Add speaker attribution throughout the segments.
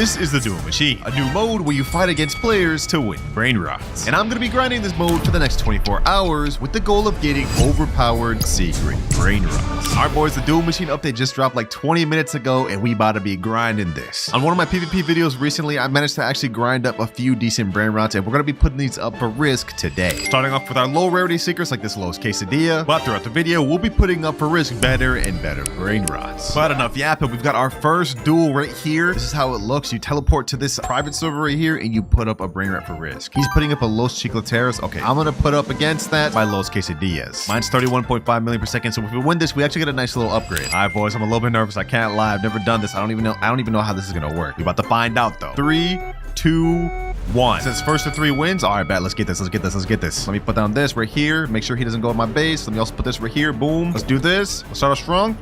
Speaker 1: This is the Duel Machine, a new mode where you fight against players to win Brainrot. And I'm going to be grinding this mode for the next 24 hours with the goal of getting overpowered secret Brainrots. Alright boys, the Duel Machine update just dropped like 20 minutes ago and we about to be grinding this. On one of my PvP videos recently, I managed to actually grind up a few decent Brainrots and we're going to be putting these up for risk today. Starting off with our low rarity secrets like this lowest quesadilla, but throughout the video, we'll be putting up for risk better and better Brainrots. But enough yapping, we've got our first duel right here. This is how it looks. You teleport to this private server right here and you put up a Brainrot for risk. He's putting up a Los Chicleteras. Okay, I'm gonna put up against that my Los Quesadillas. Mine's 31.5 million per second, so if we win this, we actually get a nice little upgrade. All right, boys, I'm a little bit nervous. I can't lie. I've never done this. I don't even know how this is gonna work. We're about to find out though. 3, 2, 1. Since first to 3 wins. All right, bet. Let's get this. Let me put down this right here. Make sure he doesn't go at my base. Let me also put this right here. Boom. Let's do this. Let's start off strong.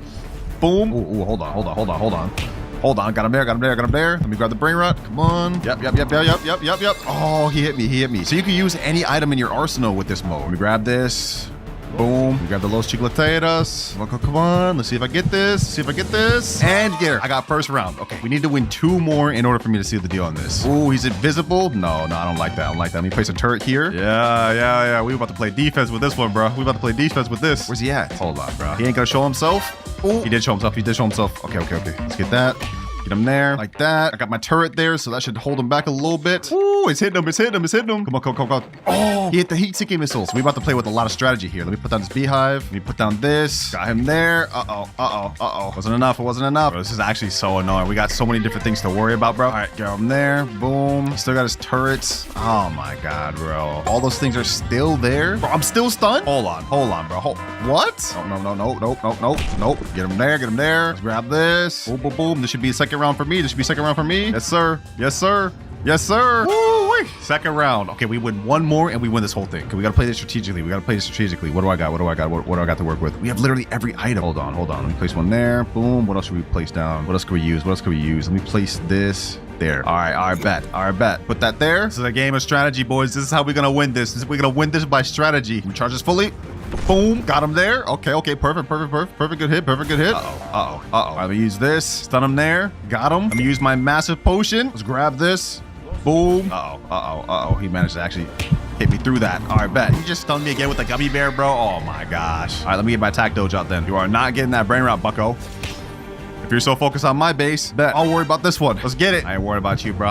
Speaker 1: Boom. Ooh, hold on. Got him there. Let me grab the Brainrot. Come on. Yep. Oh, he hit me. So you can use any item in your arsenal with this mode. Let me grab this. Boom. We grab the Los Chicleteras. Come on. Let's see if I get this. And here, I got first round. Okay, we need to win 2 more in order for me to seal the deal on this. Ooh, he's invisible. No, I don't like that. Let me place a turret here. Yeah. We about to play defense with this one, bro. Where's he at? Hold on, bro. He ain't gonna show himself. Ooh, he did show himself. Okay. Let's get that. Get him there, like that. I got my turret there, so that should hold him back a little bit. Ooh, it's hitting him. Come on. Oh, he hit the heat-seeking missiles. We about to play with a lot of strategy here. Let me put down this beehive. Let me put down this. Got him there. Uh-oh. Wasn't enough. Bro, this is actually so annoying. We got so many different things to worry about, bro. All right, get him there. Boom. Still got his turrets. Oh my God, bro. All those things are still there. Bro, I'm still stunned. Hold on, bro. What? Nope. Get him there. Let's grab this. Boom. This should be a second round for me. Yes, sir. Woo-wee. Second round. Okay, we win 1 more and we win this whole thing. Okay, we gotta play this strategically. What do I got? What do I got to work with? We have literally every item. Hold on. Let me place one there. Boom. What else should we place down? What else can we use? Let me place this there. All right, bet. Put that there. This is a game of strategy, boys. This is how we're gonna win this. We're gonna win this by strategy. We charge this fully. Boom, got him there. Okay, perfect. Good hit. Uh-oh. All right, let me use this. Stun him there. Got him. Let me use my massive potion. Let's grab this. Boom. Uh-oh. He managed to actually hit me through that. All right, bet. He just stunned me again with the gummy bear, bro. Oh my gosh. All right, let me get my attack doge out then. You are not getting that Brainrot, bucko. If you're so focused on my base, bet I'll worry about this one. Let's get it. I ain't worried about you, bro.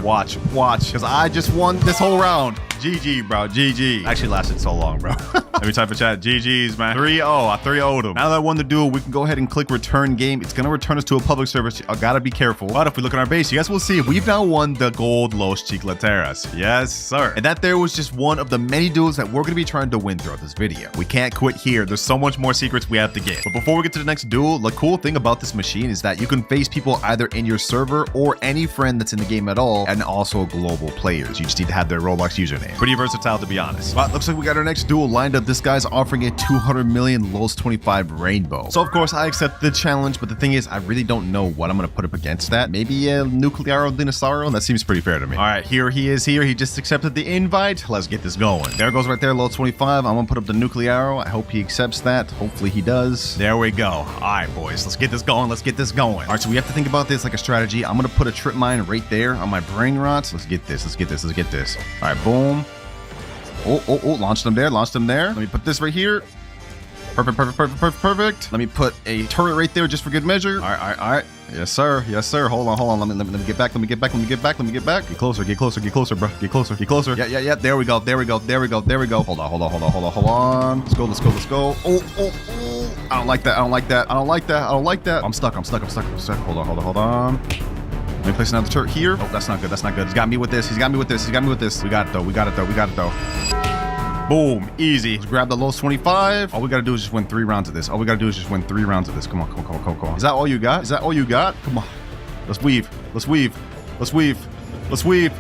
Speaker 1: Watch. Because I just won this whole round. GG, bro. GG. Actually lasted so long, bro. Let me type in chat. GG's, man. 3-0. I 3-0'd him. Now that I won the duel, we can go ahead and click return game. It's going to return us to a public server. So I got to be careful. But if we look at our base, you guys will see we've now won the gold Los Chicleteras. Yes, sir. And that there was just one of the many duels that we're going to be trying to win throughout this video. We can't quit here. There's so much more secrets we have to get. But before we get to the next duel, the cool thing about this machine is that you can face people either in your server or any friend that's in the game at all, and also global players. You just need to have their Roblox username. Pretty versatile, to be honest. But looks like we got our next duel lined up. This guy's offering a 200 million Los 25 rainbow. So of course I accept the challenge, but the thing is I really don't know what I'm gonna put up against that. Maybe a Nuclearo Dinosaurio? That seems pretty fair to me. All right, here he is here. He just accepted the invite. Let's get this going. There goes right there, Los 25. I'm gonna put up the Nuclearo. I hope he accepts that. Hopefully he does. There we go. All right, boys, let's get this going. All right, so we have to think about this like a strategy. I'm gonna put a trip mine right there on my Brainrot. Let's get this. All right, boom. Oh, launched them there. Let me put this right here. Perfect. Let me put a turret right there just for good measure. All right. Yes, sir. Hold on. Let me get back. Get closer, bro. Get closer. Yeah. There we go. Hold on. Let's go. Oh. I don't like that. I'm stuck. Hold on. Let me place another turret here. Oh, that's not good. He's got me with this. We got it though. Boom. Easy. Let's grab the Los 25. All we gotta do is just win 3 rounds of this. Come on. Is that all you got? Come on. Let's weave.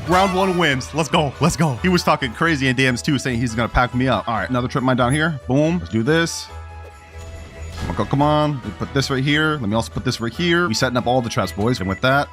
Speaker 1: Round 1 wins. Let's go. He was talking crazy in DMs too, saying he's gonna pack me up. All right, another trip mine down here. Boom. Let's do this. Come on. Let me put this right here. Let me also put this right here. We setting up all the traps, boys. And with that,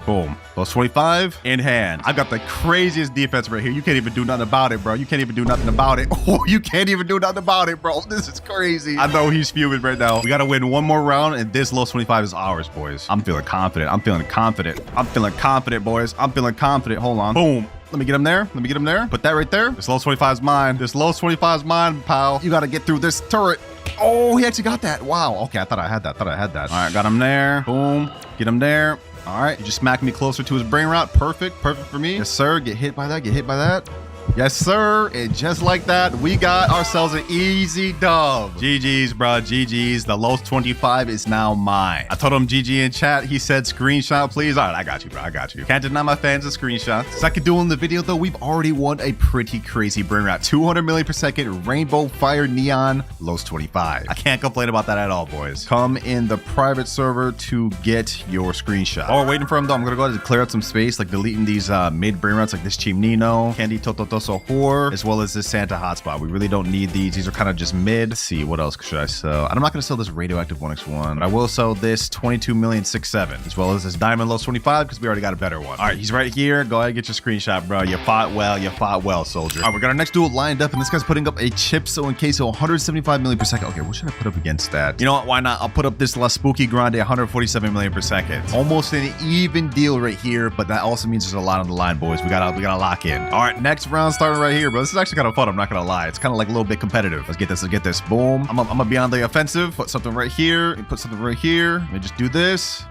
Speaker 1: Boom. Plus 25 in hand. I got the craziest defense right here. You can't even do nothing about it, bro. You can't even do nothing about it. Oh, you can't even do nothing about it, bro. This is crazy. I know he's fuming right now. We got to win one more round, and this low 25 is ours, boys. I'm feeling confident. I'm feeling confident. I'm feeling confident, boys. I'm feeling confident. Hold on. Boom. Let me get him there. Let me get him there. Put that right there. This low 25 is mine. This low 25 is mine, pal. You got to get through this turret. Oh, he actually got that. Wow. Okay, I thought I had that. All right, got him there. Boom. Get him there. All right, you just smacked me closer to his Brainrot. Perfect for me. Yes, sir. Get hit by that. Yes, sir. And just like that, we got ourselves an easy dub. GG's, bro. GG's. The low 25 is now mine. I told him GG in chat. He said screenshot, please. All right, I got you, bro. I got you. Can't deny my fans a screenshot. Second duel in the video, though, we've already won a pretty crazy Brainrot. 200 million per second, rainbow fire neon, lows 25. I can't complain about that at all, boys. Come in the private server to get your screenshot. While we're waiting for him, though, I'm going to go ahead and clear out some space, like deleting these mid Brainrots, like this Chimnino, Candy Tototo Whore, as well as this Santa hotspot. We really don't need these. These are kind of just mid. Let's see, what else should I sell? I'm not going to sell this radioactive 1x1, but I will sell this 22,000,067, as well as this diamond low 25 because we already got a better one. All right, he's right here. Go ahead and get your screenshot, bro. You fought well, soldier. All right, we got our next duel lined up, and this guy's putting up a Chipso and Queso 175 million per second. Okay, what should I put up against that? You know what? Why not? I'll put up this La Spooky Grande 147 million per second. Almost an even deal right here, but that also means there's a lot on the line, boys. We gotta lock in. All right, next round starting right here, bro. This is actually kind of fun. I'm not gonna lie. It's kind of like a little bit competitive. Let's get this. Boom. I'm gonna be on the offensive. Put something right here. Put something right here. Let me just do this.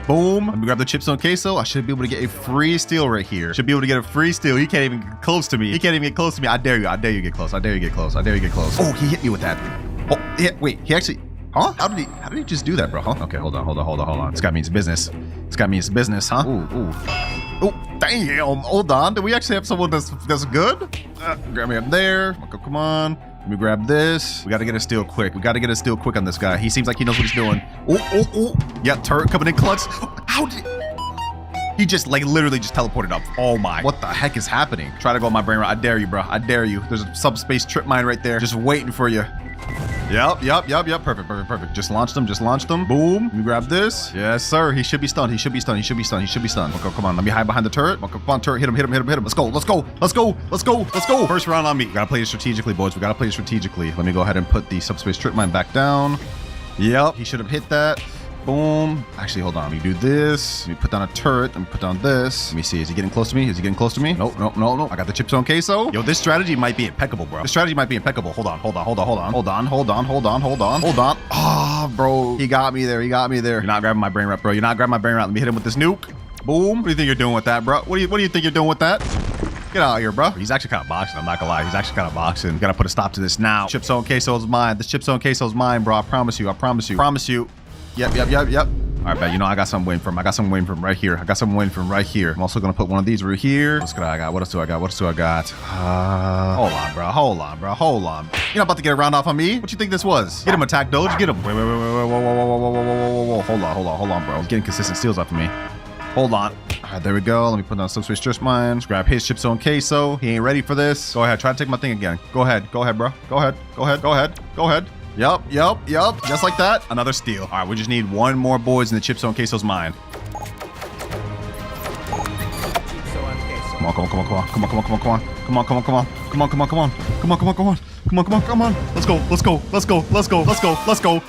Speaker 1: Boom. Let me grab the Chipstone Queso. I should be able to get a free steal right here. Should be able to get a free steal. He can't even get close to me. I dare you. I dare you get close. Oh, he hit me with that. Oh, yeah. Wait. He actually. Huh? How did he just do that, bro? Huh? Okay, hold on. This guy means business. Huh? Ooh. Oh, damn. Hold on. Do we actually have someone that's good? Grab me up there. Come on. Let me grab this. We got to get a steal quick. On this guy. He seems like he knows what he's doing. Oh. Yep, turret coming in clutch. How did... He just literally just teleported up. Oh my. What the heck is happening? Try to go on my Brainrot. I dare you, bro. I dare you. There's a subspace trip mine right there. Just waiting for you. Yep. Perfect. Just launched him. Boom. Let me grab this. Yes, sir. He should be stunned. Okay, come on. Let me hide behind the turret. Okay, come on, turret. Hit him. Let's go. First round on me. We gotta play it strategically, boys. Let me go ahead and put the subspace trip mine back down. Yep. He should have hit that. Boom. Actually, hold on. Let me do this. Let me put down a turret. Let me put down this. Let me see. Is he getting close to me? Nope. I got the Chipstone Queso. Yo, this strategy might be impeccable, bro. Hold on. Ah, bro. He got me there. You're not grabbing my Brainrot, bro. Let me hit him with this nuke. Boom. What do you think you're doing with that, bro? What do you think you're doing with that? Get out of here, bro. He's actually kind of boxing. I'm not gonna lie. Gotta put a stop to this now. Chipstone Queso's mine. This Chipstone Queso's mine, bro. I promise you. Yep. All right, bet. You know I got something waiting for him. Right here. I'm also gonna put one of these right here. What else do I got? Hold on, bro. You're not about to get a round off on me. What you think this was? Get him, attack Doge. Get him. Wait. Whoa. Hold on, bro. He's getting consistent steals off of me. Hold on. All right, there we go. Let me put down subspace stress mine. Just grab his Chipstone Queso. He ain't ready for this. Go ahead. Try to take my thing again. Go ahead, bro. Go ahead. Yup. Just like that. Another steal. All right, we just need one more, boys, in the Chipstone Queso's mine. Come on. Let's go.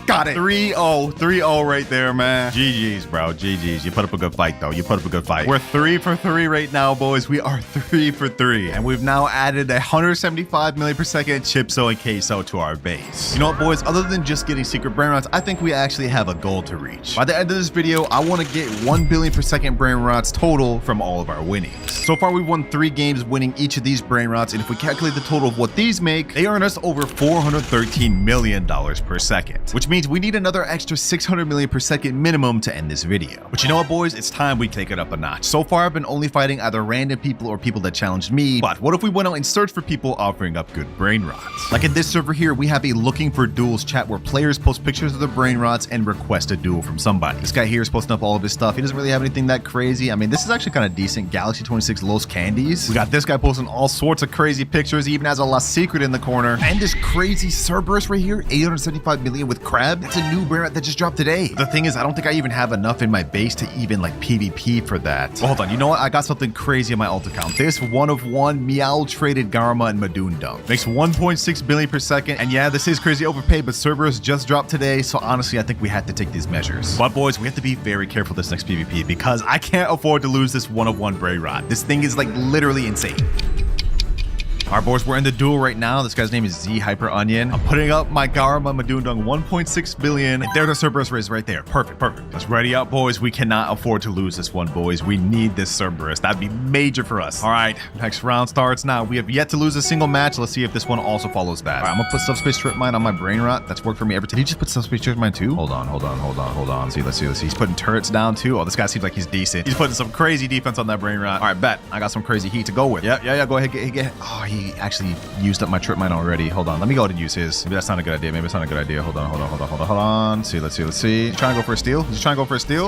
Speaker 1: Got it. 3-0 right there, man. GG's, bro. GG's. You put up a good fight, though. We're 3 for 3 right now, boys. We are 3 for 3. And we've now added 175 million per second Chipso and Queso to our base. You know what, boys? Other than just getting secret Brainrots, I think we actually have a goal to reach. By the end of this video, I want to get 1 billion per second Brainrots total from all of our winnings. So far, we've won 3 games winning each of these Brainrots, and if we calculate the total of what these make, they earn us over $413 million per second, which means we need another extra 600 million per second minimum to end this video. But you know what, boys? It's time we take it up a notch. So far, I've been only fighting either random people or people that challenged me, but what if we went out and searched for people offering up good Brainrots? Like in this server here, we have a looking for duels chat where players post pictures of their Brainrots and request a duel from somebody. This guy here is posting up all of his stuff. He doesn't really have anything that crazy. I mean, this is actually kind of decent. Galaxy 26 Los Candies. We got this guy posting all sorts of crazy pictures. He even has a La Secret in the corner. there. And this crazy Cerberus right here, 875 million with Crab. That's a new Brainrot that just dropped today. The thing is, I don't think I even have enough in my base to even like PvP for that. Well, hold on. You know what? I got something crazy on my alt account. This 1-of-1 Meow traded Garma and Meow makes 1.6 billion per second. And yeah, this is crazy overpay, but Cerberus just dropped today. So honestly, I think we had to take these measures. But boys, we have to be very careful this next PvP because I can't afford to lose this 1-of-1 Brainrot. This thing is like literally insane. All right, boys, we're in the duel right now. This guy's name is Z Hyper Onion. I'm putting up my Garma Meow 1.6 billion. And there the Cerberus raise right there. Perfect, perfect. Let's ready up, boys. We cannot afford to lose this one, boys. We need this Cerberus. That'd be major for us. All right, next round starts now. We have yet to lose a single match. Let's see if this one also follows that. All right, I'm gonna put Subspace Trip Mine on my Brainrot. That's worked for me every time. Did he just put Subspace Trip Mine too? Hold on. Let's see. He's putting turrets down too. Oh, this guy seems like he's decent. He's putting some crazy defense on that Brainrot. All right, bet. I got some crazy heat to go with. Yeah. Go ahead, get. Oh, he actually used up my trip mine already. Hold on. Let me go ahead and use his. Maybe that's not a good idea. Hold on. Let's see. He's trying to go for a steal.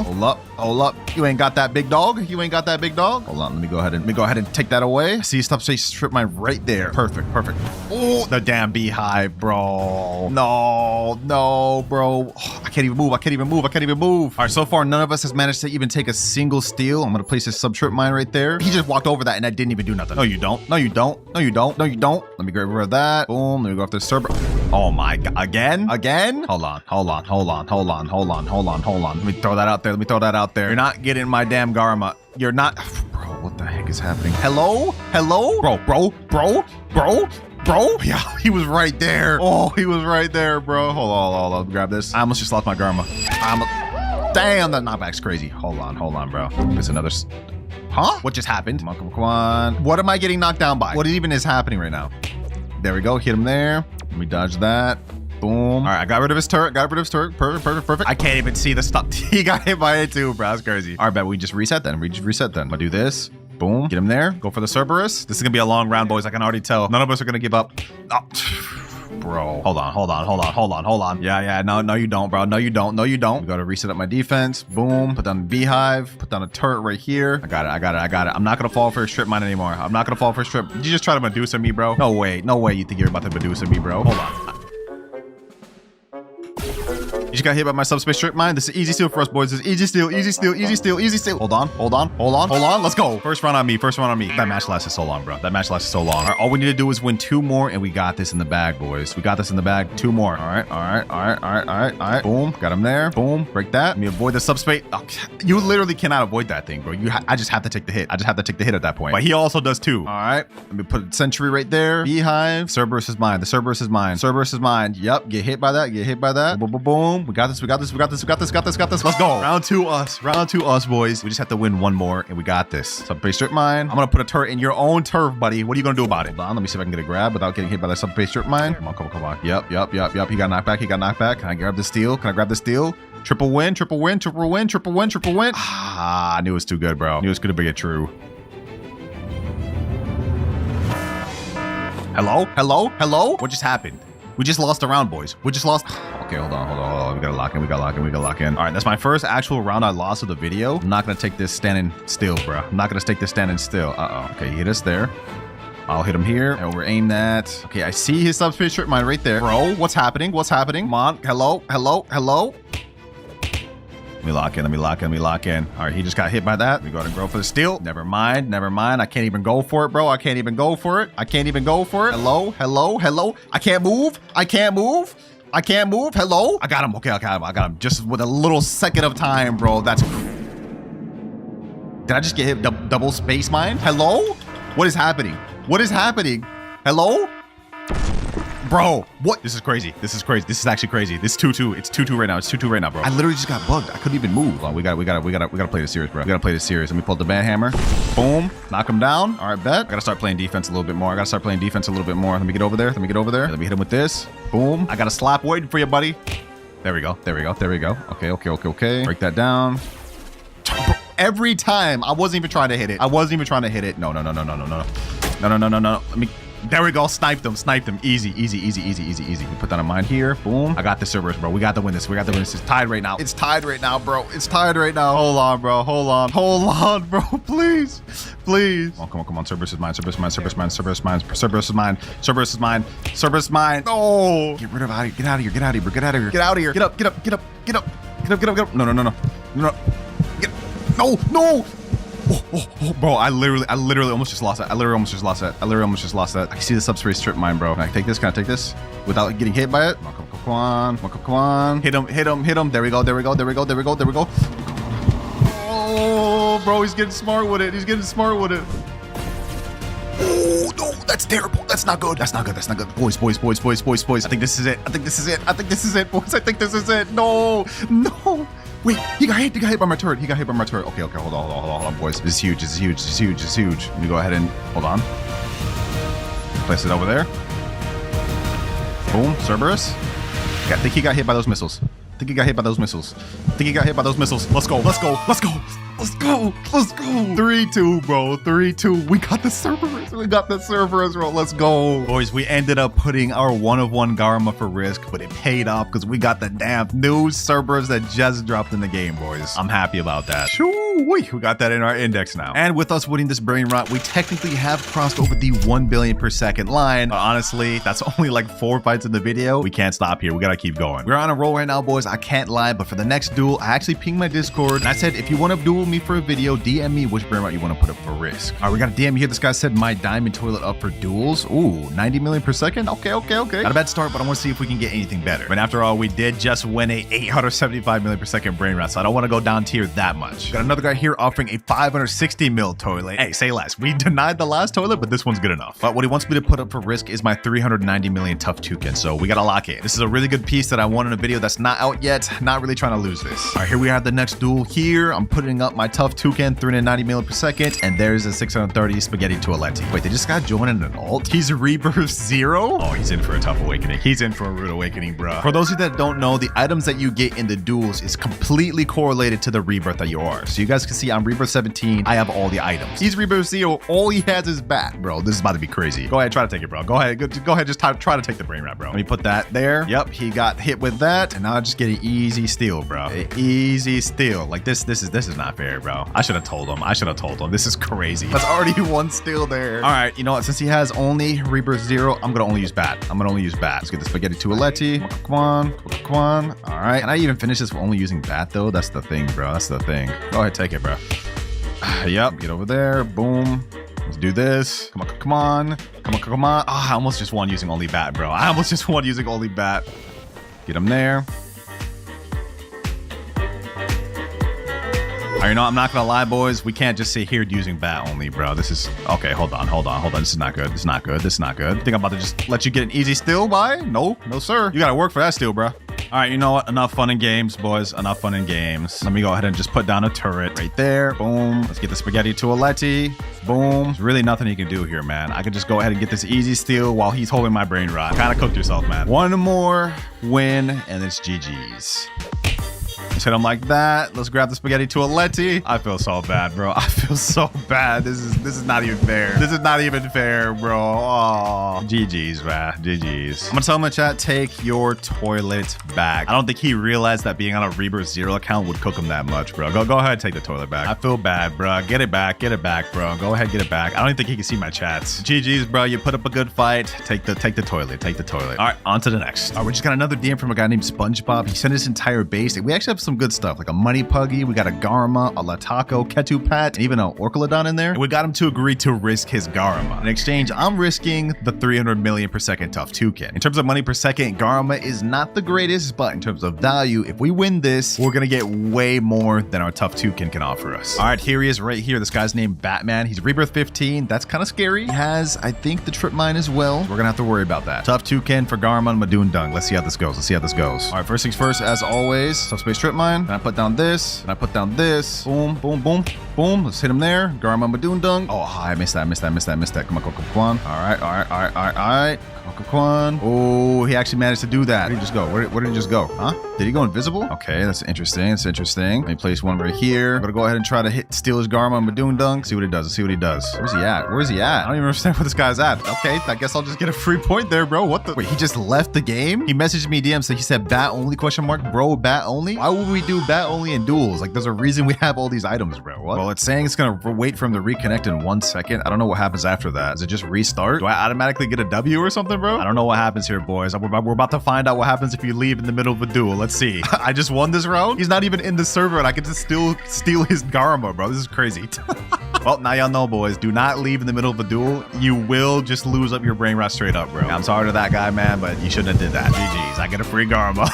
Speaker 1: Hold up. You ain't got that big dog. Hold on. Let me go ahead and take that away. See, Subspace Trip Mine right there. Perfect. Oh, the damn beehive, bro. No, bro. Oh, I can't even move. All right, so far, none of us has managed to even take a single steal. I'm going to place his sub trip mine right there. He just walked over that and I didn't even do nothing. No, you don't. Let me get rid of that. Boom. Let me go after Cerberus. Oh my god. Again? Hold on. Let me throw that out there. You're not getting my damn Garma. You're not. Bro, what the heck is happening? Hello? Bro? Yeah, he was right there. Oh, he was right there, bro. Hold on. Grab this. I almost just lost my Garma. Damn, that knockback's crazy. Hold on, bro. There's another. Huh? What just happened? Come on. What am I getting knocked down by? What even is happening right now? There we go. Hit him there. Let me dodge that. Boom. All right, I got rid of his turret. Perfect. I can't even see the stuff. He got hit by it too, bro. That's crazy. All right, bet we just reset then. I'm gonna do this. Boom. Get him there. Go for the Cerberus. This is gonna be a long round, boys. I can already tell. None of us are gonna give up. Oh. Bro, hold on. Yeah. No, you don't, bro. No, you don't. We gotta reset up my defense. Boom. Put down the beehive. Put down a turret right here. I got it. I'm not gonna fall for a strip mine anymore. Did you just try to Medusa me, bro? No way you think you're about to Medusa me, bro. Hold on. You just got hit by my subspace strip mine. This is easy steal for us, boys. This is easy steal. Hold on. Let's go. First round on me. That match lasted so long, bro. All right, all we need to do is win 2 more, and we got this in the bag, boys. 2 more. All right. Boom. Got him there. Boom. Break that. Let me avoid the subspace. Oh, you literally cannot avoid that thing, bro. I just have to take the hit. at that point. But he also does too. All right. Let me put Sentry right there. Beehive. Cerberus is mine. The Cerberus is mine. Yep. Get hit by that. Boom. We got this. Let's go. Round two us, boys. We just have to win 1 more, and we got this. Subspace strip mine. I'm gonna put a turret in your own turf, buddy. What are you gonna do about it? Hold on. Let me see if I can get a grab without getting hit by that subspace strip mine. Come on. Yep. He got knocked back. Can I grab the steal? Triple win. Ah, I knew it was too good, bro. I knew it was gonna be a true. Hello? What just happened? We just lost a round, boys. Okay, hold on. We gotta lock in. All right, that's my first actual round I lost of the video. I'm not gonna take this standing still, bro. Uh-oh. Okay, he hit us there. I'll hit him here. And we're aimed at. Okay, I see his subspace trip mine right there. Bro, what's happening? Come on. Hello? Let me lock in. All right, he just got hit by that. We go ahead and go for the steal. Never mind. I can't even go for it, bro. Hello? I can't move. Hello? I got him. Okay, I got him. Just with a little second of time, bro. Did I just get hit double space mine? Hello? What is happening? Hello? Bro, what? This is crazy. This is actually crazy. This is 2-2. It's 2-2 right now. Bro. I literally just got bugged. I couldn't even move. We gotta play this serious, bro. Let me pull the band hammer. Boom. Knock him down. All right, bet. I gotta start playing defense a little bit more. Let me get over there. Let me hit him with this. Boom. I got a slap waiting for you, buddy. There we go. Okay. Break that down. Every time. I wasn't even trying to hit it. No. Let me There we go. Sniped him. Sniped him. Easy, easy, easy, easy, easy, easy. We put that on mine here. Boom. I got the servers, bro. We got to win this. We got to win this. It's tied right now. It's tied right now, bro. It's tied right now. Hold on, bro. Hold on. Hold on, bro. Please. Please. Oh, come on, come on. Cerberus is mine. Cerberus is mine. Cerberus is mine. Cerberus is mine. Cerberus is mine. Cerberus is mine. Cerberus is mine. No. Get rid of out. Get out of here. Get out of here, bro. Get out of here. Get out of here. Get up. Get up. Get up. Get up. Get up. Get up. Get up. No, no, no, no. No. Get. No. No. Oh, bro, I literally almost just lost that. I literally almost just lost that. I can see the subspace trip mine, bro. Can I take this? Can I take this without getting hit by it? Come on. Come on. Hit him. Hit him. Hit him. There we go. There we go. There we go. There we go. There we go. Oh, bro, he's getting smart with it. He's getting smart with it. Oh, no, that's terrible. That's not good. That's not good. That's not good. Boys. I think this is it. I think this is it, boys. I think this is it. No. No. Wait, he got hit by my turret. Okay, hold on, boys. This is huge. Let me go ahead and hold on. Place it over there. Boom, Cerberus. I think he got hit by those missiles. Let's go. 3-2, bro. 3-2. We got the Cerberus, bro. Let's go. Boys, we ended up putting our 1-of-1 Garma for risk, but it paid off because we got the damn new Cerberus that just dropped in the game, boys. I'm happy about that. We got that in our index now. And with us winning this Brainrot, we technically have crossed over the 1 billion per second line. But honestly, that's only like 4 fights in the video. We can't stop here. We gotta keep going. We're on a roll right now, boys. I can't lie, but for the next duel, I actually pinged my Discord and I said, if you want to duel me for a video, DM me which Brainrot you want to put up for risk. All right, we got a DM here. This guy said my diamond toilet up for duels. Ooh, 90 million per second. Okay. Not a bad start, but I want to see if we can get anything better. But after all, we did just win a 875 million per second Brainrot, so I don't want to go down tier that much. Got another guy here offering a 560 mil toilet. Hey, say less. We denied the last toilet, but this one's good enough. But what he wants me to put up for risk is my 390 million tough toucan, so we gotta lock it. This is a really good piece that I want in a video that's not out yet. Not really trying to lose this. All right, here we have the next duel here. I'm putting up my tough toucan, 390 million per second, and there's a 630 spaghetti toiletti. Wait, they just got joined in an alt? He's Rebirth 0? Oh, he's in for a tough awakening. He's in for a rude awakening, bro. For those of you that don't know, the items that you get in the duels is completely correlated to the Rebirth that you are. So you guys can see I'm Rebirth 17. I have all the items. He's Rebirth 0. All he has is bat, bro. This is about to be crazy. Go ahead, try to take it, bro. Go ahead, just try to take the Brainrot, bro. Let me put that there. Yep, he got hit with that, and now I just get an easy steal, bro. An easy steal. Like this is not fair, bro. I should have told him. This is crazy. That's already one steal there. All right, you know what? Since he has only Rebirth 0, I'm gonna only use bat. Let's get the spaghetti toiletti. Come on. All right, and I even finished this for only using bat though. That's the thing, bro. That's the thing. Go ahead, take it, bro. Yep, get over there. Boom. Let's do this. Come on. Oh, I almost just won using only bat, bro. Get him there. All right, you know, I'm not gonna lie, boys. We can't just sit here using bat only, bro. This is okay. Hold on. This is not good. Think I'm about to just let you get an easy steal by? No, sir. You gotta work for that steal, bro. All right, you know what? Enough fun and games, boys. Enough fun and games. Let me go ahead and just put down a turret right there. Boom. Let's get the spaghetti toiletti. Boom. There's really nothing he can do here, man. I could just go ahead and get this easy steal while he's holding my Brainrot. Kind of cooked yourself, man. One more win, and it's GG's. Just hit him like that. Let's grab the spaghetti toiletti. I feel so bad, bro. I feel so bad. This is not even fair. This is not even fair, bro. Oh, GG's, man. GG's. I'm gonna tell him in chat, take your toilet back. I don't think he realized that being on a Rebirth 0 account would cook him that much, bro. Go ahead, take the toilet back. I feel bad, bro. Get it back, bro. Go ahead, get it back. I don't even think he can see my chats. GG's, bro. You put up a good fight. Take the toilet. All right, on to the next. All right, we just got another DM from a guy named SpongeBob. He sent his entire base. We actually have some good stuff, like a Money Puggy. We got a Garma, a Latako, Ketupat, and even an Orcolodon in there. And we got him to agree to risk his Garma. In exchange, I'm risking the 300 million per second tough toucan. In terms of money per second, Garma is not the greatest, but in terms of value, if we win this, we're gonna get way more than our tough toucan can offer us. All right, here he is right here. This guy's named Batman. He's Rebirth 15. That's kind of scary. He has, I think, the trip mine as well. So we're gonna have to worry about that. Tough toucan for Garma and Madoon Dung. Let's see how this goes. All right, first things first, as always, subspace trip mine. And I put down this. And I put down this. Boom, boom, boom, boom. Let's hit him there. Garma Madoondung. Oh, I missed that. Come on, come on. All right. Come on. Oh, he actually managed to do that. Where did he just go? Where did he just go? Huh? Did he go invisible? Okay, that's interesting. Let me place one right here. I'm gonna go ahead and try to steal his Garma Madoondung. See what he does. Where's he at? I don't even understand where this guy's at. Okay, I guess I'll just get a free point there, bro. What the? Wait, he just left the game? He messaged me DM, so he said bat only question mark. Bro, bat only? Why would we do bat only in duels? Like, there's a reason we have all these items, bro. What? Well, it's saying it's gonna wait for him to reconnect in 1 second. I don't know what happens after that. Does it just restart? Do I automatically get a W or something, bro? I don't know what happens here, boys. We're about to find out what happens if you leave in the middle of a duel. Let's see. I just won this round. He's not even in the server and I can just still steal his Garma, bro. This is crazy. Well, now y'all know, boys. Do not leave in the middle of a duel. You will just lose up your brain rot straight up, bro. I'm sorry to that guy, man, but you shouldn't have did that. GG's. I get a free Garma.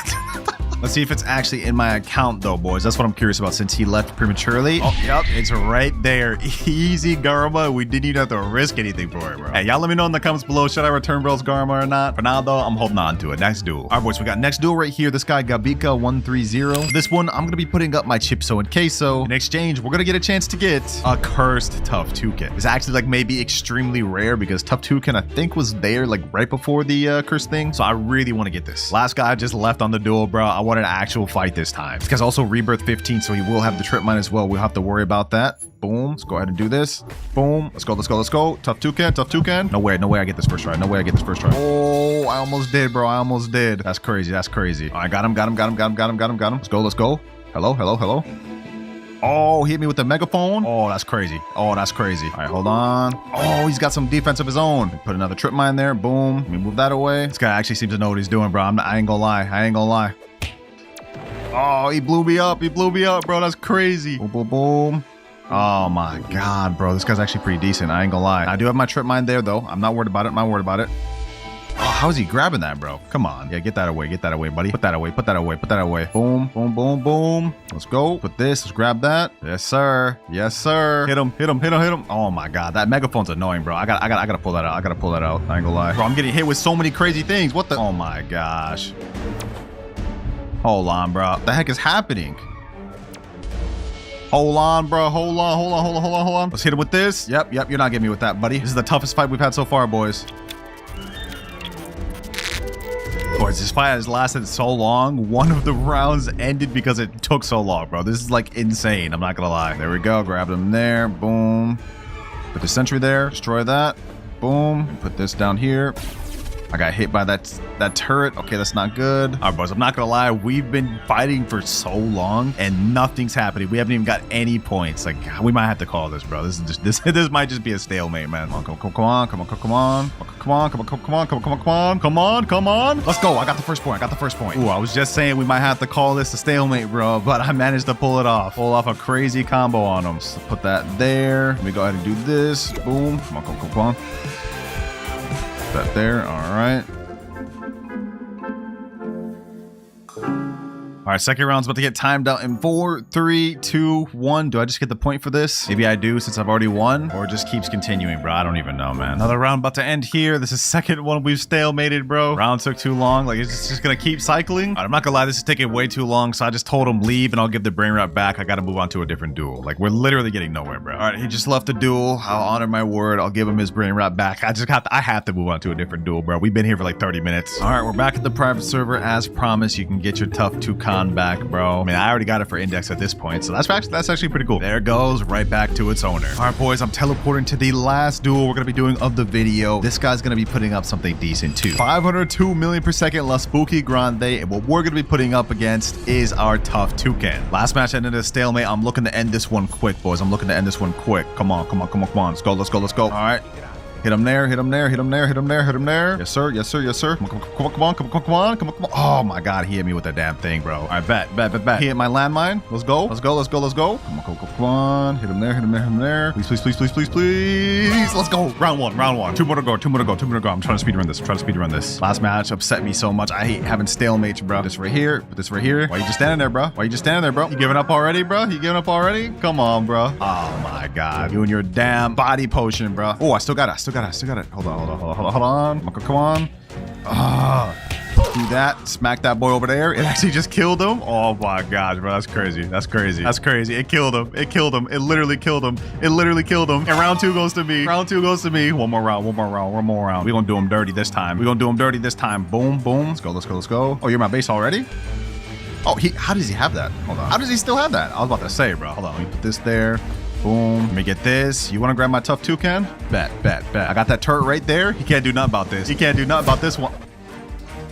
Speaker 1: Let's see if it's actually in my account, though, boys. That's what I'm curious about since he left prematurely. Oh, yep. It's right there. Easy Garma. We didn't even have to risk anything for it, bro. Hey, y'all let me know in the comments below. Should I return bro's Garma or not? For now, though, I'm holding on to it. Next duel. All right, boys. We got next duel right here. This guy, Gabika130. This one, I'm going to be putting up my Chipso and Queso. In exchange, we're going to get a chance to get a cursed Tough Toucan. It's actually like maybe extremely rare because Tough Toucan, I think, was there like right before the cursed thing. So I really want to get this. Last guy just left on the duel, bro. I want an actual fight this time. This guy's also Rebirth 15, so he will have the trip mine as well. We'll have to worry about that. Boom. Let's go ahead and do this. Boom. Let's go. Tough Toucan. No way I get this first try. Oh, I almost did, bro. That's crazy. All right, got him. Let's go. Hello. Oh, he hit me with the megaphone. Oh, that's crazy. All right, hold on. Oh, he's got some defense of his own. Put another trip mine there. Boom. Let me move that away. This guy actually seems to know what he's doing, bro. I ain't gonna lie. Oh, he blew me up, bro. That's crazy. Boom. Oh my god, bro. This guy's actually pretty decent. I ain't gonna lie. I do have my trip mine there, though. I'm not worried about it. Oh, how is he grabbing that, bro? Come on. Yeah, get that away, buddy. Put that away. Boom. Let's go. Put this. Let's grab that. Yes, sir. Hit him. Oh my god, that megaphone's annoying, bro. I gotta pull that out. I ain't gonna lie. Bro, I'm getting hit with so many crazy things. What the? Oh my gosh. Hold on, bro. What the heck is happening? Hold on, bro. Hold on. Let's hit him with this. Yep. You're not getting me with that, buddy. This is the toughest fight we've had so far, boys. Boys, this fight has lasted so long. One of the rounds ended because it took so long, bro. This is like insane. I'm not gonna lie. There we go. Grab him there. Boom. Put the sentry there. Destroy that. Boom. Put this down here. I got hit by that turret. Okay, that's not good. All right, boys, I'm not gonna lie. We've been fighting for so long and nothing's happening. We haven't even got any points. Like, we might have to call this, bro. This might just be a stalemate, man. Come on. Let's go. I got the first point. Ooh, I was just saying we might have to call this a stalemate, bro, but I managed to pull it off. Pull off a crazy combo on him. So put that there. Let me go ahead and do this. Boom. Come on. That there. All right. All right, second round's about to get timed out in 4, 3, 2, 1. Do I just get the point for this? Maybe I do since I've already won, or it just keeps continuing, bro. I don't even know, man. Another round about to end here. This is second one we've stalemated, bro. Round took too long. Like, it's just gonna keep cycling. All right, I'm not gonna lie, this is taking way too long, so I just told him leave and I'll give the Brainrot back. I gotta move on to a different duel. Like, we're literally getting nowhere, bro. All right, he just left the duel. I'll honor my word. I'll give him his Brainrot back. I have to move on to a different duel, bro. We've been here for like 30 minutes. All right, we're back at the private server. As promised, you can get your Tough Toucan back, bro. I mean, I already got it for index at this point, so that's actually pretty cool. There it goes, right back to its owner. All right, boys, I'm teleporting to the last duel we're gonna be doing of the video. This guy's gonna be putting up something decent too. 502 million per second La Spooky Grande, and what we're gonna be putting up against is our Tough Toucan. Last match ended in a stalemate. I'm looking to end this one quick, boys. Come on. Let's go. All right. Hit him there. Yes, sir. Come on. Oh my god, he hit me with that damn thing, bro. All right, bet. He hit my landmine. Let's go. Come on. Hit him there. Please. Let's go. Round one. Two more to go. I'm trying to speedrun this. Last match upset me so much. I hate having stalemates, bro. Put this right here. Why you just standing there, bro? You giving up already, bro? Come on, bro. Oh my god. You and your damn body potion, bro. Oh, I still got it. Hold on. Come on. Do that. Smack that boy over there. It actually just killed him. Oh my gosh, bro. That's crazy. That's crazy. That's crazy. It killed him. It killed him. It literally killed him. It literally killed him. And round 2 goes to me. Round 2 goes to me. One more round. One more round. One more round. We're gonna do him dirty this time. We're gonna do him dirty this time. Boom, boom. Let's go. Let's go. Let's go. Oh, you're my base already? Oh, how does he have that? Hold on. How does he still have that? I was about to say, bro. Hold on. Let me put this there. Boom. Let me get this. You want to grab my tough toucan? Bet. I got that turret right there. He can't do nothing about this. He can't do nothing about this one.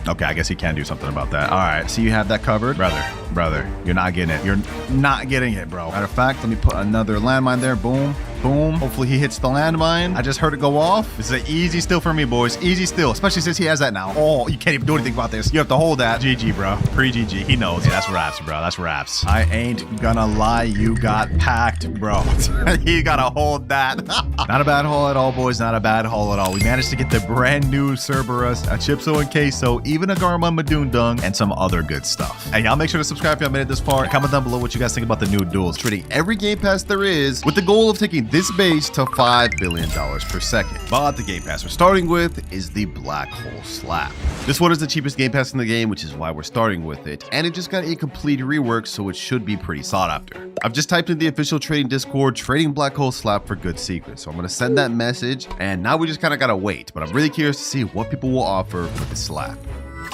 Speaker 1: Okay, I guess he can do something about that. All right, so you have that covered. Brother, you're not getting it. You're not getting it, bro. Matter of fact, let me put another landmine there. Boom, boom. Hopefully he hits the landmine. I just heard it go off. This is an easy steal for me, boys. Easy steal, especially since he has that now. Oh, you can't even do anything about this. You have to hold that. GG, bro. Pre-GG. He knows. Yeah, that's raps, bro. That's raps. I ain't gonna lie. You got packed, bro. You gotta hold that. Not a bad haul at all, boys. Not a bad haul at all. We managed to get the brand new Cerberus, a Chipso and Queso, even a Garma Madoondung, and some other good stuff. Hey, y'all make sure to subscribe if y'all made it this far. Comment down below what you guys think about the new duels. Trading every Game Pass there is with the goal of taking this base to $5 billion per second. But the Game Pass we're starting with is the Black Hole Slap. This one is the cheapest Game Pass in the game, which is why we're starting with it. And it just got a complete rework, so it should be pretty sought after. I've just typed in the official trading Discord, trading Black Hole Slap for good secrets. So I'm going to send that message, and now we just kind of got to wait. But I'm really curious to see what people will offer for the slap.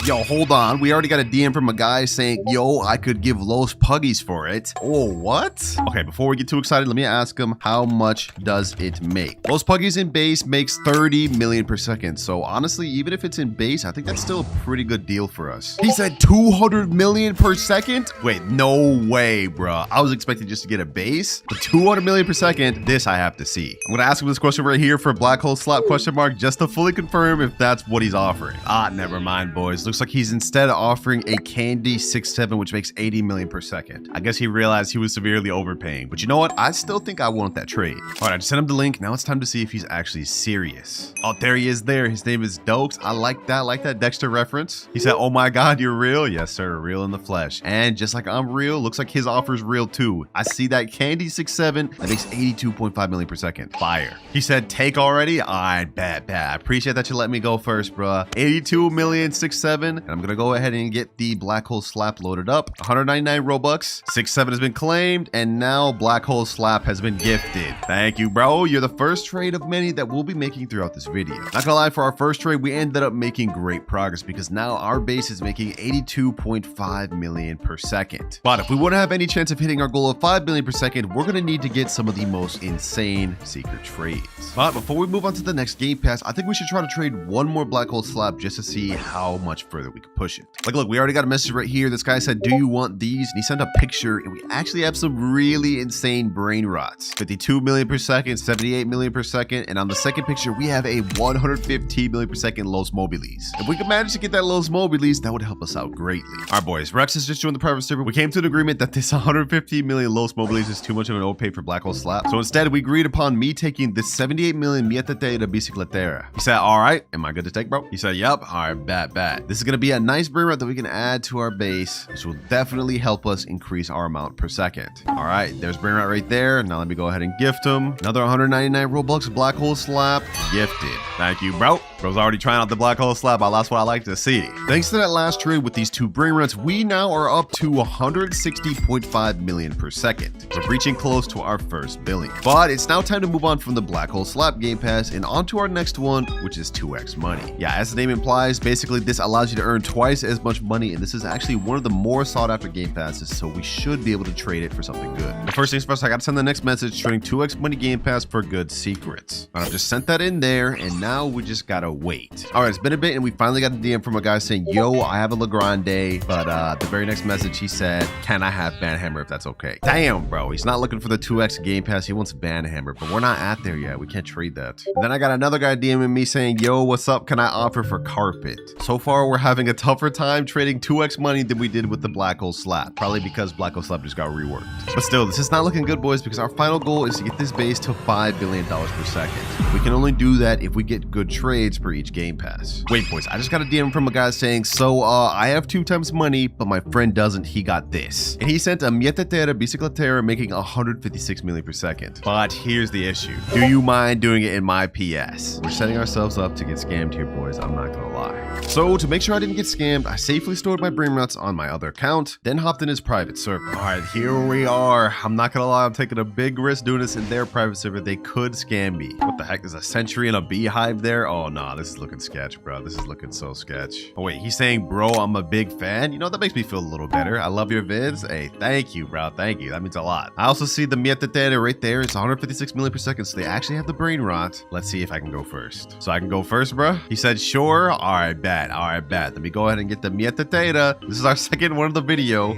Speaker 1: Yo, hold on. We already got a DM from a guy saying, yo, I could give Los Puggies for it. Oh, what? Okay, before we get too excited, let me ask him, how much does it make? Los Puggies in base makes 30 million per second. So honestly, even if it's in base, I think that's still a pretty good deal for us. He said 200 million per second? Wait, no way, bro. I was expecting just to get a base, but 200 million per second, this I have to see. I'm gonna ask him this question right here for Black Hole Slap question mark, just to fully confirm if that's what he's offering. Ah, never mind, boys. Looks like he's instead offering a Candy 6-7, which makes 80 million per second. I guess he realized he was severely overpaying, but you know what? I still think I want that trade. All right, I just sent him the link. Now it's time to see if he's actually serious. Oh, there he is there. His name is Dokes. I like that Dexter reference. He said, oh my God, you're real? Yes, sir, real in the flesh. And just like I'm real, looks like his offer is real too. I see that Candy 6-7, that makes 82.5 million per second. Fire. He said, take already? All right, bad. I appreciate that you let me go first, bruh. 82 million 6-7. And I'm gonna go ahead and get the Black Hole Slap loaded up. 199 Robux. 6-7 has been claimed, and now Black Hole Slap has been gifted. Thank you, bro. You're the first trade of many that we'll be making throughout this video. Not gonna lie, for our first trade, we ended up making great progress because now our base is making 82.5 million per second. But if we want to have any chance of hitting our goal of 5 million per second, we're gonna need to get some of the most insane secret trades. But before we move on to the next Game Pass, I think we should try to trade one more Black Hole Slap just to see how much further we can push it. Like, look, we already got a message right here. This guy said, do you want these? And he sent a picture, and we actually have some really insane Brainrots. 52 million per second, 78 million per second, and on the second picture, we have a 115 million per second Los Mobiles. If we could manage to get that Los Mobiles, that would help us out greatly. All right, boys, Rex has just joined the private server. We came to an agreement that this 115 million Los Mobiles is too much of an overpay for Black Hole Slap. So instead, we agreed upon me taking this 78 million Mietate de Bicicletera. He said, all right, am I good to take, bro? He said, yep. All right, bet. This is going to be a nice Brainrot that we can add to our base, which will definitely help us increase our amount per second. All right, there's Brainrot right there. Now let me go ahead and gift him another 199 Robux Black Hole Slap. Gifted. Thank you, bro. Bro's already trying out the Black Hole Slap. That's what I like to see. Thanks to that last trade with these two Brainrots, we now are up to 160.5 million per second. We're reaching close to our first billion. But it's now time to move on from the Black Hole Slap Game Pass and on to our next one, which is 2x money. Yeah, as the name implies, basically this allows you to earn twice as much money, and this is actually one of the more sought after Game Passes, so we should be able to trade it for something good. The first things first, I gotta send the next message, trading 2x money Game Pass for good secrets. I've just sent that in there, and now we just gotta wait. All right, it's been a bit, and we finally got a DM from a guy saying, yo, I have a Legrande, but the very next message he said, can I have Banhammer if that's okay? Damn, bro, he's not looking for the 2x Game Pass, he wants Banhammer, but we're not at there yet, we can't trade that. And then I got another guy DMing me saying, yo, what's up, can I offer for Carpet? So far, we're having a tougher time trading 2x money than we did with the Black Hole Slap, probably because Black Hole Slap just got reworked. But still, this is not looking good, boys, because our final goal is to get this base to $5 billion per second. We can only do that if we get good trades per each Game Pass. Wait, boys, I just got a DM from a guy saying, so I have 2 times money, but my friend doesn't. He got this. And he sent a Mietetera Bicicletera making 156 million per second. But here's the issue. Do you mind doing it in my PS? We're setting ourselves up to get scammed here, boys. I'm not gonna lie. So to make sure sure I didn't get scammed, I safely stored my Brainrots on my other account, then hopped in his private server. Alright, here we are. I'm not gonna lie, I'm taking a big risk doing this in their private server. They could scam me. What the heck? There's a sentry and a beehive there? Oh, nah, this is looking sketch, bro. This is looking so sketch. Oh, wait, he's saying, bro, I'm a big fan? You know, that makes me feel a little better. I love your vids. Hey, thank you, bro. Thank you. That means a lot. I also see the miettetera right there. It's 156 million per second, so they actually have the brain rot. Let's see if I can go first. So I can go first, bro? He said, sure. All right, bet. All right, bet. Let me go ahead and get the miettetera. This is our second one of the video.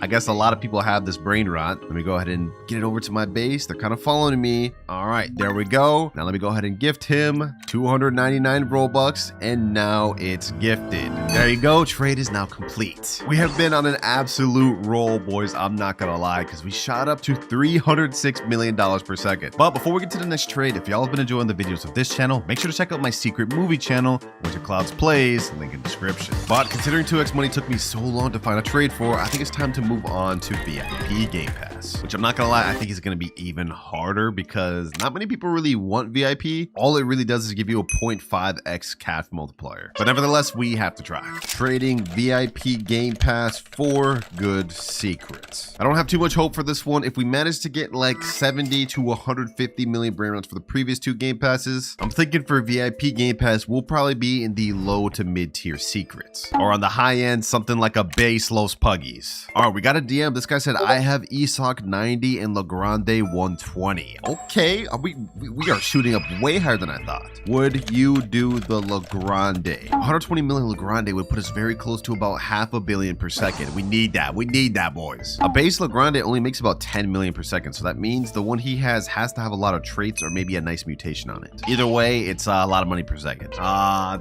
Speaker 1: I guess a lot of people have this brain rot. Let me go ahead and get it over to my base. They're kind of following me. All right, there we go. Now let me go ahead and gift him 299 Robux, and now it's gifted. There you go. Trade is now complete. We have been on an absolute roll, boys. I'm not gonna lie, because we shot up to $306 million per second. But before we get to the next trade, if y'all have been enjoying the videos of this channel, make sure to check out my secret movie channel, WinterKloudz Plays, link in description. But considering 2x money took me so long to find a trade for, I think it's time to move on to VIP Game Pass, which I'm not gonna lie, I think is gonna be even harder because not many people really want VIP. All it really does is give you a 0.5x CAF multiplier. But nevertheless, we have to try. Trading VIP Game Pass for good secrets. I don't have too much hope for this one. If we manage to get like 70 to 150 million brain rounds for the previous two Game Passes, I'm thinking for VIP Game Pass, we'll probably be in the low to mid tier secrets. Or on the high end, something like a base Los Puggies. All right, we got a DM. This guy said, I have Isak 90 and Legrande 120. Okay, we are shooting up way higher than I thought. Would you do the Legrande? 120 million Legrande would put us very close to about $500 million per second. We need that. We need that, boys. A base Legrande only makes about 10 million per second, so that means the one he has to have a lot of traits or maybe a nice mutation on it. Either way, it's a lot of money per second.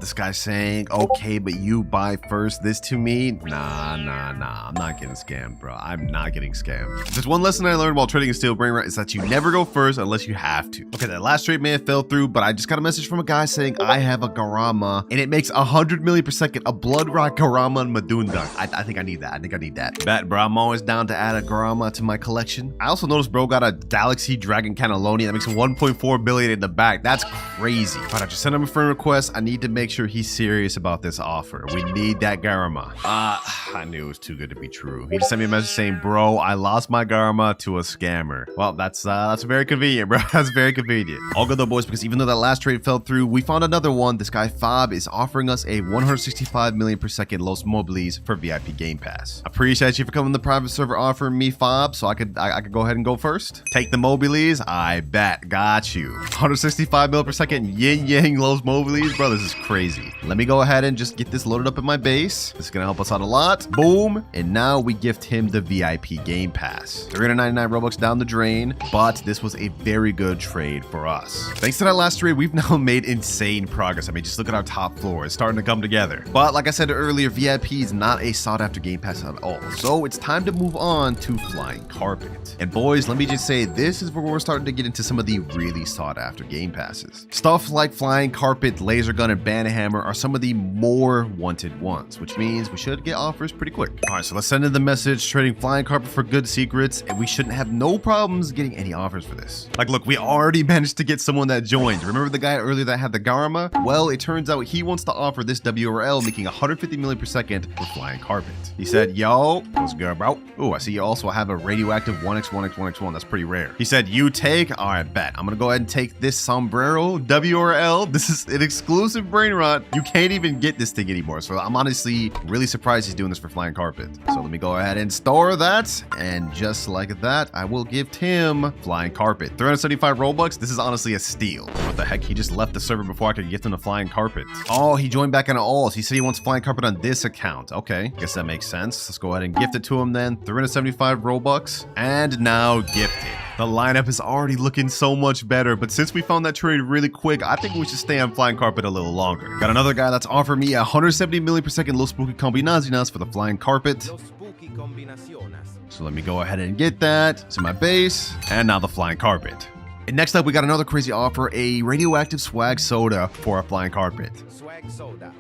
Speaker 1: This guy's saying, okay, but you buy first this to me? Nah. I'm not getting scammed, bro. I'm not getting scammed. There's one lesson I learned while trading a steel brain rot is that you never go first unless you have to. Okay, that last trade may have fell through, but I just got a message from a guy saying I have a Garma and it makes 100 million per second, a blood rock Garma and Madunda. I think I need that. I think I need that. Bet, bro. I'm always down to add a Garma to my collection. I also noticed bro got a Galaxy Dragon Cannelloni that makes 1.4 billion in the back. That's crazy. But I just sent him a friend request. I need to make sure he's serious about this offer. We need that Garma. I knew it was too good to be true. He just sent me a message saying, bro, I lost my Garma to a scammer. Well, that's very convenient, bro. That's very convenient. All good though, boys, because even though that last trade fell through, we found another one. This guy Fob is offering us a 165 million per second Los Mobiles for VIP Game Pass. I appreciate you for coming to the private server offering me Fob, so I could go ahead and go first. Take the Mobiles. I bet. Got you. 165 mil per second Yin-yang Los Mobiles, bro. This is crazy. Let me go ahead and just get this loaded up in my base. This is gonna help us out a lot. Boom. And now we gift him the VIP Game Pass. 399 Robux down the drain, but this was a very good trade for us. Thanks to that last trade, we've now made insane progress. I mean, just look at our top floor. It's starting to come together. But like I said earlier, VIP is not a sought after Game Pass at all. So it's time to move on to Flying Carpet. And boys, let me just say, this is where we're starting to get into some of the really sought after Game Passes. Stuff like Flying Carpet, Laser Gun, and Banhammer are some of the more wanted ones, which means we should get offers pretty quick. All right, so let's send in the message trading Flying Carpet for good secrets, and we shouldn't have no problems getting any offers for this. Like, look, we already managed to get someone that joined. Remember the guy earlier that had the Garma? Well, it turns out he wants to offer this WRL, making 150 million per second for Flying Carpet. He said, yo, what's good, bro? Oh, I see you also have a Radioactive 1x1x1x1. That's pretty rare. He said, you take? All right, bet. I'm gonna go ahead and take this Sombrero WRL. This is an exclusive brain rot. You can't even get this thing anymore. So I'm honestly really surprised he's doing this for Flying Carpet. So let me go ahead and store that. And just like that, I will gift him Flying Carpet. 375 Robux. This is honestly a steal. What the heck? He just left the server before I could gift him the Flying Carpet. Oh, he joined back on alls. He said he wants Flying Carpet on this account. Okay, guess that makes sense. Let's go ahead and gift it to him then. 375 Robux. And now gifted. The lineup is already looking so much better, but since we found that trade really quick, I think we should stay on Flying Carpet a little longer. Got another guy that's offered me 170 million per second Los Spooky Combinaciones for the Flying Carpet. So let me go ahead and get that to my base, and now the Flying Carpet. And next up, we got another crazy offer, a Radioactive Swag Soda for a Flying Carpet. Swag Soda.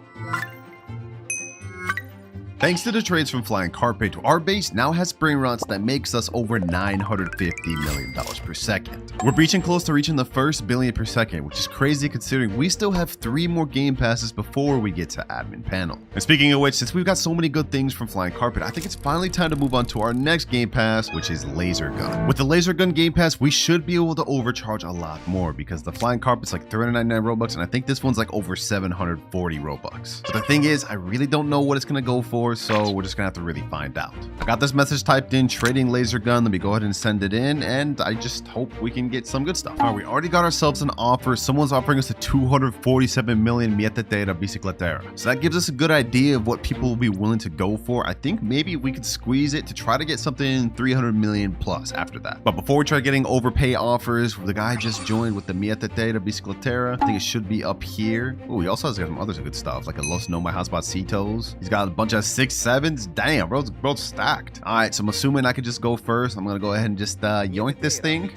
Speaker 1: Thanks to the trades from Flying Carpet, our base now has Brainrots that makes us over $950 million per second. We're breaching close to reaching the first billion per second, which is crazy considering we still have 3 more game passes before we get to admin panel. And speaking of which, since we've got so many good things from Flying Carpet, I think it's finally time to move on to our next game pass, which is Laser Gun. With the Laser Gun game pass, we should be able to overcharge a lot more because the Flying Carpet's like 399 Robux, and I think this one's like over 740 Robux. But the thing is, I really don't know what it's gonna go for, so we're just gonna have to really find out. I got this message typed in, trading Laser Gun. Let me go ahead and send it in, and I just hope we can get some good stuff. All right, we already got ourselves an offer. Someone's offering us a 247 million mietete bicicletera. So that gives us a good idea of what people will be willing to go for. I think maybe we could squeeze it to try to get something 300 million plus after that. But before we try getting overpay offers, the guy just joined with the mietete bicicletera. I think it should be up here. Oh, he also has some other good stuff, like a Los No My Hotspot Citos. He's got a bunch of 6-7s. Damn, bro's stacked. All right, so I'm assuming I could just go first. I'm gonna go ahead and just yoink this thing.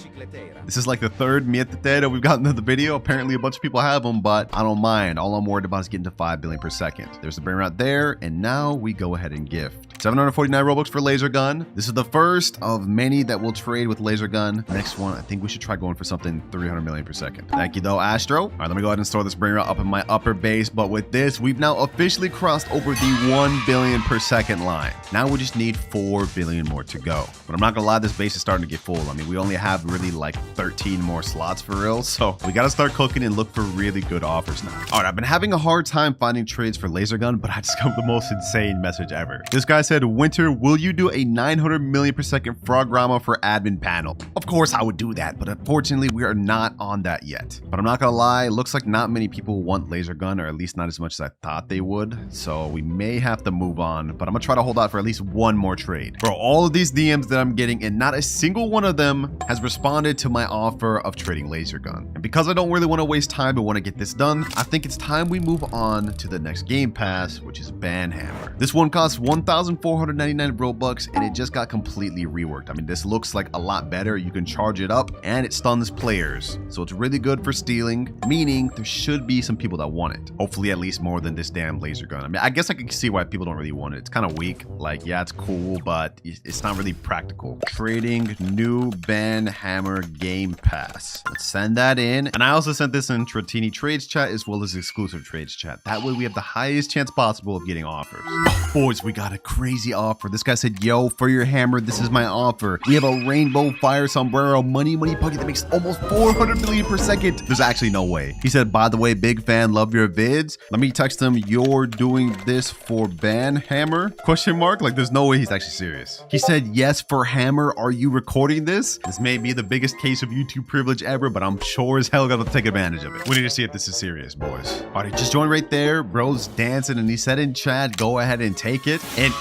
Speaker 1: This is like the third mietete we've gotten in the video. Apparently a bunch of people have them, but I don't mind. All I'm worried about is getting to 5 billion per second. There's the Brainrot there, and now we go ahead and gift 749 Robux for Laser Gun. This is the first of many that we'll trade with Laser Gun. Next one, I think we should try going for something 300 million per second. Thank you though, Astro. All right, let me go ahead and store this Brainrot up in my upper base, but with this, we've now officially crossed over the 1 billion per second line. Now we just need 4 billion more to go. But I'm not gonna lie, this base is starting to get full. I mean, we only have really like 13 more slots for real, so we gotta start cooking and look for really good offers now. All right, I've been having a hard time finding trades for Laser Gun, but I just got the most insane message ever. This guy said, Winter, will you do a 900 million per second frog Garma for admin panel? Of course I would do that, but unfortunately we are not on that yet. But I'm not gonna lie, it looks like not many people want Laser Gun, or at least not as much as I thought they would. So we may have to move on, but I'm gonna try to hold out for at least one more trade. For all of these DMs that I'm getting, and not a single one of them has responded to my offer of trading Laser Gun. And because I don't really want to waste time and want to get this done, I think it's time we move on to the next game pass, which is Banhammer. This one costs 1,499 Robux, and it just got completely reworked. I mean, this looks like a lot better. You can charge it up, and it stuns players. So it's really good for stealing, meaning there should be some people that want it. Hopefully at least more than this damn Laser Gun. I mean, I guess I can see why people don't really want it. It's kind of weak. Like, yeah, it's cool, but it's not really practical. Trading new Banhammer game pass. Let's send that in. And I also sent this in Tratini Trades chat as well as exclusive trades chat. That way we have the highest chance possible of getting offers. Boys, we got a crazy offer. This guy said, yo, for your hammer, this is my offer. We have a rainbow fire sombrero money pocket that makes almost 400 million per second. There's actually no way. He said, by the way, big fan, love your vids. Let me text him, you're doing this for Banhammer? Question mark? Like, there's no way he's actually serious. He said, yes, for hammer, are you recording this? This may be the biggest case of YouTube privilege ever, but I'm sure as hell gonna take advantage of it. We need to see if this is serious, boys. All right, just joined right there. Bro's dancing, and he said in chat, go ahead and take it. And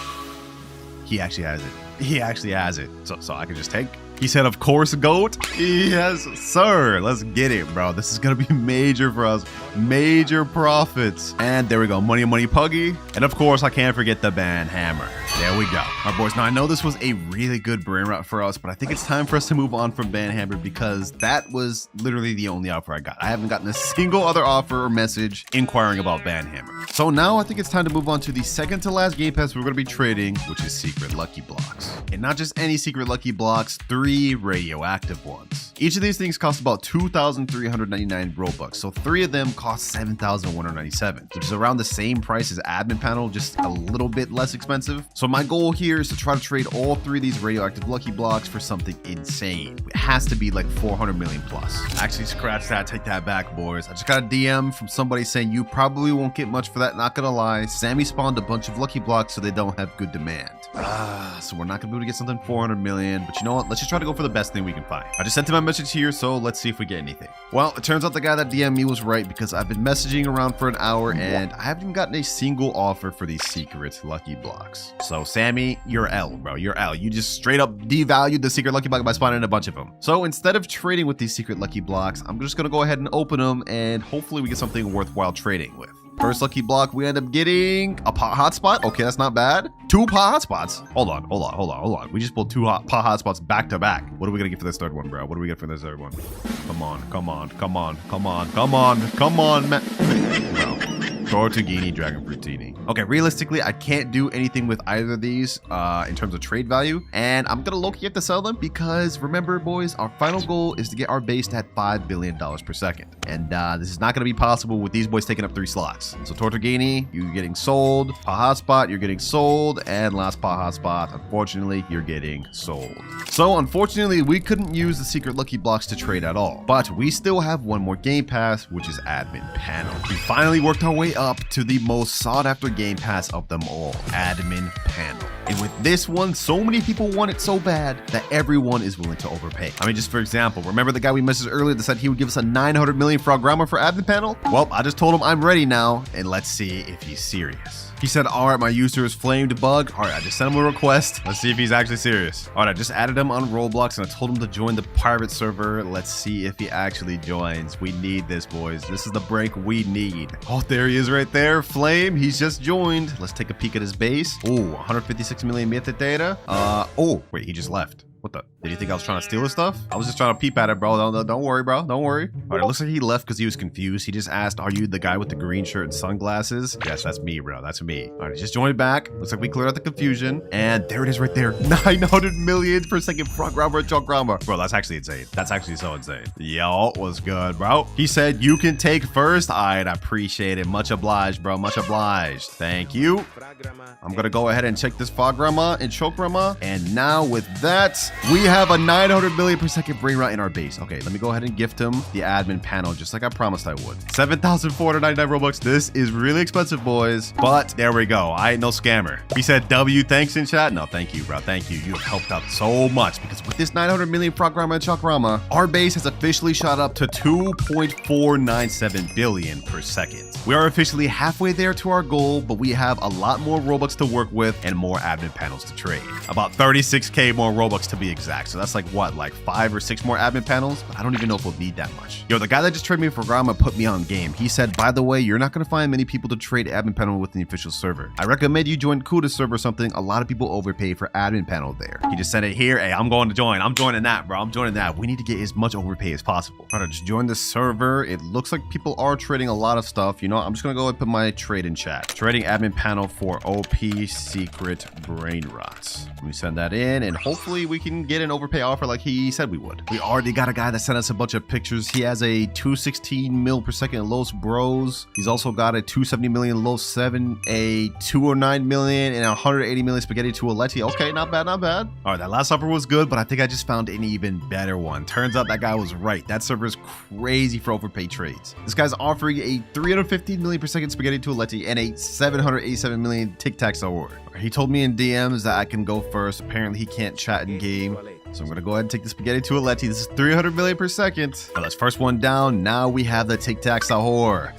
Speaker 1: he actually has it. He actually has it. So I can just take. He said, of course, GOAT. Yes, sir. Let's get it, bro. This is going to be major for us. Major profits. And there we go. Money, puggy. And of course, I can't forget the Banhammer. There we go. All right, boys. Now, I know this was a really good Brainrot for us, but I think it's time for us to move on from Banhammer because that was literally the only offer I got. I haven't gotten a single other offer or message inquiring about Banhammer. So now I think it's time to move on to the second to last game pass we're going to be trading, which is Secret Lucky Blocks. And not just any Secret Lucky Blocks, 3 radioactive ones. Each of these things cost about 2,399 Robux, so 3 of them cost 7,197, which is around the same price as admin panel, just a little bit less expensive. So my goal here is to try to trade all 3 of these radioactive lucky blocks for something insane. It has to be like 400 million plus. Actually, scratch that, take that back, boys. I just got a DM from somebody saying you probably won't get much for that, not gonna lie. Sammy spawned a bunch of lucky blocks so they don't have good demand. So we're not gonna be able to get something 400 million, but you know what? Let's just try to go for the best thing we can find. I just sent him my message here, so let's see if we get anything. Well, it turns out the guy that DM'd me was right because I've been messaging around for an hour and I haven't gotten a single offer for these secret lucky blocks. So Sammy, you're L, bro. You're L. You just straight up devalued the secret lucky block by spawning a bunch of them. So instead of trading with these secret lucky blocks, I'm just gonna go ahead and open them and hopefully we get something worthwhile trading with. First lucky block, we end up getting a pot hotspot. Okay, that's not bad. 2 pot hotspots. Hold on. We just pulled 2 pot hotspots back to back. What are we gonna get for this third one, bro? What do we get for this third one? Come on, man. Bro. Tortughini, Dragon Fruitini. Okay, realistically, I can't do anything with either of these in terms of trade value, and I'm gonna low-key have to sell them because remember, boys, our final goal is to get our base to $5 billion per second, and this is not gonna be possible with these boys taking up 3 slots. So Tortughini, you're getting sold. Paha Spot, you're getting sold, and last Paha Spot, unfortunately, you're getting sold. So unfortunately, we couldn't use the secret lucky blocks to trade at all, but we still have one more game pass, which is admin panel. We finally worked our way up to the most sought after game pass of them all, admin panel. And with this one, so many people want it so bad that everyone is willing to overpay. I mean, just for example, remember the guy we messaged earlier that said he would give us a 900 million for Garma for admin panel? Well, I just told him I'm ready now, and let's see if he's serious. He said, all right, my user is flamed bug. All right, I just sent him a request. Let's see if he's actually serious. All right, I just added him on Roblox and I told him to join the private server. Let's see if he actually joins. We need this, boys. This is the break we need. Oh, there he is right there. Flame, he's just joined. Let's take a peek at his base. Oh, 156 million metadata. Oh, wait, he just left. What the? Did you think I was trying to steal his stuff? I was just trying to peep at it, bro. Don't worry, bro. Don't worry. All right, it looks like he left because he was confused. He just asked, are you the guy with the green shirt and sunglasses? Yes, that's me, bro. That's me. All right, he just joined back. Looks like we cleared out the confusion. And there it is right there. 900 million per second front grabber and chalk grabber. Bro, that's actually insane. That's actually so insane. Yo, what's good, bro? He said, you can take first. All right, I appreciate it. Much obliged, bro. Much obliged. Thank you. I'm going to go ahead and check this frog grabber and choke grabber. And now with that, we have a 900 million per second Brainrot in our base. Okay, let me go ahead and gift him the admin panel just like I promised I would. 7,499 Robux. This is really expensive, boys. But there we go. I ain't no scammer. He said W thanks in chat. No, thank you, bro. Thank you. You have helped out so much because with this 900 million frog grabber and chalk grabber, our base has officially shot up to 2.497 billion per second. We are officially halfway there to our goal, but we have a lot more Robux to work with and more admin panels to trade. About 36k more Robux to be exact. So that's like what, like 5 or 6 more admin panels? I don't even know if we'll need that much. Yo, the guy that just traded me for Garma put me on game. He said, by the way, you're not going to find many people to trade admin panel with the official server. I recommend you join Kuda's server or something. A lot of people overpay for admin panel there. He just said it here. Hey, I'm going to join. I'm joining that, bro. I'm joining that. We need to get as much overpay as possible. All right, just join the server. It looks like people are trading a lot of stuff. You know, I'm just going to go and put my trade in chat. Trading admin panel for OP secret Brainrot. Let me send that in and hopefully we can get an overpay offer like he said we would. We already got a guy that sent us a bunch of pictures. He has a 216 mil per second Los Bros. He's also got a 270 million Los 7, a 209 million and 180 million Spaghetti to Aletti. Okay, not bad, not bad. All right, that last offer was good, but I think I just found an even better one. Turns out that guy was right. That server is crazy for overpay trades. This guy's offering a 315 million per second Spaghetti to Aletti and a 787 million Tic Tac award. He told me in DMs that I can go first. Apparently he can't chat in game. So I'm going to go ahead and take the Spaghetti to Aletti. This is 300 million per second. Well, that's first one down. Now we have the Tic Tac Sahur.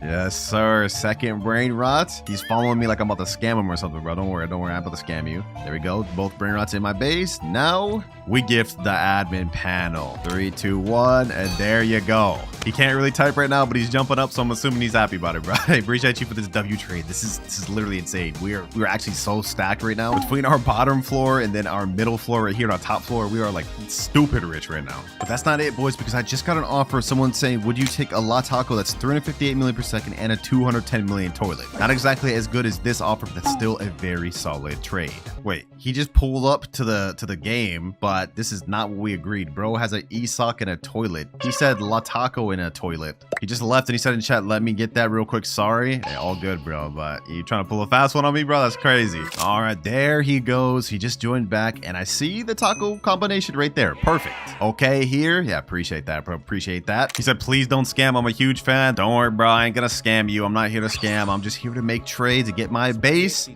Speaker 1: Yes, sir. Second Brainrot. He's following me like I'm about to scam him or something, bro. Don't worry. Don't worry. I'm about to scam you. There we go. Both Brainrots in my base. Now we gift the admin panel. 3, 2, 1. And there you go. He can't really type right now, but he's jumping up. So I'm assuming he's happy about it, bro. I appreciate you for this W trade. This is literally insane. We're actually so stacked right now. Between our bottom floor and then our middle floor right here on our top floor, we are like stupid rich right now. But that's not it, boys, because I just got an offer. Someone saying, would you take a La Taco that's 358 million per second and a 210 million toilet? Not exactly as good as this offer, but that's still a very solid trade. Wait, he just pulled up to the game, but this is not what we agreed. Bro has an e-sock and a toilet. He said La Taco in a toilet. He just left and he said in chat, let me get that real quick. Sorry. Hey, all good, bro, but you trying to pull a fast one on me, bro? That's crazy. All right, there he goes. He just joined back and I see the taco combination right there. Perfect. Okay, here. Yeah, appreciate that, bro. Appreciate that. He said, please don't scam. I'm a huge fan. Don't worry, bro. I ain't gonna scam you. I'm not here to scam. I'm just here to make trades and get my base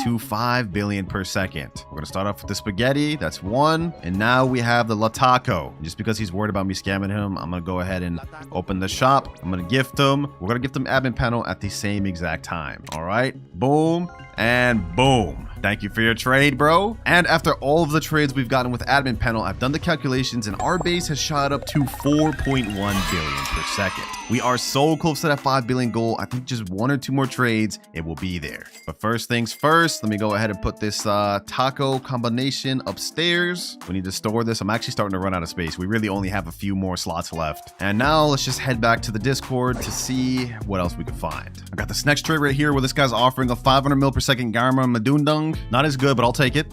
Speaker 1: to 5 billion per second. We're gonna start off with the spaghetti. That's 1. And now we have the La Taco. Just because he's worried about me scamming him, I'm gonna go ahead and open the shop. I'm gonna gift him. We're gonna gift him admin panel at the same exact time. All right, boom. And boom. Thank you for your trade, bro. And after all of the trades we've gotten with admin panel, I've done the calculations and our base has shot up to 4.1 billion per second. We are so close to that 5 billion goal. I think just 1 or 2 more trades, it will be there. But first things first, let me go ahead and put this taco combination upstairs. We need to store this. I'm actually starting to run out of space. We really only have a few more slots left. And now let's just head back to the Discord to see what else we can find. I got this next trade right here where this guy's offering a 500 mil per second Garma Madundung. Not as good, but I'll take it.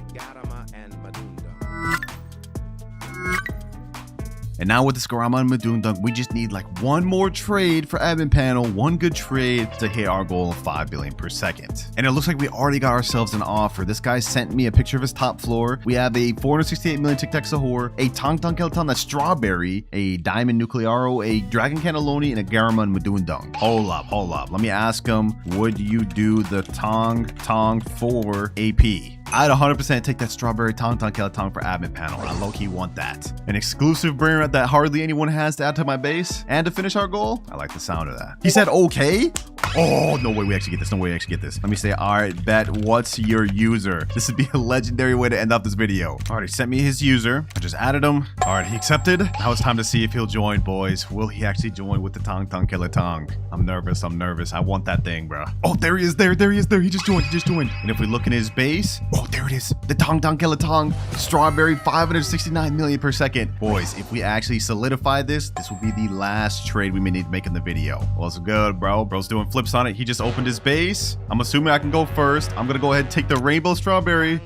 Speaker 1: And now with this Garma and Madundung, we just need like 1 more trade for admin panel, 1 good trade to hit our goal of 5 billion per second. And it looks like we already got ourselves an offer. This guy sent me a picture of his top floor. We have a 468 million Tic Tac Sahur, a Tong Tong Kelaton that's strawberry, a Diamond Nuclearo, a Dragon Cannelloni, and a Garma and Madundung. Hold up. Let me ask him, would you do the Tong Tong for AP? I'd 100% take that strawberry Tong Tong Kelaton for admin panel. I low-key want that. An exclusive Brainrot that hardly anyone has to add to my base and to finish our goal. I like the sound of that. He said, okay. Oh, no way we actually get this. No way we actually get this. Let me say, all right, bet, what's your user? This would be a legendary way to end off this video. All right, he sent me his user. I just added him. All right, he accepted. Now it's time to see if he'll join, boys. Will he actually join with the Tong Tong Kelaton? I'm nervous. I want that thing, bro. Oh, there he is. There he is. He just joined. And if we look in his base, oh, there it is. The Tong Tong Kelaton strawberry 569 million per second. Boys, if we actually solidify this, this will be the last trade we may need to make in the video. Well, it's good, bro. Bro's doing flips on it. He just opened his base. I'm assuming I can go first. I'm gonna go ahead and take the rainbow strawberry.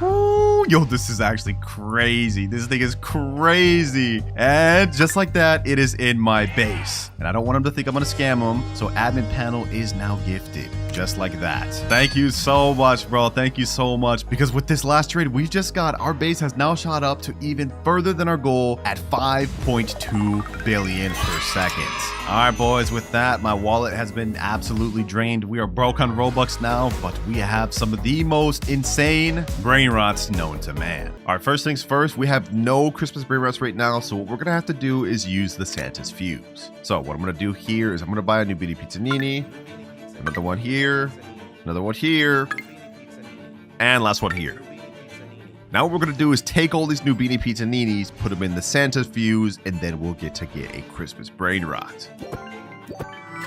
Speaker 1: Ooh, yo, this is actually crazy. This thing is crazy. And just like that, it is in my base. And I don't want him to think I'm gonna scam him. So admin panel is now gifted. Just like that. Thank you so much, bro. Thank you so much. Because with this last trade we just got, our base has now shot up to even further than our goal at 5.2 billion per second. All right, boys, with that, my wallet has been absolutely drained. We are broke on Roblox now, but we have some of the most insane Brainrots known to man. All right, first things first, we have no Christmas Brainrots right now, so what we're gonna have to do is use the Santa's Fuse. So what I'm gonna do here is I'm gonna buy a new Beanie Pizzanini, another one here, another one here, and last one here. Now what we're gonna do is take all these new Beanie Pizzaninis, put them in the Santa's Fuse, and then we'll get a Christmas Brainrot.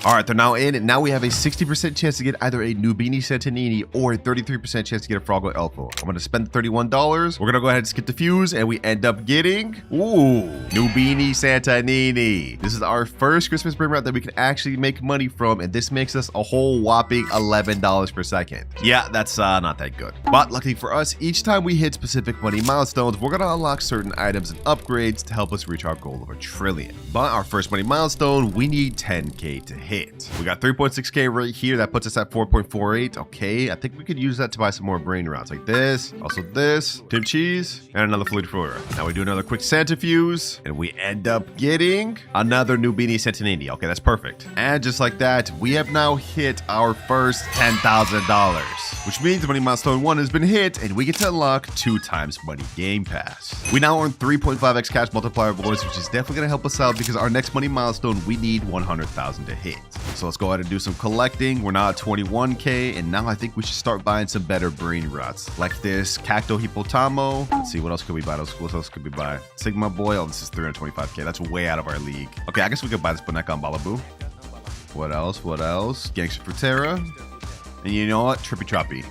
Speaker 1: All right, they're now in, and now we have a 60% chance to get either a new Beanie Santanini or a 33% chance to get a Froggle Elfo. I'm gonna spend $31. We're gonna go ahead and skip the fuse, and we end up getting, ooh, new Beanie Santanini. This is our first Christmas Brainrot that we can actually make money from, and this makes us a whole whopping $11 per second. Yeah, that's not that good. But luckily for us, each time we hit specific money milestones, we're gonna unlock certain items and upgrades to help us reach our goal of 1 trillion. But our first money milestone, we need 10K to hit. We got 3.6K right here. That puts us at 4.48. Okay, I think we could use that to buy some more Brainrots like this. Also this, Tim Cheese, and another Fluid Flora. Now we do another quick Santa Fuse, and we end up getting another new Beanie Santanini. Okay, that's perfect. And just like that, we have now hit our first $10,000, which means money milestone 1 has been hit, and we get to unlock 2 times money Gamepass. We now earn 3.5x cash multiplier, boys, which is definitely gonna help us out because our next money milestone, we need 100,000 to hit. So let's go ahead and do some collecting. We're now at 21K, and now I think we should start buying some better Brainrots, like this Cacto Hippotamo. Let's see, what else could we buy? What else could we buy? Sigma Boy. Oh, this is 325K. That's way out of our league. Okay, I guess we could buy this Boneka on Balaboo. What else? Gangster Fruitera. And you know what? Trippy Troppy.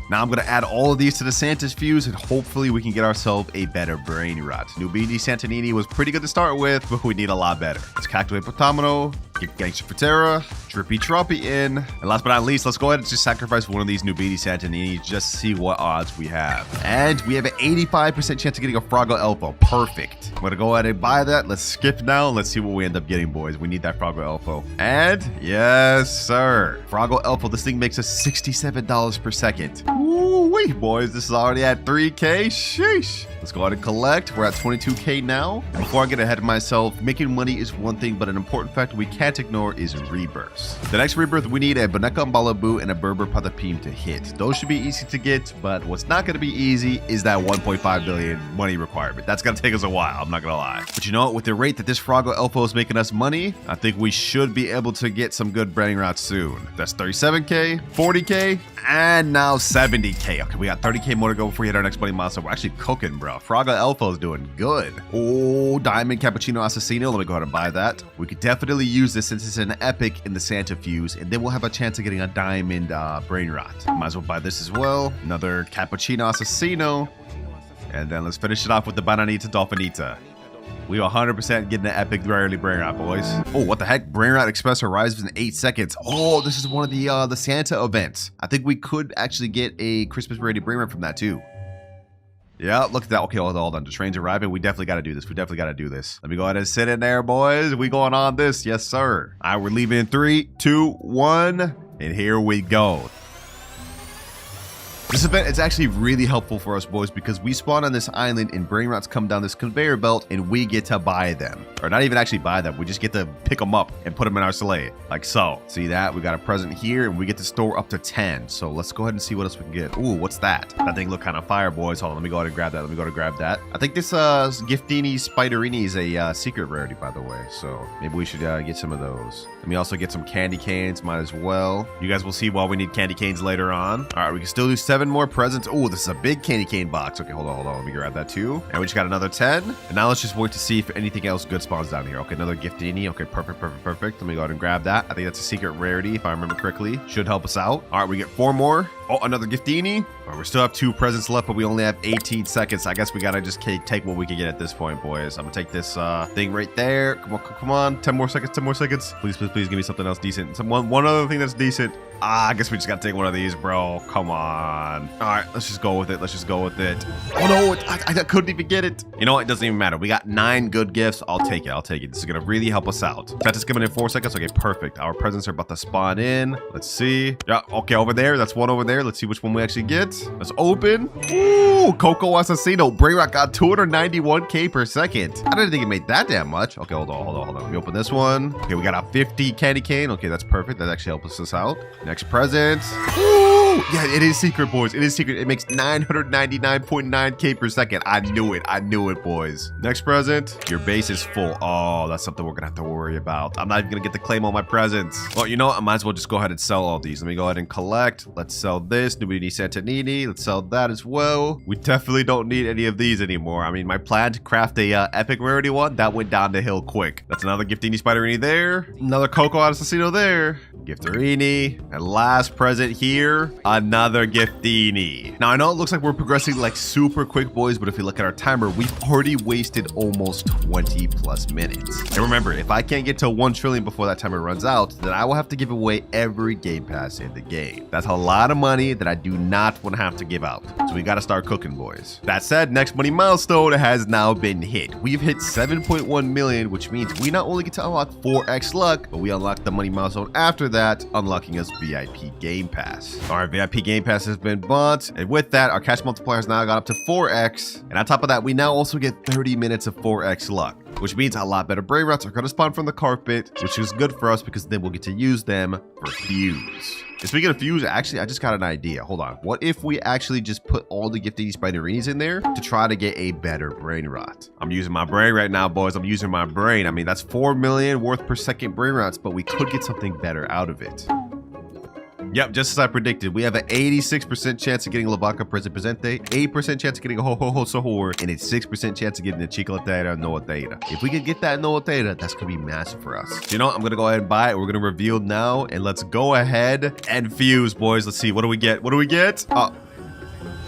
Speaker 1: Now I'm going to add all of these to the Santa's Fuse, and hopefully we can get ourselves a better Brainrot. New Beanie Santanini was pretty good to start with, but we need a lot better. It's Cacto Hippotamino, get Gangster Fruitera, Drippy Troppy in, and last but not least, let's go ahead and just sacrifice one of these new Beanie Santanini just to see what odds we have. And we have an 85% chance of getting a Froggle Elfo. Perfect. I'm going to go ahead and buy that. Let's skip now. Let's see what we end up getting, boys. We need that Froggle Elfo. And yes, sir. Froggle Elfo. This thing makes us $67 per second. Ooh, wait, boys. This is already at 3K. Sheesh. Let's go ahead and collect. We're at 22K now. And before I get ahead of myself, making money is one thing, but an important factor we can't ignore is rebirths. The next rebirth, we need a Boneka Balabu and a Berber Patapim to hit. Those should be easy to get, but what's not going to be easy is that 1.5 billion money requirement. That's going to take us a while, I'm not going to lie. But you know what? With the rate that this Froggo Elfo is making us money, I think we should be able to get some good Brainrot soon. That's 37K, 40K, and now 70K. Okay, we got 30K more to go before we hit our next money milestone. We're actually cooking, bro. Froggo Elfo is doing good. Oh, Diamond Cappuccino Assassino. Let me go ahead and buy that. We could definitely use this since it's an epic in the Santa Fuse, and then we'll have a chance of getting a Diamond Brainrot. Might as well buy this as well. Another Cappuccino Assassino. And then let's finish it off with the Bananita Dolphinita. We 100% getting an epic rarely Brainrot, boys. Oh, what the heck? Brainrot Express arrives in 8 seconds. Oh, this is one of the Santa events. I think we could actually get a Christmas rarely Brainrot from that too. Yeah, look at that. Okay, hold on. The train's arriving. We definitely got to do this. We definitely got to do this. Let me go ahead and sit in there, boys. We going on this. Yes, sir. All right, we're leaving in 3, 2, 1. And here we go. This event is actually really helpful for us, boys, because we spawn on this island and Brainrots come down this conveyor belt and we get to buy them. Or not even actually buy them. We just get to pick them up and put them in our sleigh. Like so. See that? We got a present here and we get to store up to 10. So let's go ahead and see what else we can get. Ooh, what's that? That thing look kind of fire, boys. Hold on. Let me go ahead and grab that. Let me go ahead and grab that. I think this Giftini Spiderini is a secret rarity, by the way. So maybe we should get some of those. Let me also get some candy canes. Might as well. You guys will see why we need candy canes later on. All right, we can still do 7 more presents. Oh, this is a big candy cane box. Okay, hold on. Let me grab that too. And we just got another 10. And now let's just wait to see if anything else good spawns down here. Okay, another Giftini. Okay, perfect. Let me go ahead and grab that. I think that's a secret rarity, if I remember correctly. Should help us out. All right, we get 4 more. Oh, another Giftini. All right, we still have 2 presents left, but we only have 18 seconds. I guess we gotta just take what we can get at this point, boys. I'm gonna take this thing right there. Come on. 10 more seconds. Please give me something else decent. One other thing that's decent. I guess we just gotta take one of these, bro. Come on. All right, let's just go with it. Oh no, I couldn't even get it. You know what? It doesn't even matter. We got 9 good gifts. I'll take it. This is gonna really help us out. That's coming in 4 seconds. Okay, perfect. Our presents are about to spawn in. Let's see. Yeah, okay, over there. That's one over there. Let's see which one we actually get. Let's open. Ooh, Coco Assassino. Brainrot got 291K per second. I didn't think it made that damn much. Okay, hold on. Let me open this one. Okay, we got a 50 candy cane. Okay, that's perfect. That actually helps us out. Next present. Ooh, yeah, it is secret, boys. It is secret. It makes 999.9K per second. I knew it, boys. Next present. Your base is full. Oh, that's something we're gonna have to worry about. I'm not even gonna get to claim all my presents. Well, you know what? I might as well just go ahead and sell all these. Let me go ahead and collect. Let's sell this. Nubini Santanini. Let's sell that as well. We definitely don't need any of these anymore. I mean, my plan to craft a epic rarity one, that went down the hill quick. That's another Giftini Spiderini there. Another Coco Assassino there. Gifterini. And last present here, another Giftini. Now, I know it looks like we're progressing like super quick, boys, but if you look at our timer, we've already wasted almost 20 plus minutes. And remember, if I can't get to 1 trillion before that timer runs out, then I will have to give away every game pass in the game. That's a lot of money that I do not want to have to give out. So we got to start cooking, boys. That said, next money milestone has now been hit. We've hit 7.1 million, which means we not only get to unlock 4x luck, but we unlock the money milestone after that, unlocking us VIP Game Pass. Our VIP Game Pass has been bought, and with that, our cash multiplier has now got up to 4x. And on top of that, we now also get 30 minutes of 4x luck, which means a lot better Brainrots are going to spawn from the carpet, which is good for us because then we'll get to use them for Fuse. And speaking of Fuse, actually, I just got an idea. Hold on. What if we actually just put all the Giftini Spiderinis in there to try to get a better Brainrot? I'm using my brain right now, boys. I'm using my brain. I mean, that's 4 million worth per second Brainrots, but we could get something better out of it. Yep, just as I predicted, we have an 86% chance of getting Lavaca Presente, 8% chance of getting a Ho-Ho-Ho Sahur, and a 6% chance of getting a Chiclatera Noatera. If we can get that Noatera, that's going to be massive for us. So, you know, I'm going to go ahead and buy it. We're going to reveal now, and let's go ahead and fuse, boys. Let's see. What do we get?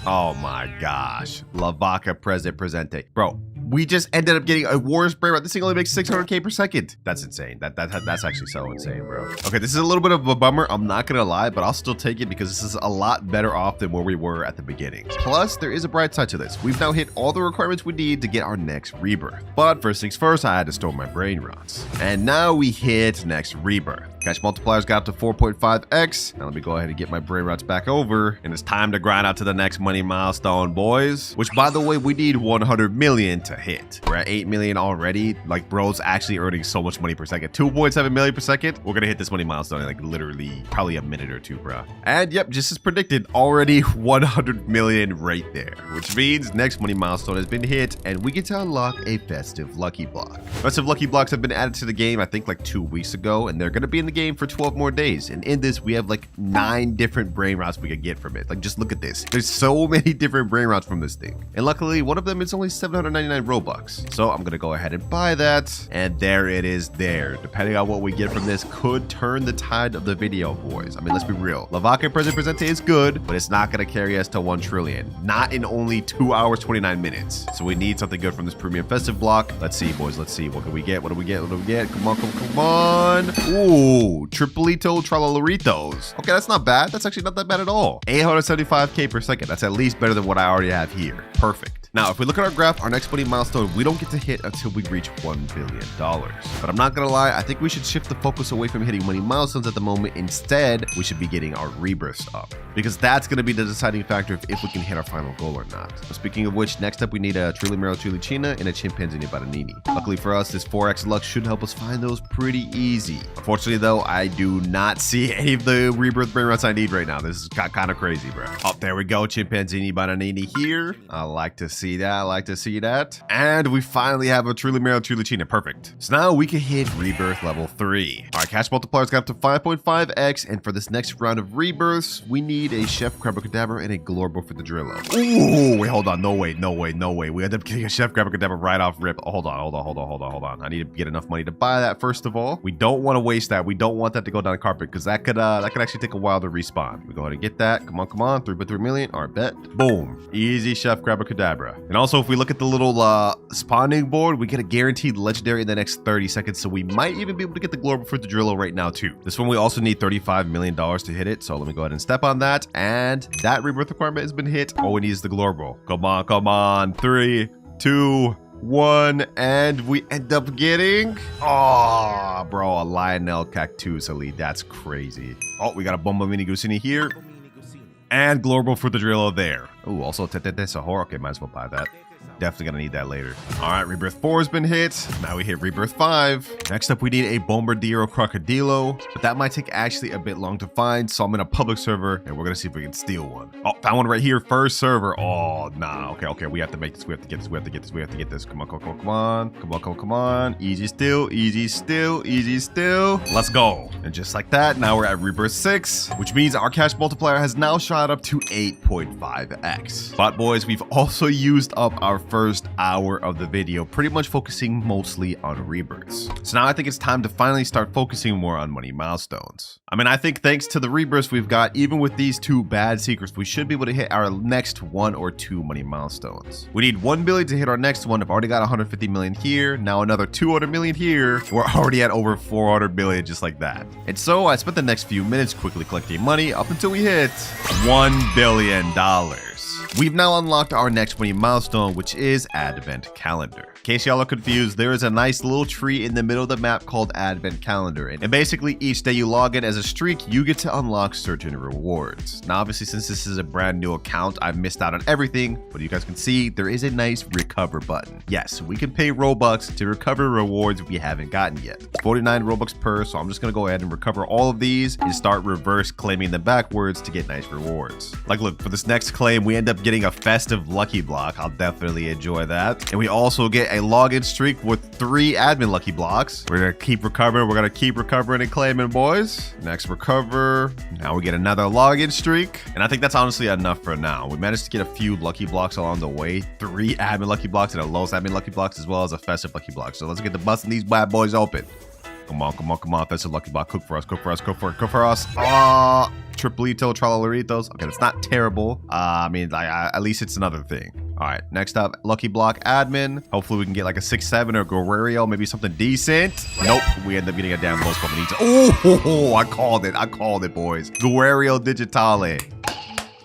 Speaker 1: Oh my gosh. Lavaca Presente. Bro, we just ended up getting a Warriors Brainrot. This thing only makes 600K per second. That's insane. That's actually so insane, bro. Okay, this is a little bit of a bummer. I'm not gonna lie, but I'll still take it because this is a lot better off than where we were at the beginning. Plus, there is a bright side to this. We've now hit all the requirements we need to get our next Rebirth. But first things first, I had to store my Brainrots. And now we hit next Rebirth. Cash multipliers got up to 4.5x. Now let me go ahead and get my Brainrots back over. And it's time to grind out to the next money milestone, boys. Which, by the way, we need 100 million to hit. We're at 8 million already. Like, bro's actually earning so much money per second. 2.7 million per second. We're gonna hit this money milestone in like literally probably a minute or two, bro. And yep, just as predicted, already 100 million right there. Which means next money milestone has been hit and we get to unlock a festive lucky block. Festive lucky blocks have been added to the game, I think like 2 weeks ago, and they're gonna be in the game for 12 more days. And in this, we have like 9 different brain rots we could get from it. Like, just look at this. There's so many different brain rots from this thing. And luckily, one of them is only 799 Robux. So I'm gonna go ahead and buy that. And there it is there. Depending on what we get from this, could turn the tide of the video, boys. I mean, let's be real. Lavaka Present Presente is good, but it's not gonna carry us to 1 trillion. Not in only 2 hours, 29 minutes. So we need something good from this premium festive block. Let's see, boys. Let's see. What can we get? What do we get? What do we get? Come on, come on. Ooh, Triplito Tralaloritos. Okay, that's not bad. That's actually not that bad at all. 875k per second. That's at least better than what I already have here. Perfect. Now, if we look at our graph, our next money milestone, we don't get to hit until we reach $1 billion. But I'm not gonna lie, I think we should shift the focus away from hitting money milestones at the moment. Instead, we should be getting our rebirths up, because that's gonna be the deciding factor of if we can hit our final goal or not. So speaking of which, next up we need a Trilimero Trilicina and a Chimpanzee Baranini. Luckily for us, this 4x luck should help us find those pretty easy. Unfortunately though, I do not see any of the rebirth brain rots I need right now. This is kind of crazy, bro. Oh, there we go, Chimpanzee Baranini here. I like to see that. I like to see that. And we finally have a Trilimero Trilicina. Perfect. So now we can hit rebirth level 3. All right, cash multipliers got up to 5.5x. And for this next round of rebirths, we need a Chef Crabacadabra and a Glorbo for the Drillo. Ooh, wait, hold on. No way, no way, no way. We end up getting a Chef Crabacadabra right off rip. Oh, hold on. I need to get enough money to buy that first of all. We don't want to waste that. We don't want that to go down the carpet because that could actually take a while to respawn. We go ahead and get that. Come on. 3.3 million. All right, bet. Boom. Easy Chef Crabacadabra. And also, if we look at the little spawning board, we get a guaranteed legendary in the next 30 seconds. So we might even be able to get the Glorbo for the Drillo right now too. This one, we also need $35 million to hit it. So let me go ahead and step on that. And that rebirth requirement has been hit. All we need is the Glorbo. Come on. 3, 2, 1, and we end up getting, oh, bro, a Lionel Cactus Elite. That's crazy. Oh, we got a Bomba Mini Gusini here. And Glorbo for the Drillo there. Oh, also Tete Sahor. Okay, might as well buy that. Definitely gonna need that later. All right, Rebirth 4 has been hit. Now we hit Rebirth 5. Next up, we need a Bombardiro Crocodilo, but that might take actually a bit long to find. So I'm in a public server and we're gonna see if we can steal one. Oh, found one right here. First server. Oh, nah. Okay. We have to make this. We have to get this. Come on. Easy still. Let's go. And just like that, now we're at Rebirth 6, which means our cash multiplier has now shot up to 8.5x. But boys, we've also used up our first hour of the video, pretty much focusing mostly on rebirths. So now I think it's time to finally start focusing more on money milestones. I mean, I think thanks to the rebirths we've got, even with these 2 bad secrets, we should be able to hit our next 1 or 2 money milestones. We need 1 billion to hit our next one. I've already got 150 million here. Now another 200 million here. We're already at over 400 million just like that. And so I spent the next few minutes quickly collecting money up until we hit $1 billion. We've now unlocked our next money milestone, which is Advent Calendar. In case y'all are confused, there is a nice little tree in the middle of the map called Advent Calendar. And basically each day you log in as a streak, you get to unlock certain rewards. Now, obviously, since this is a brand new account, I've missed out on everything, but you guys can see there is a nice recover button. Yes, we can pay Robux to recover rewards we haven't gotten yet. It's 49 Robux per, so I'm just gonna go ahead and recover all of these and start reverse claiming them backwards to get nice rewards. Like, look, for this next claim, we end up getting a festive lucky block. I'll definitely enjoy that. And we also get a login streak with 3 admin lucky blocks. We're gonna keep recovering. We're gonna keep recovering and claiming, boys. Next recover. Now we get another login streak. And I think that's honestly enough for now. We managed to get a few lucky blocks along the way. 3 admin lucky blocks and a lowest admin lucky blocks, as well as a festive lucky block. So let's get the busting these bad boys open. Come on. That's a lucky block. Cook for us. Triplito, Tralaloritos. Okay, that's not terrible. I mean, at least it's another thing. All right, next up, lucky block admin. Hopefully we can get like a 6-7 or Guerrero, maybe something decent. Nope, we end up getting a damn Los Comunita. Oh, I called it, boys. Guerrero Digitale.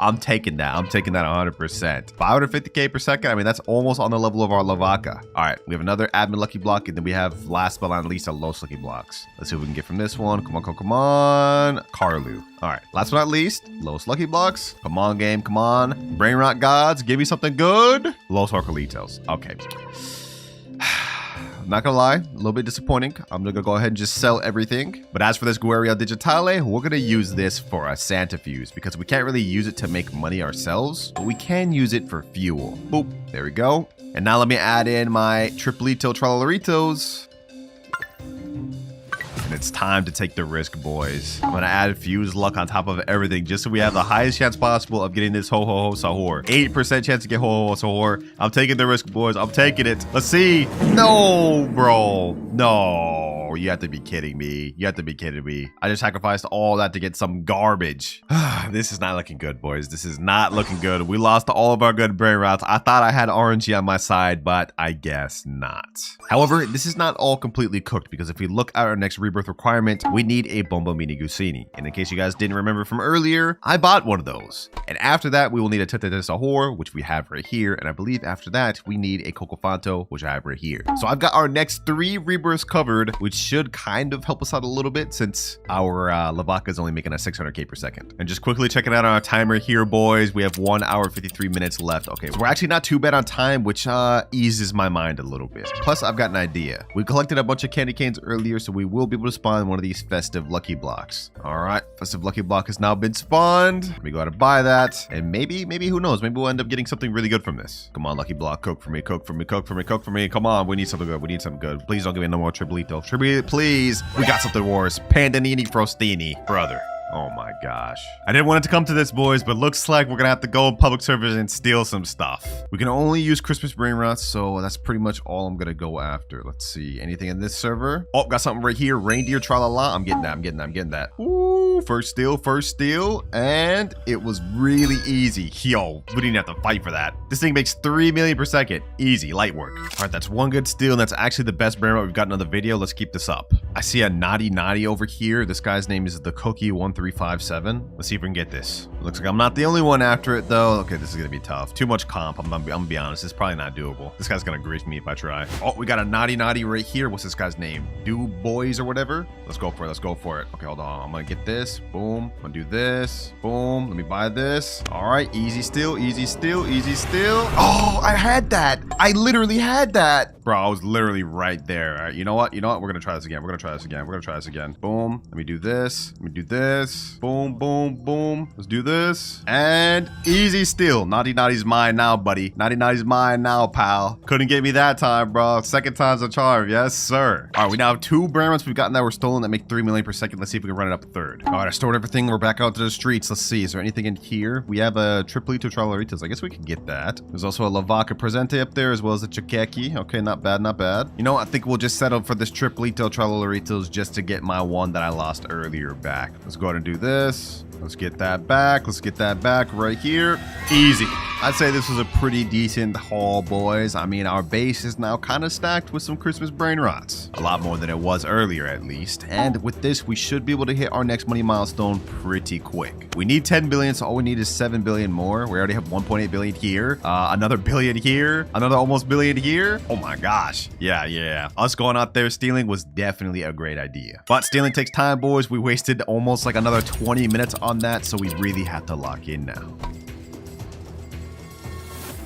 Speaker 1: I'm taking that. I'm taking that 100%. 550k per second. I mean, that's almost on the level of our Lavaca. All right, we have another admin lucky block, and then we have, last but not least, our Los lucky blocks. Let's see what we can get from this one. Come on, come on. Carlu. All right, last but not least, Los lucky blocks. Come on, game. Come on. Brainrot gods, give me something good. Los Arcolitos. Okay. Not gonna lie, a little bit disappointing. I'm gonna go ahead and just sell everything. But as for this Guerrilla Digitale, we're gonna use this for a Santa Fuse because we can't really use it to make money ourselves, but we can use it for fuel. Boop, there we go. And now let me add in my Triplito Tralaritos. And it's time to take the risk, boys. I'm gonna add fuse luck on top of everything just so we have the highest chance possible of getting this ho ho ho sahur. 8% chance to get ho ho ho sahur. I'm taking the risk, boys. I'm taking it. Let's see. No, bro. No. You have to be kidding me. You have to be kidding me. I just sacrificed all that to get some garbage. This is not looking good, boys. This is not looking good. We lost all of our good brain routes. I thought I had RNG on my side, but I guess not. However, this is not all completely cooked because if we look at our next rebirth requirement, we need a Bombo Mini Gusini. And in case you guys didn't remember from earlier, I bought one of those. And after that, we will need a Tete de Sahur, which we have right here. And I believe after that, we need a Coco Fanto, which I have right here. So I've got our next 3 rebirths covered, which should kind of help us out a little bit since our Lavaca is only making us 600k per second. And just quickly checking out our timer here, boys. We have 1 hour 53 minutes left. Okay, so we're actually not too bad on time, which eases my mind a little bit. Plus, I've got an idea. We collected a bunch of candy canes earlier, so we will be able to spawn one of these festive lucky blocks. All right, festive lucky block has now been spawned. Let me go ahead and buy that. And maybe who knows? Maybe we'll end up getting something really good from this. Come on, lucky block, cook for me, cook for me, cook for me, cook for me. Come on, we need something good. We need something good. Please don't give me no more Triplito. Triplito, please. We got something worse. Pandanini Frostini. Brother. Oh my gosh. I didn't want it to come to this, boys, but looks like we're gonna have to go in public servers and steal some stuff. We can only use Christmas brain rots, so that's pretty much all I'm gonna go after. Let's see. Anything in this server? Oh, got something right here. Reindeer tralala. I'm getting that. I'm getting that. I'm getting that. Ooh, first steal. And it was really easy. Yo, we didn't have to fight for that. This thing makes 3 million per second. Easy, light work. All right, that's one good steal, and that's actually the best brain rot we've gotten on the video. Let's keep this up. I see a naughty over here. This guy's name is the Cookie 1357. Let's see if we can get this. Looks like I'm not the only one after it though. Okay, this is gonna be tough. Too much comp. I'm gonna be honest. It's probably not doable. This guy's gonna grease me if I try. Oh, we got a naughty right here. What's this guy's name? Do Boys or whatever. Let's go for it. Let's go for it. Okay, hold on. I'm gonna get this. Boom. I'm gonna do this. Boom. Let me buy this. All right. Easy steal. Easy steal. Easy steal. Oh, I had that. I literally had that. Bro, I was literally right there. All right, you know what? You know what? We're gonna try this again. We're gonna try this again. We're gonna try this again. Boom. Let me do this. Let me do this. Boom, boom, boom. Let's do this. And easy steal. Naughty's mine now, buddy. Naughty's mine now, pal. Couldn't get me that time, bro. Second time's a charm. Yes, sir. All right, we now have 2 brain rots we've gotten that were stolen that make 3 million per second. Let's see if we can run it up a third. All right, I stored everything. We're back out to the streets. Let's see. Is there anything in here? We have a Triplito Tralaritos. I guess we can get that. There's also a Lavaca Presente up there as well as a Chikeki. Okay, not bad, not bad. You know, I think we'll just settle for this Triplito Tralaritos just to get my one that I lost earlier back. Let's go ahead and do this. Let's get that back. Let's get that back right here. Easy. I'd say this was a pretty decent haul, boys. I mean, our base is now kind of stacked with some Christmas brain rots. A lot more than it was earlier, at least. And with this, we should be able to hit our next money milestone pretty quick. We need 10 billion, so all we need is 7 billion more. We already have 1.8 billion here. Another billion here. Another almost billion here. Oh my gosh. Yeah. Us going out there stealing was definitely a great idea. But stealing takes time, boys. We wasted almost like another 20 minutes on that, so we really have to lock in now.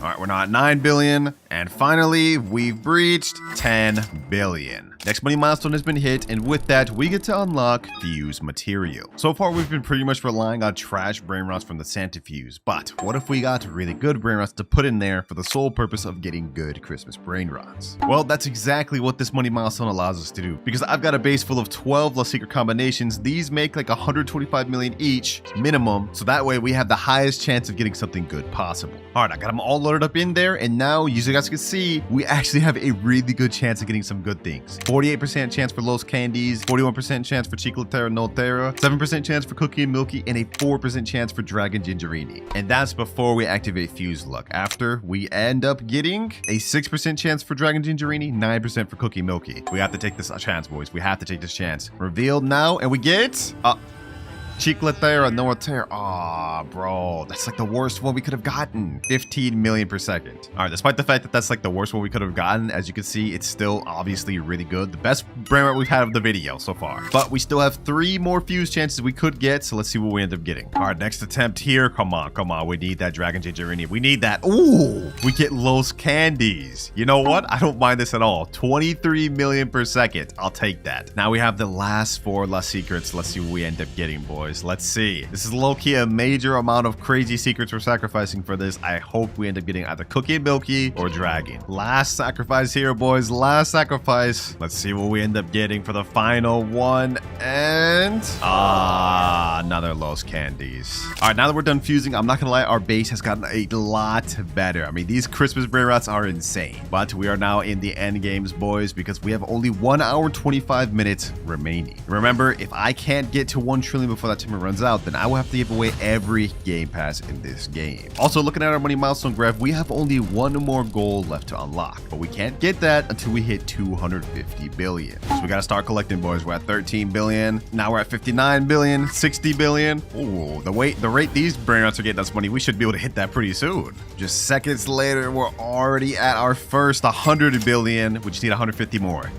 Speaker 1: All right, we're now at 9 billion. And finally, we've breached 10 billion. Next money milestone has been hit, and with that, we get to unlock Fuse Material. So far, we've been pretty much relying on trash brain rots from the Santa Fuse, but what if we got really good brain rots to put in there for the sole purpose of getting good Christmas brain rots? Well, that's exactly what this money milestone allows us to do, because I've got a base full of 12 La Secret combinations. These make like 125 million each, minimum, so that way we have the highest chance of getting something good possible. All right, I got them all loaded up in there, and now, as you guys can see, we actually have a really good chance of getting some good things. 48% chance for Los Candies, 41% chance for Chicletera Notera, 7% chance for Cookie and Milky, and a 4% chance for Dragon Gingerini. And that's before we activate Fuse Luck. After, we end up getting a 6% chance for Dragon Gingerini, 9% for Cookie Milky. We have to take this chance, boys. We have to take this chance. Revealed now, and we get... Chiclet there, a Noah Tear. Aw, bro, that's like the worst one we could have gotten. 15 million per second. All right, despite the fact that that's like the worst one we could have gotten, as you can see, it's still obviously really good. The best Brainrot we've had of the video so far. But we still have 3 more fuse chances we could get, so let's see what we end up getting. All right, next attempt here. Come on, come on. We need that Dragon Gingerini. We need that. Ooh, we get Los Candies. You know what? I don't mind this at all. 23 million per second. I'll take that. Now we have the last 4 La Secrets. Let's see what we end up getting, boys. Let's see. This is low-key a major amount of crazy secrets we're sacrificing for this. I hope we end up getting either Cookie and Milky or Dragon. Last sacrifice here, boys. Last sacrifice. Let's see what we end up getting for the final one. And another Los Candies. All right, now that we're done fusing, I'm not gonna lie, our base has gotten a lot better. I mean, these Christmas Brainrots are insane, but we are now in the end games, boys, because we have only 1 hour and 25 minutes remaining. Remember, if I can't get to 1 trillion before that timer runs out, then I will have to give away every game pass in this game. Also, looking at our money milestone graph, we have only 1 more goal left to unlock, but we can't get that until we hit 250 billion. So we gotta start collecting, boys. We're at 13 billion. Now we're at 59 billion, 60 billion. Ooh, the rate these Brainrots are getting us money, we should be able to hit that pretty soon. Just seconds later, we're already at our first 100 billion. We just need 150 more.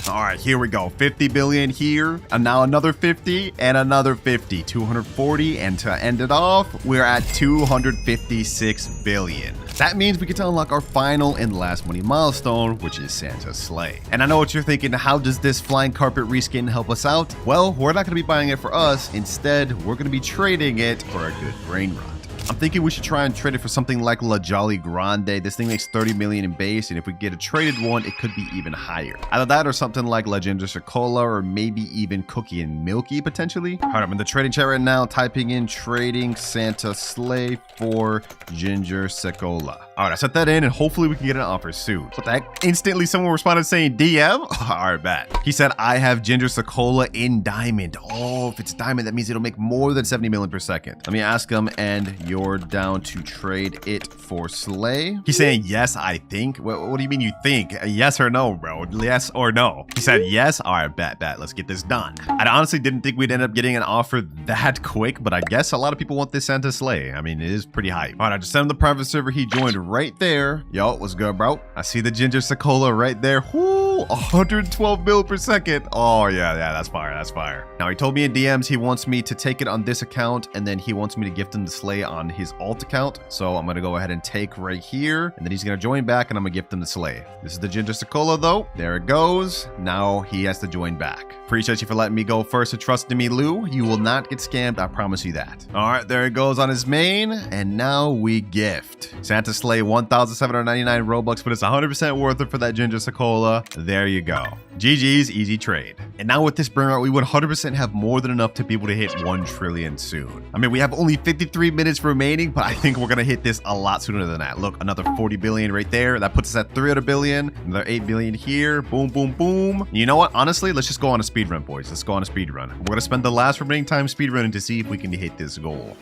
Speaker 1: All right, here we go. 50 billion here, and now another 50 and another 50, 240, and to end it off, we're at 256 billion. That means we get to unlock our final and last money milestone, which is Santa's Sleigh. And I know what you're thinking, how does this flying carpet reskin help us out? Well, we're not going to be buying it for us. Instead, we're going to be trading it for a good Brainrot. I'm thinking we should try and trade it for something like La Jolly Grande. This thing makes 30 million in base, and if we get a traded one, it could be even higher. Either that or something like La Ginger Chocola, or maybe even Cookie and Milky, potentially. All right, I'm in the trading chat right now, typing in trading Santa Sleigh for Ginger Chocola. All right, I set that in, and hopefully we can get an offer soon. What the heck? Instantly, someone responded saying DM? All right, bet. He said, I have Ginger Chocola in diamond. Oh, if it's diamond, that means it'll make more than 70 million per second. Let me ask him, and you're down to trade it for Sleigh? He's saying, yes, I think. What do you mean you think? Yes or no, bro? Yes or no? He said, yes. All right, bet. Let's get this done. I honestly didn't think we'd end up getting an offer that quick, but I guess a lot of people want this Santa Sleigh. I mean, it is pretty hype. All right, I just sent him the private server. He joined right there. Yo, what's good, bro? I see the Ginger Chocola right there. Whoo, 112 mil per second. Oh, yeah, that's fire. That's fire. Now, he told me in DMs he wants me to take it on this account, and then he wants me to gift him the Sleigh on his alt account. So I'm going to go ahead and take right here, and then he's going to join back, and I'm going to gift him the Sleigh. This is the Ginger Chocola, though. There it goes. Now he has to join back. Appreciate you for letting me go first and trusting me, Lou. You will not get scammed. I promise you that. All right, there it goes on his main, and now we gift Santa Sleigh 1,799 Robux, but it's 100% worth it for that Ginger Chocola. There you go. GG's, easy trade. And now with this Brainrot, we would 100% have more than enough to be able to hit 1 trillion soon. I mean, we have only 53 minutes remaining, but I think we're going to hit this a lot sooner than that. Look, another 40 billion right there. That puts us at 300 billion. Another 8 billion here. Boom, boom, boom. You know what? Honestly, let's just go on a speed run, boys. Let's go on a speed run. We're going to spend the last remaining time speed running to see if we can hit this goal.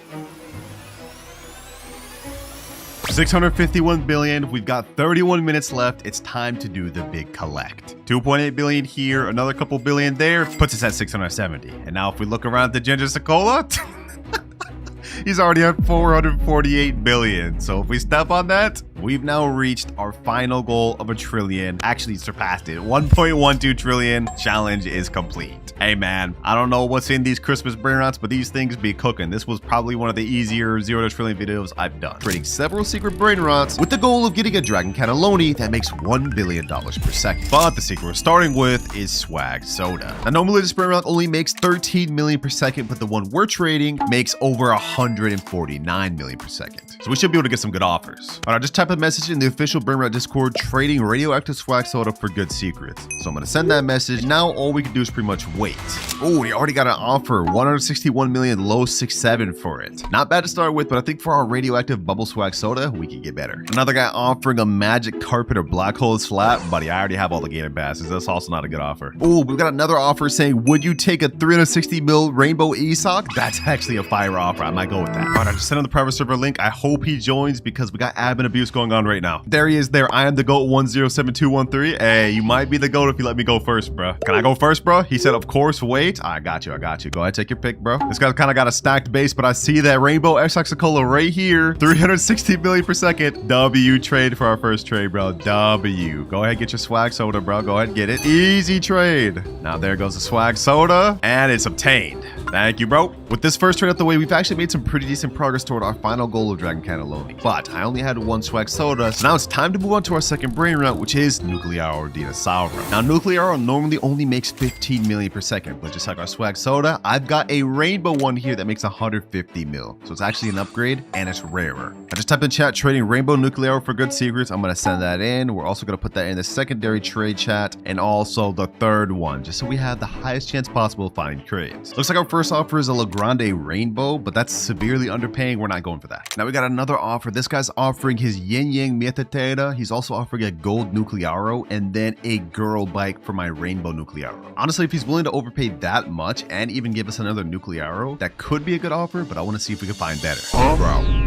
Speaker 1: 651 billion. We've got 31 minutes left. It's time to do the big collect. 2.8 billion here, another couple billion there, puts us at 670. And now if we look around at the Ginger Chocola, he's already at 448 billion. So if we step on that, we've now reached our final goal of 1 trillion. Actually surpassed it. 1.12 trillion. Challenge is complete. Hey man, I don't know what's in these Christmas Brainrots, but these things be cooking. This was probably one of the easier 0 to trillion videos I've done. Creating several secret Brainrots with the goal of getting a Dragon Cannelloni that makes $1 billion per second. But the secret we're starting with is Swag Soda. Now normally this Brainrot only makes 13 million per second, but the one we're trading makes over 149 million per second. So we should be able to get some good offers. All right, just type a message in the official Brainrot Discord trading Radioactive Swag Soda for good secrets. So I'm gonna send that message. Now all we can do is pretty much wait. Oh, we already got an offer, 161 million low 6.7 for it. Not bad to start with, but I think for our Radioactive Bubble Swag Soda, we can get better. Another guy offering a magic carpet or black hole slap. Buddy, I already have all the Gator passes. That's also not a good offer. Oh, we've got another offer saying, would you take a 360 mil Rainbow ESOC? That's actually a fire offer. I might go with that. All right, I just sent him the private server link. I hope he joins because we got admin abuse going going on right now. There he is there. I am the GOAT 107213. Hey, you might be the GOAT if you let me go first, bro. Can I go first, bro? He said, of course, wait. I got you. Go ahead, take your pick, bro. This guy's kind of got a stacked base, but I see that Rainbow X-Cola right here. 360 million per second. W trade for our first trade, bro. W. Go ahead, get your swag soda, bro. Go ahead, get it. Easy trade. Now there goes the swag soda, and it's obtained. Thank you, bro. With this first trade out the way, we've actually made some pretty decent progress toward our final goal of Dragon Cannelloni. But I only had one swag soda, so now it's time to move on to our second Brainrot, which is Nuclear Dinosaur. Now, Nuclear normally only makes 15 million per second, but just like our swag soda, I've got a rainbow one here that makes 150 mil. So it's actually an upgrade, and it's rarer. I just typed in chat, trading Rainbow Nuclear for good secrets. I'm going to send that in. We're also going to put that in the secondary trade chat, and also the third one, just so we have the highest chance possible of finding trades. Looks like our first offer is a La Grande Rainbow, but that's severely underpaying. We're not going for that. Now we got another offer. This guy's offering his Yin-yang Mietetera. He's also offering a gold Nuclearo and then a girl bike for my rainbow Nuclearo. Honestly, if he's willing to overpay that much and even give us another Nuclearo, that could be a good offer, but I want to see if we can find better.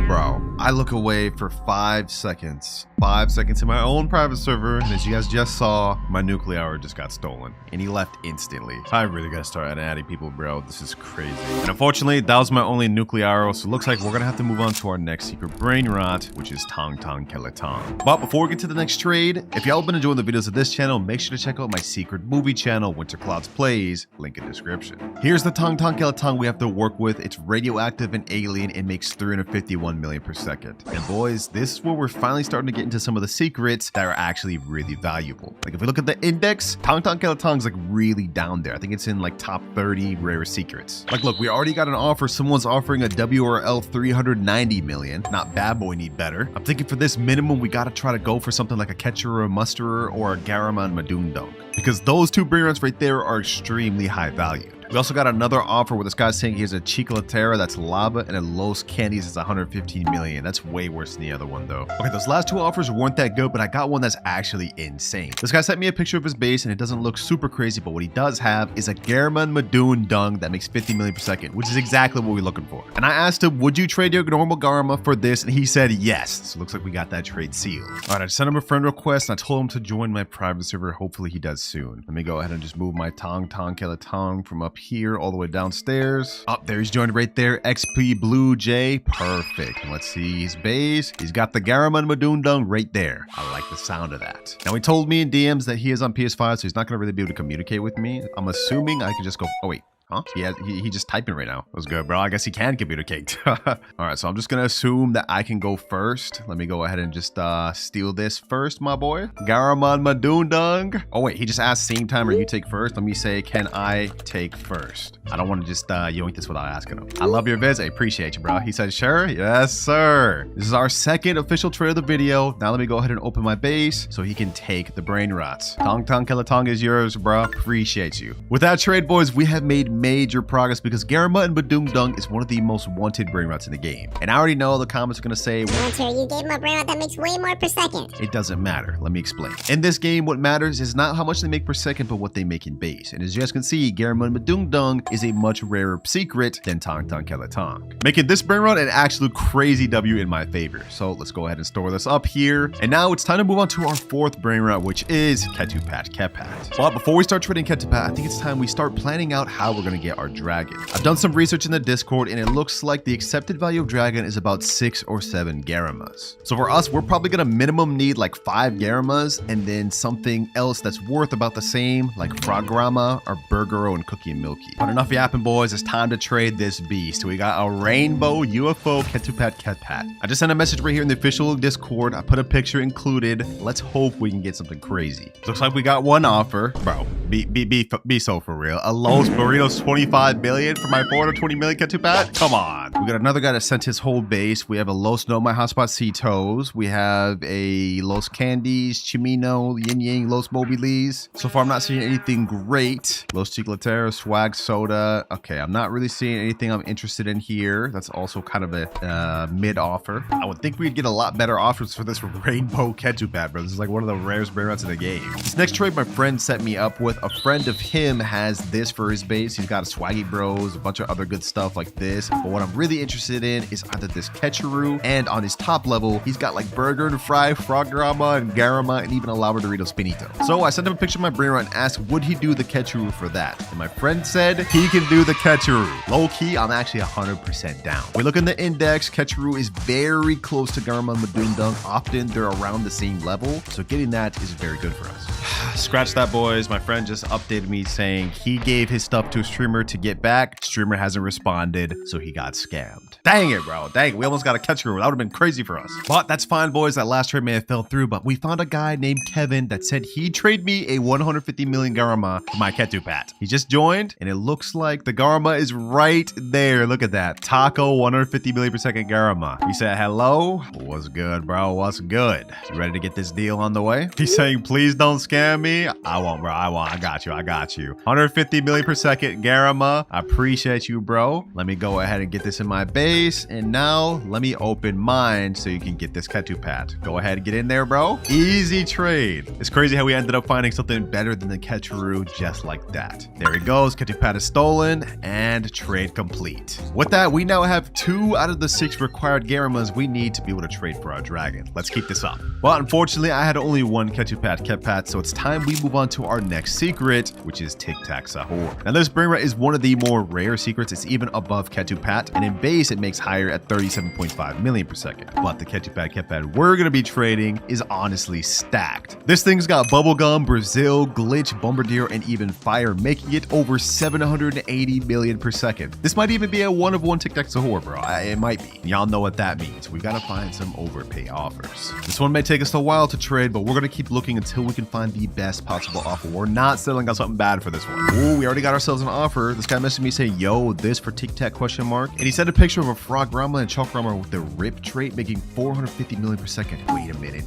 Speaker 1: Bro, I look away for 5 seconds. 5 seconds in my own private server, and as you guys just saw, my Nuclearo just got stolen, and he left instantly. I really gotta start adding people, bro. This is crazy. And unfortunately, that was my only Nuclearo, so it looks like we're gonna have to move on to our next secret Brainrot, which is Tong Tong Keletong. But before we get to the next trade, if y'all have been enjoying the videos of this channel, make sure to check out my secret movie channel, WinterKloudz Plays, link in description. Here's the Tong Tong Keletong we have to work with. It's radioactive and alien. It makes 351 million per second. And boys, this is where we're finally starting to get into some of the secrets that are actually really valuable. Like if we look at the index, Tong Tong Keletong is like really down there. I think it's in like top 30 rare secrets. Like look, we already got an offer. Someone's offering a WRL 390 million. Not bad, boy, need better. I'm thinking for this minimum, we gotta try to go for something like a Catcher or a Musterer or a Garma and Madoondong, because those two Brainrots right there are extremely high value. We also got another offer where this guy's saying here's a Chiclatera that's lava and a Los Candies is 115 million. That's way worse than the other one though. Okay, those last two offers weren't that good, but I got one that's actually insane. This guy sent me a picture of his base and it doesn't look super crazy, but what he does have is a Garma Madoondong that makes 50 million per second, which is exactly what we're looking for. And I asked him, would you trade your normal Garma for this? And he said yes. So it looks like we got that trade sealed. All right, I sent him a friend request and I told him to join my private server. Hopefully he does soon. Let me go ahead and just move my Tong Tong Keletong from up here all the way downstairs. Oh, there he's joined right there. XP Blue Jay. Perfect. And let's see his base. He's got the Garma and Madoondong right there. I like the sound of that. Now he told me in DMs that he is on PS5, so he's not going to really be able to communicate with me. I'm assuming I can just go, oh wait. Huh? He just typing right now. That was good, bro. I guess he can communicate. All right, so I'm just gonna assume that I can go first. Let me go ahead and just steal this first, my boy. Garaman Madoondong. Oh wait, he just asked same time or you take first. Let me say, can I take first? I don't want to just yoink this without asking him. I love your vids. I appreciate you, bro. He said, sure. Yes, sir. This is our second official trade of the video. Now let me go ahead and open my base so he can take the Brainrots. Tong Tong Keletong is yours, bro. Appreciate you. With that trade, boys, we have made major progress because Garma and Madoondong is one of the most wanted Brainrots in the game. And I already know the comments are going to say,
Speaker 2: Winter, you gave him a Brainrot that makes way more per second.
Speaker 1: It doesn't matter. Let me explain. In this game, what matters is not how much they make per second, but what they make in base. And as you guys can see, Garma and Madoondong is a much rarer secret than Tong Tong Keletong, making this Brainrot an actual crazy W in my favor. So let's go ahead and store this up here. And now it's time to move on to our fourth Brainrot, which is Ketupat Kepat. But before we start trading Ketupat, I think it's time we start planning out how we're going to get our dragon. I've done some research in the Discord and it looks like the accepted value of dragon is about 6 or 7 Garamas. So for us, we're probably gonna minimum need like 5 Garamas and then something else that's worth about the same, like Frograma or Burgero and Cookie and Milky. But enough yapping, boys. It's time to trade this beast. We got a rainbow UFO Ketupat Ketpat. I just sent a message right here in the official Discord. I put a picture included. Let's hope we can get something crazy. Looks like we got one offer. Bro, be so for real. A Los Burritos 25 million for my 420 million Ketupat? Come on. We got another guy that sent his whole base. We have a Los No My Hotspot Cetos. We have a Los Candies, Chimino, Yin-yang, Los Mobiles. So far, I'm not seeing anything great. Los Chiclatera, Swag Soda. Okay, I'm not really seeing anything I'm interested in here. That's also kind of a mid offer. I would think we'd get a lot better offers for this rainbow Ketupat, bro. This is like one of the rarest Brainrots in the game. This next trade my friend set me up with, a friend of him has this for his base. He's He's got a Swaggy Bros, a bunch of other good stuff like this. But what I'm really interested in is either this Ketchuru, and on his top level, he's got like Burger and Fry, Frog Garma, and Garma, and even a Lava Dorito Spinito. So I sent him a picture of my Brainrot and asked, would he do the Ketchuru for that? And my friend said he can do the Ketchuru. Low key, I'm actually 100% down. We look in the index, Ketchuru is very close to Garma and Madundung. Often they're around the same level, so getting that is very good for us. Scratch that, boys. My friend just updated me saying he gave his stuff to a streamer to get back. Streamer hasn't responded, so he got scammed. Dang it, bro. Dang it. We almost got a Ketchuru. That would have been crazy for us. But that's fine, boys. That last trade may have fell through, but we found a guy named Kevin that said he'd trade me a 150 million Garma for my Ketupat. He just joined, and it looks like the Garma is right there. Look at that. Taco 150 million per second Garma. He said, hello. What's good, bro? What's good? You ready to get this deal on the way? He's saying, please don't scam me. I won't, bro. I won't. I got you. I got you. 150 million per second Garma. I appreciate you, bro. Let me go ahead and get this in my base. And now let me open mine so you can get this Ketupat. Go ahead and get in there, bro. Easy trade. It's crazy how we ended up finding something better than the Ketchuru just like that. There he goes. Ketupat is stolen and trade complete. With that, we now have 2 out of the 6 required Garmas we need to be able to trade for our dragon. Let's keep this up. But unfortunately, I had only 1 Ketupat, so it's time we move on to our next secret, which is Tic Tac Sahur. Now, this Brainrot is one of the more rare secrets. It's even above Ketupat, and in base, it makes higher at 37.5 million per second. But the Ketupat we're gonna be trading is honestly stacked. This thing's got Bubblegum, Brazil, Glitch, Bombardier, and even Fire, making it over 780 million per second. This might even be a 1-of-1 Tic Tac Sahur, bro. It might be. Y'all know what that means. We gotta find some overpay offers. This one may take us a while to trade, but we're gonna keep looking until we can find the best possible offer. We're not settling on something bad for this one. Ooh, we already got ourselves an offer. This guy messaged me saying, yo, this for Tic Tac question mark. And he sent a picture of a Frog Garma and Chalk Garma with the RIP trait making 450 million per second. Wait a minute.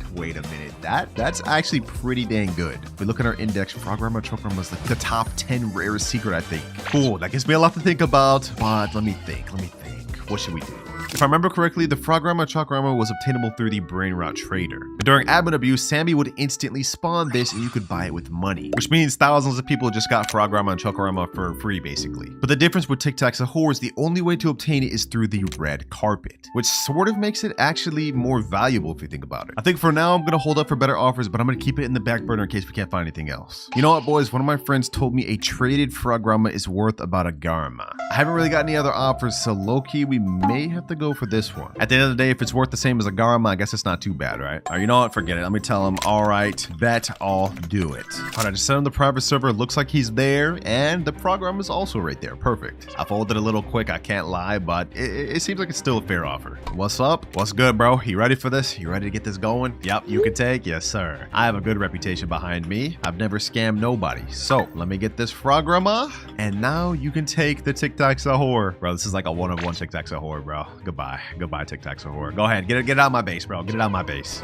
Speaker 1: That's actually pretty dang good. If we look at our index, Frog Garma, Chalk Garma is like the top 10 rarest secret, I think. Cool, that gives me a lot to think about, but let me think. What should we do? If I remember correctly, the Frog Garma Chalk Garma was obtainable through the Brainrot trader. But during admin abuse, Sammy would instantly spawn this and you could buy it with money, which means thousands of people just got Frog Garma and Chalk Garma for free, basically. But the difference with Tic Tac Sahur is the only way to obtain it is through the red carpet, which sort of makes it actually more valuable if you think about it. I think for now, I'm gonna hold up for better offers, but I'm gonna keep it in the back burner in case we can't find anything else. You know what, boys? One of my friends told me a traded Frog Garma is worth about a Garma. I haven't really got any other offers, so low-key, we may have to go for this one. At the end of the day, if it's worth the same as a Garma, I guess it's not too bad, right? You know what? Forget it. Let me tell him, all right, bet I'll do it. All right, I just sent him the private server. Looks like he's there, and the program is also right there. Perfect. I folded a little quick, I can't lie, but it seems like it's still a fair offer. What's up? What's good, bro? You ready for this? You ready to get this going? Yep, you can take? Yes, sir. I have a good reputation behind me. I've never scammed nobody. So let me get this Frograma, and now you can take the Tic Tac Sahur. Bro, this is like a 1-of-1 Tic Tac Sahur, bro. Goodbye. Goodbye, Tic Tac Sahur. Go ahead, get it out of my base, bro. Get it out of my base.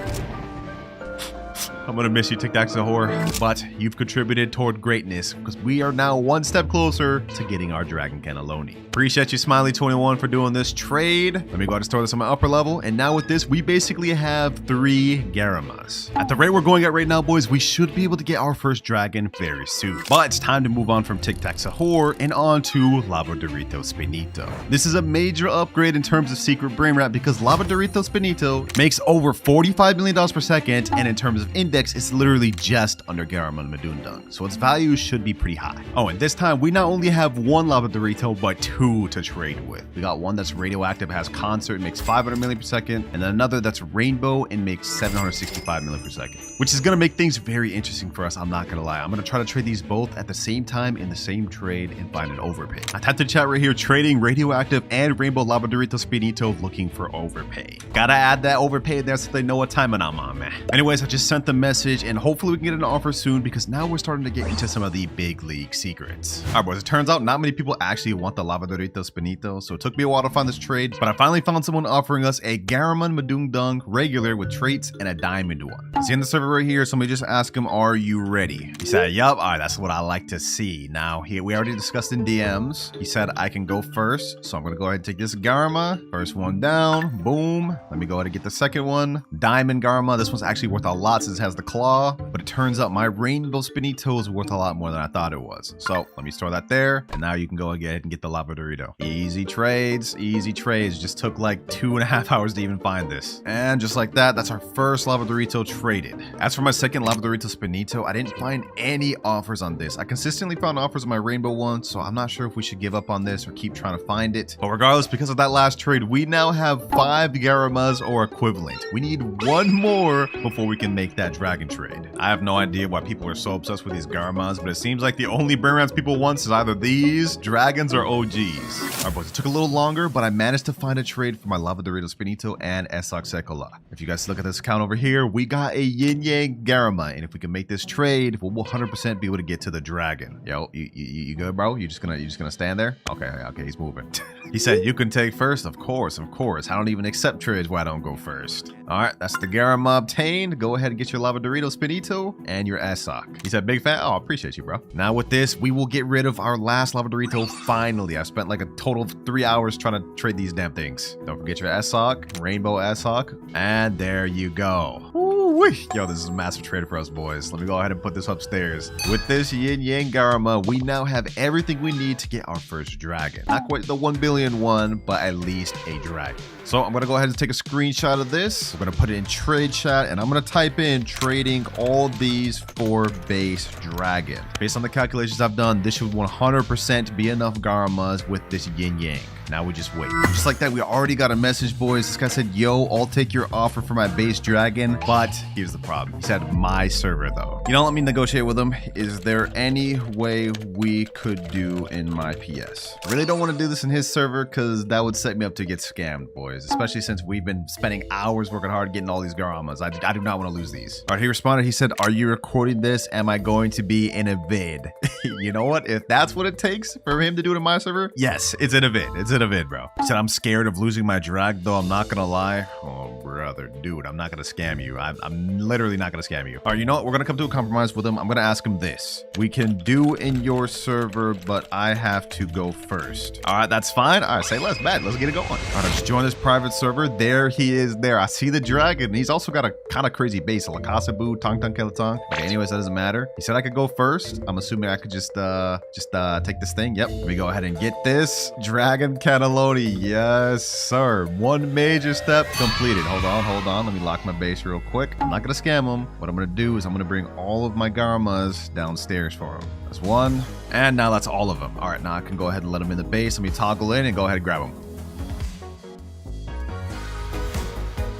Speaker 1: I'm gonna miss you, Tic Tac Sahur, but you've contributed toward greatness because we are now one step closer to getting our Dragon Cannelloni. Appreciate you, Smiley21, for doing this trade. Let me go ahead and store this on my upper level. And now with this, we basically have 3 Garamas. At the rate we're going at right now, boys, we should be able to get our first dragon very soon. But it's time to move on from Tic Tac Sahur and on to Lava Dorito Spinito. This is a major upgrade in terms of secret Brainrot because Lava Dorito Spinito makes over $45 million per second, and in terms of index, it's literally just under Garma and Madundung, so its value should be pretty high. Oh, and this time we not only have 1 Lava Dorito, but 2 to trade with. We got one that's Radioactive, has Concert, makes 500 million per second, and then another that's Rainbow and makes 765 million per second, which is gonna make things very interesting for us. I'm not gonna lie. I'm gonna try to trade these both at the same time in the same trade and find an overpay. I typed in chat right here, trading Radioactive and Rainbow Lava Dorito Spinito, looking for overpay. Gotta add that overpay there so they know what time I'm on, man. Anyways, I just sent the message and hopefully we can get an offer soon because now we're starting to get into some of the big league secrets. All right, boys, it turns out not many people actually want the Lava Dorito Spinito, so it took me a while to find this trade, but I finally found someone offering us a Garma Madundung regular with traits and a diamond one. See in the server right here, somebody just asked him, are you ready? He said, yup. All right, that's what I like to see. Now, we already discussed in DMs. He said I can go first, so I'm gonna go ahead and take this Garma. First one down, boom. Let me go ahead and get the second one. Diamond Garma. This one's actually worth a lot since it has has the claw, but it turns out my Rainbow Spinito is worth a lot more than I thought it was. So let me store that there, and now you can go ahead and get the Lava Dorito. Easy trades, easy trades. Just took like 2.5 hours to even find this. And just like that, that's our first Lava Dorito traded. As for my second Lava Dorito Spinito, I didn't find any offers on this. I consistently found offers on my Rainbow one, so I'm not sure if we should give up on this or keep trying to find it. But regardless, because of that last trade, we now have 5 Garmas or equivalent. We need 1 more before we can make that dragon trade. I have no idea why people are so obsessed with these Garmas, but it seems like the only Brainrots people want is either these, dragons, or OGs. Alright boys, it took a little longer, but I managed to find a trade for my Lava Dorito Spinito and Esox Sekola. If you guys look at this account over here, we got a Yin-yang Garma, and if we can make this trade, we'll 100% be able to get to the dragon. Yo, you good, bro? You just gonna stand there? Okay, he's moving. He said you can take first. Of course. I don't even accept trades where I don't go first. All right, that's the Garma obtained. Go ahead and get your Lava Dorito Spinito and your Esox. He said, big fan. Oh, appreciate you, bro. Now with this, we will get rid of our last Lava Dorito finally. I spent like a total of 3 hours trying to trade these damn things. Don't forget your Esox, Rainbow Esox, and there you go. Woo-wee. Yo, this is a massive trade for us, boys. Let me go ahead and put this upstairs. With this Yin-yang Garma, we now have everything we need to get our first dragon. Not quite the 1 billion one, but at least a dragon. So I'm gonna go ahead and take a screenshot of this. We're gonna put it in trade chat, and I'm gonna type in trading all these for base dragon. Based on the calculations I've done, this should 100% be enough Garmas with this Yin-yang. Now we just wait. Just like that, we already got a message, boys. This guy said, yo, I'll take your offer for my base dragon, but here's the problem. He said my server though. You know, let me negotiate with him. Is there any way we could do in my PS? I really don't want to do this in his server because that would set me up to get scammed, boys, especially since we've been spending hours working hard getting all these Garmas. I do not want to lose these. All right, he responded. He said, are you recording this? Am I going to be in a vid? You know what? If that's what it takes for him to do it in my server, yes, it's in a vid. It's in a vid, bro. He said, I'm scared of losing my drag, though. I'm not gonna lie. Oh, brother, dude, I'm not gonna scam you. I'm literally not gonna scam you. All right, you know what? We're gonna come to a compromise with him. I'm gonna ask him this. We can do in your server, but I have to go first. All right, that's fine. All right, say less, bad. Let's get it going. All right, let's join this private server. There he is there. I see the dragon. He's also got a kind of crazy base. Lakasabu, Tong Tong Kelatong. Okay, anyways, that doesn't matter. He said I could go first. I'm assuming I could just take this thing. Yep. Let me go ahead and get this dragon cannelloni. Yes, sir. One major step completed. Hold on. Let me lock my base real quick. I'm not gonna scam him. What I'm gonna do is I'm gonna bring all of my Garmas downstairs for him. That's one. And now that's all of them. All right, now I can go ahead and let him in the base. Let me toggle in and go ahead and grab him.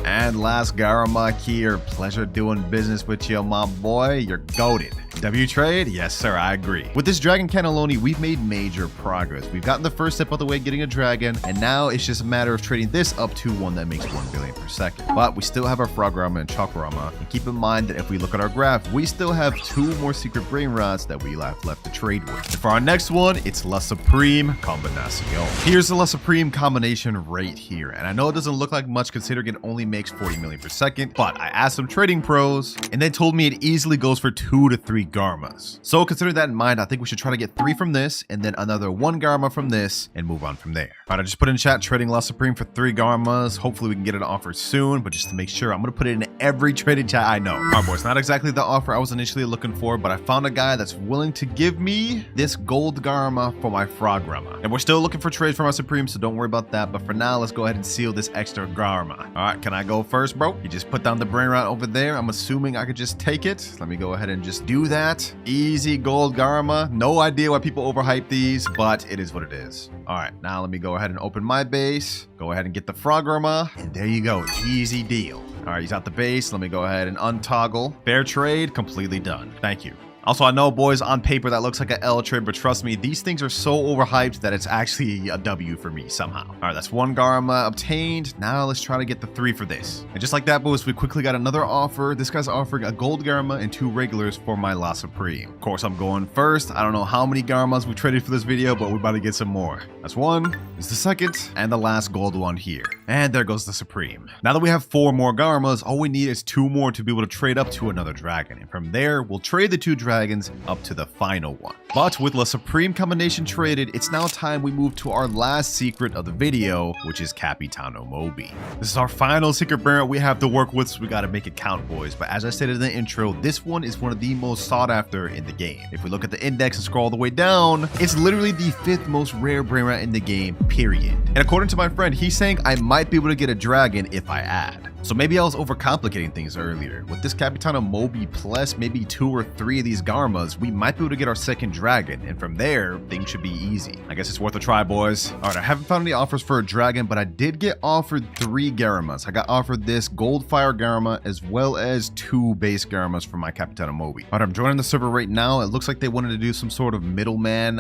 Speaker 1: And last Garma here. Pleasure doing business with you, my boy. You're goated. W trade? Yes, sir, I agree. With this dragon cannelloni, we've made major progress. We've gotten the first step of the way, getting a dragon, and now it's just a matter of trading this up to one that makes 1 billion per second. But we still have our Frograma and Chokorama, and keep in mind that if we look at our graph, we still have 2 more secret Brainrots that we have left to trade with. And for our next one, it's La Supreme Combinacion. Here's the La Supreme combination right here, and I know it doesn't look like much considering it only makes 40 million per second, but I asked some trading pros, and they told me it easily goes for 2 to 3 Garmas. So considering that in mind, I think we should try to get 3 from this, and then another 1 Garma from this, and move on from there. All right, I just put in chat trading La Supreme for 3 Garmas. Hopefully we can get an offer soon, but just to make sure, I'm gonna put it in every trading chat I know. All right, boys, not exactly the offer I was initially looking for, but I found a guy that's willing to give me this gold Garma for my Frograma. And we're still looking for trades for my Supreme, so don't worry about that. But for now, let's go ahead and seal this extra Garma. All right, can I go first, bro? You just put down the Brainrot over there. I'm assuming I could just take it. Let me go ahead and just do that. Easy gold Garma. No idea why people overhype these, but it is what it is. All right, now let me go ahead and open my base. Go ahead and get the Frograma, and there you go. Easy deal. All right, he's out the base. Let me go ahead and untoggle. Fair trade, completely done. Thank you. Also, I know, boys, on paper that looks like an L trade, but trust me, these things are so overhyped that it's actually a W for me somehow. All right, that's 1 Garma obtained. Now let's try to get the 3 for this. And just like that, boys, we quickly got another offer. This guy's offering a gold Garma and 2 regulars for my La Supreme. Of course, I'm going first. I don't know how many Garmas we traded for this video, but we're about to get some more. That's 1. It's the second and the last gold one here. And there goes the Supreme. Now that we have 4 more Garmas, all we need is 2 more to be able to trade up to another dragon. And from there, we'll trade the 2 dragons dragons up to the final one. But with the supreme combination traded, it's now time we move to our last secret of the video, which is Capitano Moby. This is our final secret Brainrot we have to work with, so we gotta make it count, boys. But as I said in the intro, this one is one of the most sought after in the game. If we look at the index and scroll all the way down, it's literally the 5th most rare Brainrot in the game, period. And according to my friend, he's saying I might be able to get a dragon if I add. So maybe I was overcomplicating things earlier. With this Capitano Moby plus maybe 2 or 3 of these Garmas, we might be able to get our second dragon, and from there, things should be easy. I guess it's worth a try, boys. Alright, I haven't found any offers for a dragon, but I did get offered 3 Garmas. I got offered this Gold Fire Garma, as well as 2 base Garmas for my Capitano Moby. Alright, I'm joining the server right now. It looks like they wanted to do some sort of middleman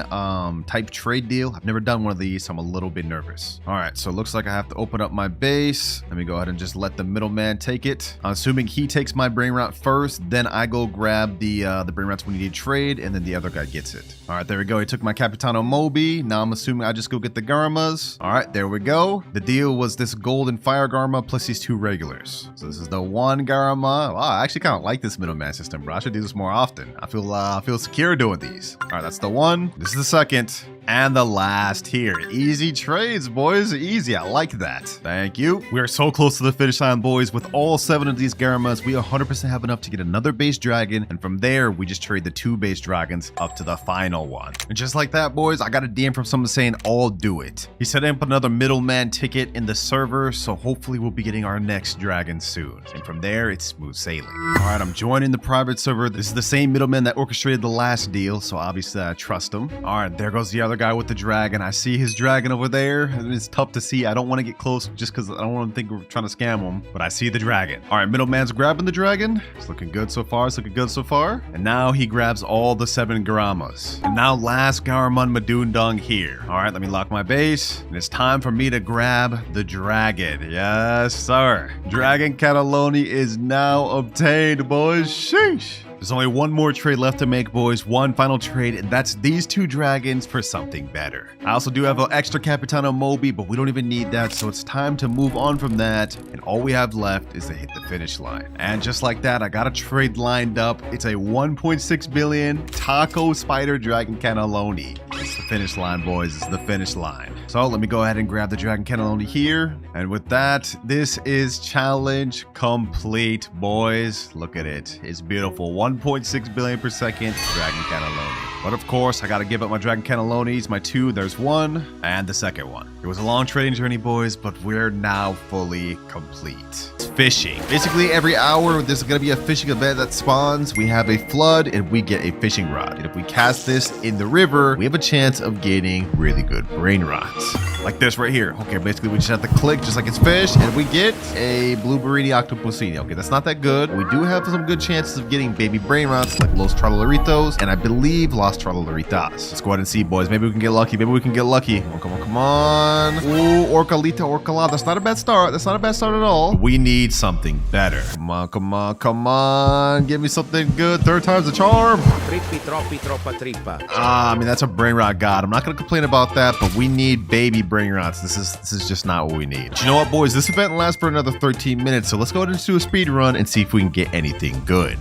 Speaker 1: type trade deal. I've never done one of these, so I'm a little bit nervous. Alright, so it looks like I have to open up my base. Let me go ahead and just let the middleman take it. I'm assuming he takes my Brainrot first, then I go grab the Brainrots when you need trade, and then the other guy gets it. All right, there we go. He took my Capitano Moby. Now I'm assuming I just go get the Garmas. All right, there we go. The deal was this golden fire Garma plus these 2 regulars. So this is the 1 Garma. Wow, I actually kind of like this middleman system, bro. I should do this more often. I feel secure doing these. All right, that's the 1. This is the 2nd. And the last here. Easy trades, boys. Easy. I like that. Thank you. We are so close to the finish line, boys. With all 7 of these Garmas, we 100% have enough to get another base dragon. And from there, we just trade the 2 base dragons up to the final one. And just like that, boys, I got a DM from someone saying, I'll do it. He set up another middleman ticket in the server, so hopefully we'll be getting our next dragon soon. And from there, it's smooth sailing. All right, I'm joining the private server. This is the same middleman that orchestrated the last deal, so obviously I trust him. All right, there goes the other guy with the dragon. I see his dragon over there, and it's tough to see. I don't want to get close just because I don't want to think we're trying to scam him, but I see the dragon. All right, middleman's grabbing the dragon. It's looking good so far. It's looking good so far. And now he grabs all the 7 Garamas. And now last Garman Madundung here. All right, let me lock my base, and it's time for me to grab the dragon. Yes, sir. Dragon Cannelloni is now obtained, boys. Sheesh. There's only one more trade left to make, boys. One final trade, and that's these 2 dragons for something better. I also do have an extra Capitano Moby, but we don't even need that, so it's time to move on from that, and all we have left is to hit the finish line. And just like that, I got a trade lined up. It's a 1.6 billion Taco Spider Dragon Cannelloni. It's the finish line, boys. It's the finish line. So let me go ahead and grab the Dragon Cannelloni here. And with that, this is challenge complete, boys. Look at it. It's beautiful. 1.6 billion per second Dragon Cannelloni. But of course, I gotta give up my Dragon Cannellonis, my 2, there's 1, and the second one. It was a long trading journey, boys, but we're now fully complete. It's fishing. Basically, every hour, there's gonna be a fishing event that spawns. We have a flood, and we get a fishing rod. And if we cast this in the river, we have a chance of getting really good Brainrots. Like this right here. Okay, basically, we just have to click just like it's fish, and we get a Blueberry Octopusini. Okay, that's not that good. We do have some good chances of getting baby Brainrots like Los Trololaritos, and I believe Los Trololaritas. Let's go ahead and see, boys. Maybe we can get lucky. Maybe we can get lucky. Come on, come on, come on. Ooh, Orcalita, Orcalata. That's not a bad start. That's not a bad start at all. We need something better. Come on, come on, come on. Give me something good. 3rd time's the charm.
Speaker 3: Trippi, troppi, troppa trippa.
Speaker 1: I mean, that's a Brainrot god. I'm not going to complain about that, but we need baby Brainrots. This is just not what we need. But you know what, boys? This event lasts for another 13 minutes, so let's go ahead and do a speed run and see if we can get anything good.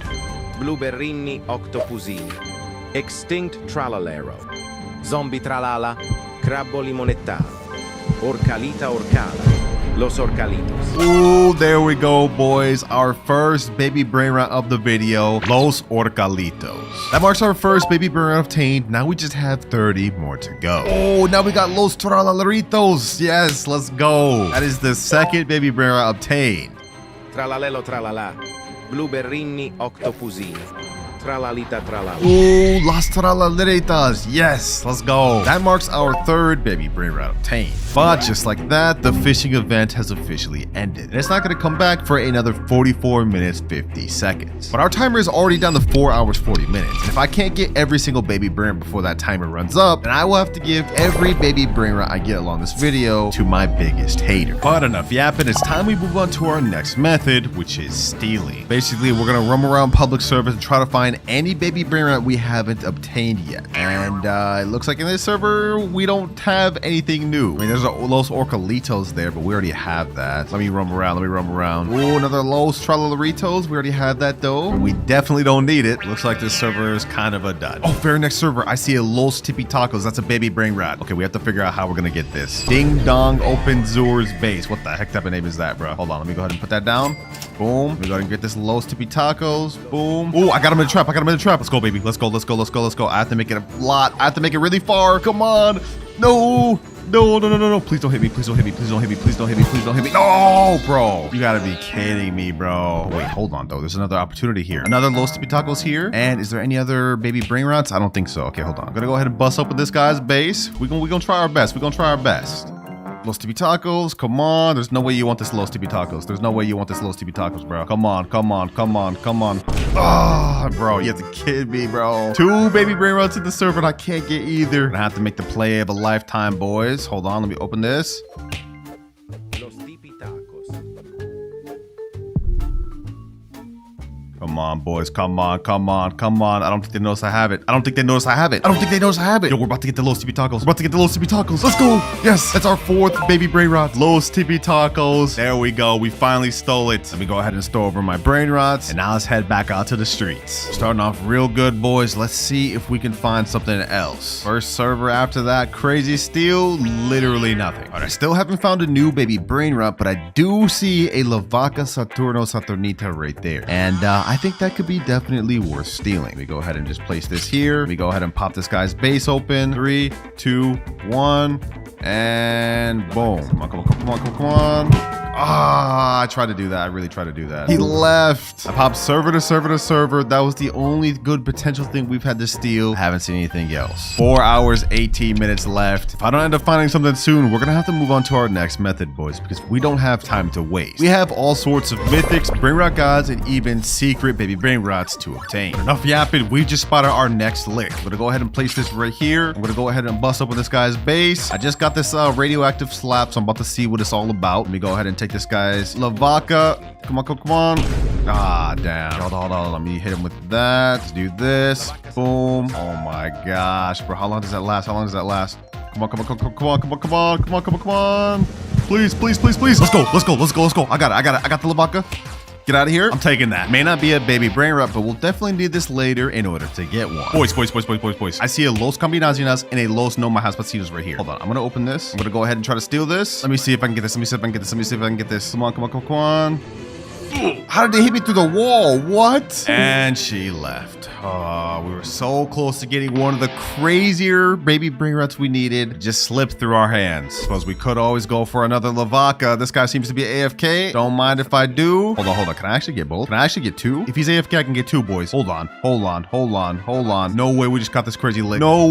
Speaker 3: Blueberrini octopusini. Extinct tralalero. Zombie tralala. Crabbo limonetta. Orcalita orcala. Los orcalitos.
Speaker 1: Ooh, there we go, boys. Our first baby Brainrot of the video, Los Orcalitos. That marks our first baby Brainrot obtained. Now we just have 30 more to go. Oh, now we got Los Tralalaritos. Yes, let's go. That is the 2nd baby Brainrot obtained.
Speaker 3: Tralalelo tralala. Blueberrini octopusini. Tralalita tralala.
Speaker 1: Ooh, Las Tralaleritas. Yes, let's go. That marks our 3rd baby Brainrot obtained. But just like that, the fishing event has officially ended. And it's not going to come back for another 44 minutes, 50 seconds. But our timer is already down to 4 hours, 40 minutes. And if I can't get every single baby Brainrot before that timer runs up, then I will have to give every baby Brainrot I get along this video to my biggest hater. But enough yapping, it's time we move on to our next method, which is stealing. Basically, we're going to roam around public servers and try to find find any baby Brainrot we haven't obtained yet. And it looks like in this server, we don't have anything new. I mean, there's a Los Orcalitos there, but we already have that. Let me roam around. Ooh, another Los Tralaritos. We already have that though. We definitely don't need it. Looks like this server is kind of a dud. Oh, very next server, I see a Los Tippy Tacos. That's a baby Brainrot. Okay, we have to figure out how we're gonna get this. Ding Dong Open Zur's base. What the heck type of name is that, bro? Hold on, let me go ahead and put that down. Boom. Let me go ahead and get this Los Tippy Tacos. Boom. Ooh, I got him in the trap. Let's go, baby. Let's go. I have to make it a lot. I have to make it really far. Come on. No. Please don't hit me. No, bro. You gotta be kidding me, bro. Wait, hold on, though. There's another opportunity here. Another Los Tippy Tacos here. And is there any other baby Brainrots? I don't think so. Okay, hold on. I'm gonna go ahead and bust open this guy's base. We're gonna try our best. Los Tippy Tacos, come on. There's no way you want this Los Tippy Tacos. Bro. Come on. Ah, bro, you have to kid me, bro. 2 baby Brainrots in the server and I can't get either. I have to make the play of a lifetime, boys. Hold on, let me open this.
Speaker 3: Los tipi tacos.
Speaker 1: Come on, boys. Come on. I don't think they notice I have it. Yo, we're about to get the Los Tippy Tacos. Let's go. Yes, that's our 4th baby Brainrot. Los Tippy Tacos. There we go. We finally stole it. Let me go ahead and store over my Brainrots. And now let's head back out to the streets. Starting off real good, boys. Let's see if we can find something else. First server after that. Crazy steal. Literally nothing. All right, I still haven't found a new baby Brainrot, but I do see a Lavaca Saturnita right there. And I think that could be definitely worth stealing. Let me go ahead and just place this here. Let me go ahead and pop this guy's base open. 3, 2, 1, and boom. Come on. Ah, I tried to do that. I really tried to do that. He left. I popped server to server. That was the only good potential thing we've had to steal. I haven't seen anything else. 4 hours, 18 minutes left. If I don't end up finding something soon, we're gonna have to move on to our next method, boys, because we don't have time to waste. We have all sorts of mythics, Brainrot gods, and even secret baby Brainrots to obtain. But enough yapping. We just spotted our next lick. I'm gonna go ahead and place this right here. I'm gonna go ahead and bust open this guy's base. I just got this radioactive slap, so I'm about to see what it's all about. Let me go ahead and take this guy's Lavaca. Come on. Ah, damn. Hold on. Let me hit him with that. Let's do this. Boom. Oh my gosh, bro. How long does that last? Come on. Please. Let's go. I got it. I got the Lavaca. Get out of here. I'm taking that. May not be a baby Brainrot, but we'll definitely need this later in order to get one. Boys. I see a Los Combinaciones and a Los No Mahaspacitos right here. Hold on. I'm going to open this. I'm going to go ahead and try to steal this. Let me see if I can get this. Come on. How did they hit me through the wall? What? And she left. Oh, we were so close to getting one of the crazier baby Brainrots we needed. Just slipped through our hands. Suppose we could always go for another Lavaca. This guy seems to be AFK. Don't mind if I do. Hold on. Can I actually get both? Can I actually get 2? If he's AFK, I can get 2, boys. Hold on. No way we just caught this crazy lick. Woo!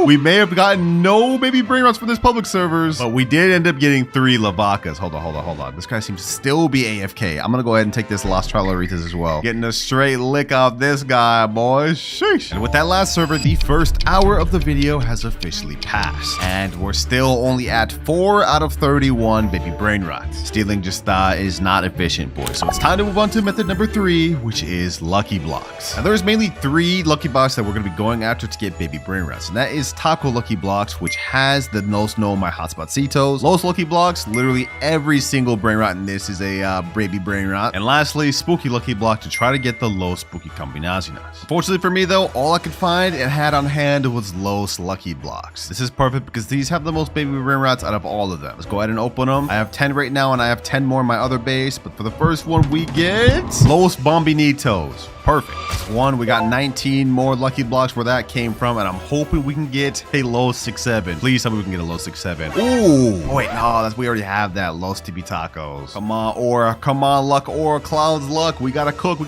Speaker 1: We may have gotten no baby Brainrots for this public servers, but we did end up getting 3 Lavacas. Hold on. This guy seems to still be AFK. I'm gonna go ahead and take this Las Tralaritas as well. Getting a straight lick off this guy, boys. Sheesh. And with that last server, the first hour of the video has officially passed. And we're still only at 4 out of 31 baby Brainrots. Stealing just is not efficient, boys. So it's time to move on to method number 3, which is Lucky Blocks. Now there's mainly 3 Lucky Blocks that we're gonna be going after to get baby Brainrots. And that is Taco Lucky Blocks, which has the Nos No My Hotspotcitos. Los Lucky Blocks, literally every single Brainrot in this is a baby Brainrot. And lastly, Spooky Lucky Block to try to get the Los Spooky Combinaciones. Unfortunately for me though, all I could find and had on hand was Los Lucky Blocks. This is perfect because these have the most baby Brainrots out of all of them. Let's go ahead and open them. I have 10 right now and I have 10 more in my other base, but for the first one we get Los Bombinitos. Perfect. One, we got 19 more Lucky Blocks where that came from, and I'm hoping we can get a Los 6-7. Please tell me we can get a Los 6-7. Ooh. Oh, wait, no, we already have that. Los Tippy Tacos. Come on, Aura. Come on, Luck. Aura, Cloud's Luck. We gotta cook.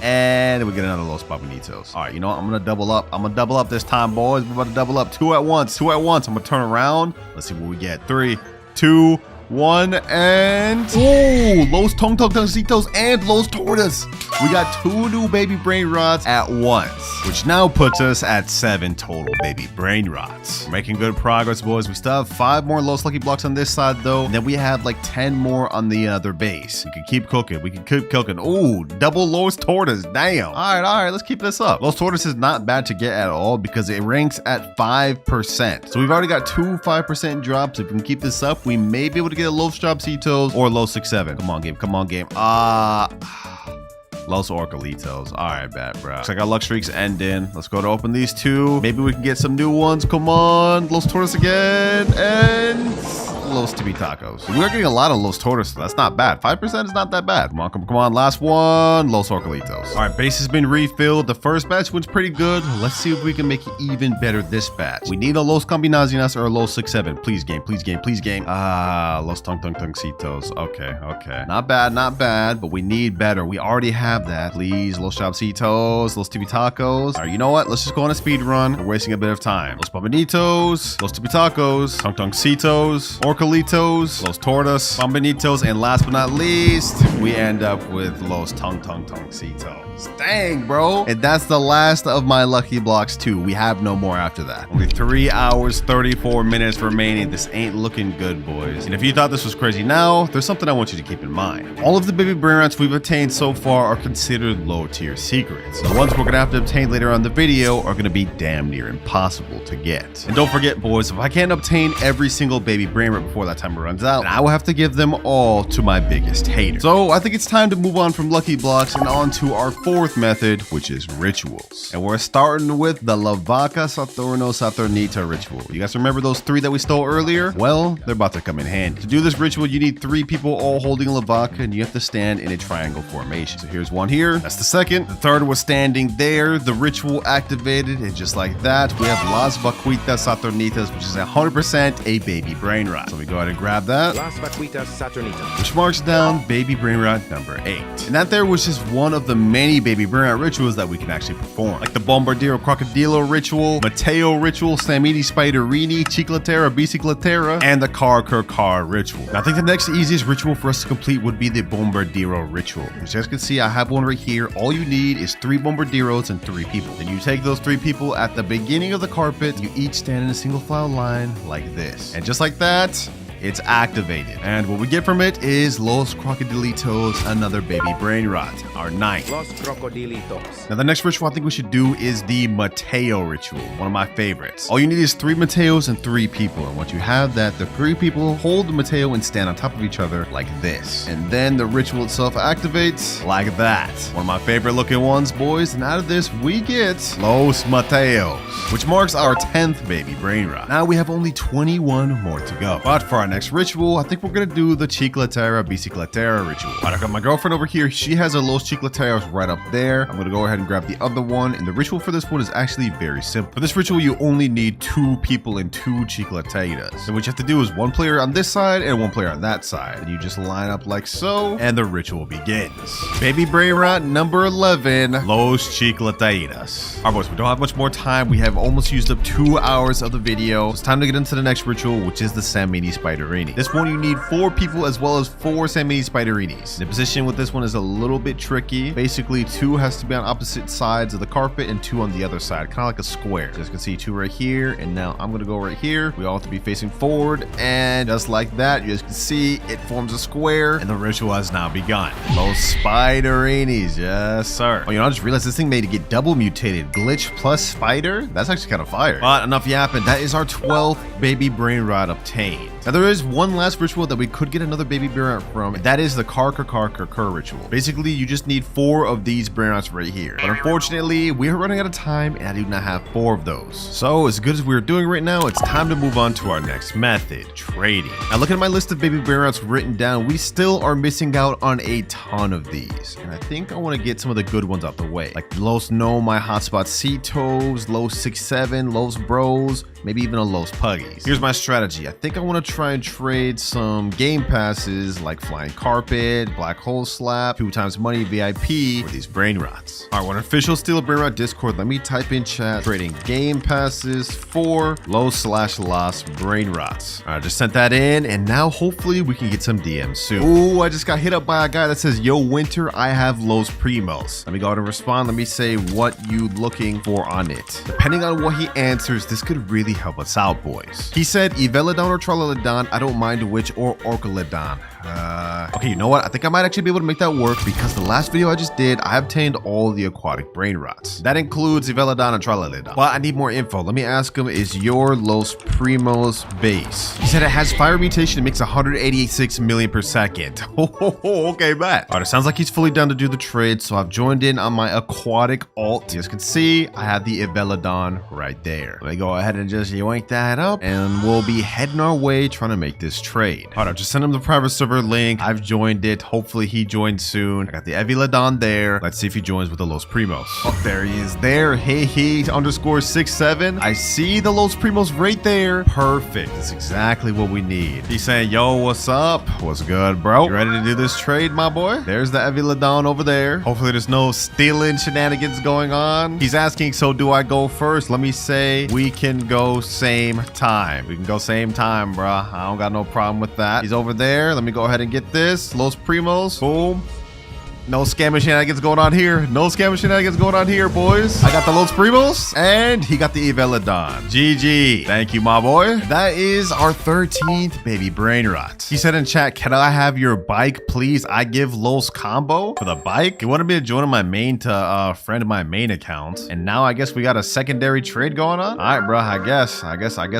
Speaker 1: And we get another Los Papanitos. All right, you know what? I'm gonna double up. This time, boys. We're about to double up. 2 at once. I'm gonna turn around. Let's see what we get. 3, 2, 1 and... Ooh, Los Tong Tong Tongcitos and Los Tortas. We got 2 new baby brain rots at once, which now puts us at 7 total baby brain rots. We're making good progress, boys. We still have 5 more Los Lucky Blocks on this side, though. And then we have like 10 more on the other base. We can keep cooking. We can keep cooking. Ooh, double Los Tortas. Damn. All right. Let's keep this up. Los Tortas is not bad to get at all because it ranks at 5%. So we've already got 2 5% drops. If we can keep this up, we may be able to get a Los Chopcitos or Los 6-7. Come on, game. Come on, game. Los Orcalitos. All right, bad, bro. Looks like our luck streak's ending. Let's go to open these 2. Maybe we can get some new ones. Come on. Los Tortas again. And Los Tibitacos. We are getting a lot of Los Tortas, so that's not bad. 5% is not that bad. Come on. Last one. Los Orcalitos. All right, base has been refilled. The first batch went pretty good. Let's see if we can make it even better this batch. We need a Los Combinaciones or a Los 6-7. Please, game. Los Tong Tong Tongcitos. Okay. Not bad, but we need better. We already have that. Please, Los Chopcitos, Los Tibitacos. All right, you know what? Let's just go on a speed run. We're wasting a bit of time. Los Bombonitos, Los Tibitacos, Tong Tongcitos, Orcalitos, Los Tortas, Bombonitos, and last but not least, we end up with Los Tong Tongcitos. Dang, bro. And that's the last of my lucky blocks too. We have no more after that. Only 3 hours, 34 minutes remaining. This ain't looking good, boys. And if you thought this was crazy now, there's something I want you to keep in mind. All of the baby brain rats we've obtained so far are considered low tier secrets. The ones we're gonna have to obtain later on in the video are gonna be damn near impossible to get. And don't forget, boys, if I can't obtain every single baby brain rat before that timer runs out, then I will have to give them all to my biggest hater. So I think it's time to move on from lucky blocks and on to our 4th method, which is rituals. And we're starting with the La Vaca Saturno Saturnita ritual. You guys remember those 3 that we stole earlier? Well, they're about to come in handy. To do this ritual, you need 3 people all holding a La Vaca, and you have to stand in a triangle formation. So here's one here. That's the second. The third was standing there. The ritual activated, and just like that, we have Las Vaquitas Saturnitas, which is 100% a baby brain rot. So we go ahead and grab that.
Speaker 3: Las Vaquitas Saturnitas.
Speaker 1: Which marks down baby brain rot number 8. And that there was just one of the many baby brain rot rituals that we can actually perform, like the Bombardiro Crocodilo ritual, Mateo ritual, Samidi Spiderini, Chiclatera Biciclatera, and the Car ritual. Now, I think the next easiest ritual for us to complete would be the Bombardiro ritual. As you guys can see, I have one right here. All you need is 3 Bombardiros and 3 people. Then you take those 3 people at the beginning of the carpet. You each stand in a single file line like this. And just like that, it's activated. And what we get from it is Los Crocodilitos, another baby brain rot, our 9th.
Speaker 3: Los Crocodilitos.
Speaker 1: Now the next ritual I think we should do is the Mateo ritual, one of my favorites. All you need is 3 Mateos and 3 people. And once you have that, the 3 people hold the Mateo and stand on top of each other like this. And then the ritual itself activates like that. One of my favorite looking ones, boys. And out of this, we get Los Mateos, which marks our 10th baby brain rot. Now we have only 21 more to go. But for our next ritual, I think we're gonna do the Chiclatera Biciclatera ritual. All right, I've got my girlfriend over here. She has a Los Chiclateras right up there. I'm gonna go ahead and grab the other one. And the ritual for this one is actually very simple. For this ritual, you only need 2 people and 2 Chiclateras. And what you have to do is 1 player on this side and 1 player on that side. And you just line up like so, and the ritual begins. Baby brain rot number 11, Los Chiclateras. All right, boys, we don't have much more time. We have almost used up 2 hours of the video. It's time to get into the next ritual, which is the Samini Spiderini. This one you need 4 people as well as 4 Samini Spiderinis. The position with this one is a little bit tricky. Basically, 2 has to be on opposite sides of the carpet and 2 on the other side, kind of like a square. So you can see 2 right here, and now I'm gonna go right here. We all have to be facing forward, and just like that, you guys can see it forms a square, and the ritual has now begun. Los Spiderinis, yes sir. Oh, you know, I just realized this thing made it get double mutated. Glitch plus spider? That's actually kind of fire. But enough yapping. That is our 12th baby brain rot obtained. Now there is one last ritual that we could get another baby brain rot from, and that is the Car ritual. Basically, you just need 4 of these brain rots right here. But unfortunately, we are running out of time, and I do not have 4 of those. So as good as we're doing right now, it's time to move on to our next method, trading. Now looking at my list of baby brain rots written down, we still are missing out on a ton of these. And I think I want to get some of the good ones out the way, like Los No My Hotspot Citos, Los 6-7, Los Bros, maybe even a Los Puggies. Here's my strategy. I think I want to try and trade some game passes like Flying Carpet, Black Hole Slap, 2 times money VIP for these Brainrots. All right, when official Steal a Brainrot Discord, let me type in chat trading game passes for low/loss Brainrots. All right, just sent that in, and now hopefully we can get some DMs soon. Ooh, I just got hit up by a guy that says, yo, Winter, I have Los Primos. Let me go ahead and respond. Let me say what you looking for on it. Depending on what he answers, this could really help us out, boys. He said, Evelodon or Trollodon, I don't mind which, or Orcolodon. Okay, you know what? I think I might actually be able to make that work because the last video I just did, I obtained all the aquatic Brainrots. That includes Evelodon and Trollodon. But I need more info. Let me ask him, is your Los Primos base? He said it has fire mutation and makes 186 million per second. Okay, bet. All right, it sounds like he's fully down to do the trade, so I've joined in on my aquatic alt. You guys can see I have the Evelodon right there. Let me go ahead and just yoink that up, and we'll be heading our way trying to make this trade. All right, just send him the private server link. I've joined it. Hopefully he joins soon. I got the Evelodon there. Let's see if he joins with the Los Primos. Oh, there he is there. Hey, _67. I see the Los Primos right there. Perfect. That's exactly what we need. He's saying, yo, what's up? What's good, bro? You ready to do this trade, my boy? There's the Evelodon over there. Hopefully there's no stealing shenanigans going on. He's asking, so do I go first? Let me say we can go same time. We can go same time, bro. I don't got no problem with that. He's over there. Let me go ahead and get this. Los Primos. Boom. No scamming shenanigans going on here. No scamming shenanigans going on here, boys. I got the Los Primos, and he got the Evelodon. GG. Thank you, my boy. That is our 13th baby Brainrot. He said in chat, can I have your bike, please? I give Los combo for the bike. He wanted me to join on my main to friend my main account. And now I guess we got a secondary trade going on. All right, bro. I guess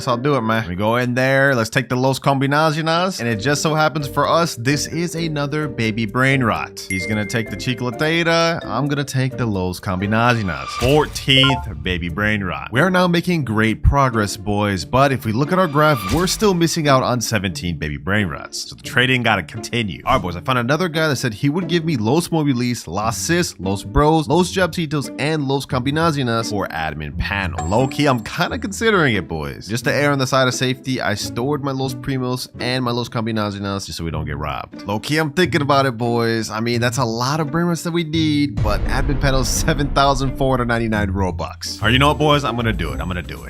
Speaker 1: I'll do it, man. Let me go in there. Let's take the Los Combinaciones. And it just so happens for us, this is another baby Brainrot. He's gonna take the Chicletera. I'm gonna take the Los Combinaciones. 14th baby Brainrot. We are now making great progress, boys, but if we look at our graph, we're still missing out on 17 baby Brainrots. So the trading gotta continue. All right, boys, I found another guy that said he would give me Los Mobilis, Las Sis, Los Bros, Los Jobcitos, and Los Combinaciones for admin panel. Low-key, I'm kind of considering it, boys. Just to err on the side of safety, I stored my Los Primos and my Los Combinaciones just so we don't get robbed. Low-key, I'm thinking about it, boys. I mean, that's a lot of Brainrots that we need, but admin panel is 7,499 Robux. All right, you know what, boys? I'm gonna do it.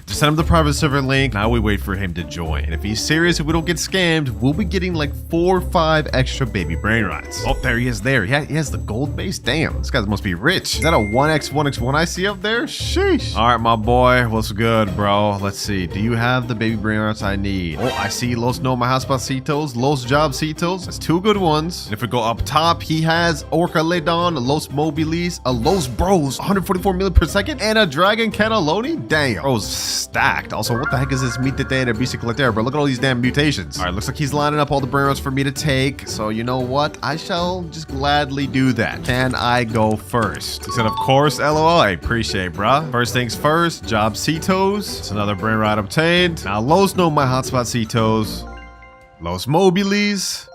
Speaker 1: Just send him the private server link. Now we wait for him to join. And if he's serious, if we don't get scammed, we'll be getting like 4 or 5 extra baby Brainrots. Oh, there he is there. He has the gold base. Damn, this guy must be rich. Is that a 1x1x1 I see up there? Sheesh. All right, my boy. What's good, bro? Let's see. Do you have the baby Brainrots I need? Oh, I see Los No Mahaspacitos, Los Jobcitos. That's 2 good ones. And if we go up top, he has Orcolodon, Los Mobilis, a Los Bros, 144 million per second, and a Dragon Cannelloni? Damn. Bro's stacked. Also, what the heck is this Mitete and Bicicletera, bro? Look at all these damn mutations. All right, looks like he's lining up all the Brainrots for me to take. So, you know what? I shall just gladly do that. Can I go first? He said, of course, LOL. I appreciate, bruh. First things first, Jobcitos. It's another Brainrot obtained. Now, Los No My Hotspotcitos, Los Mobilis,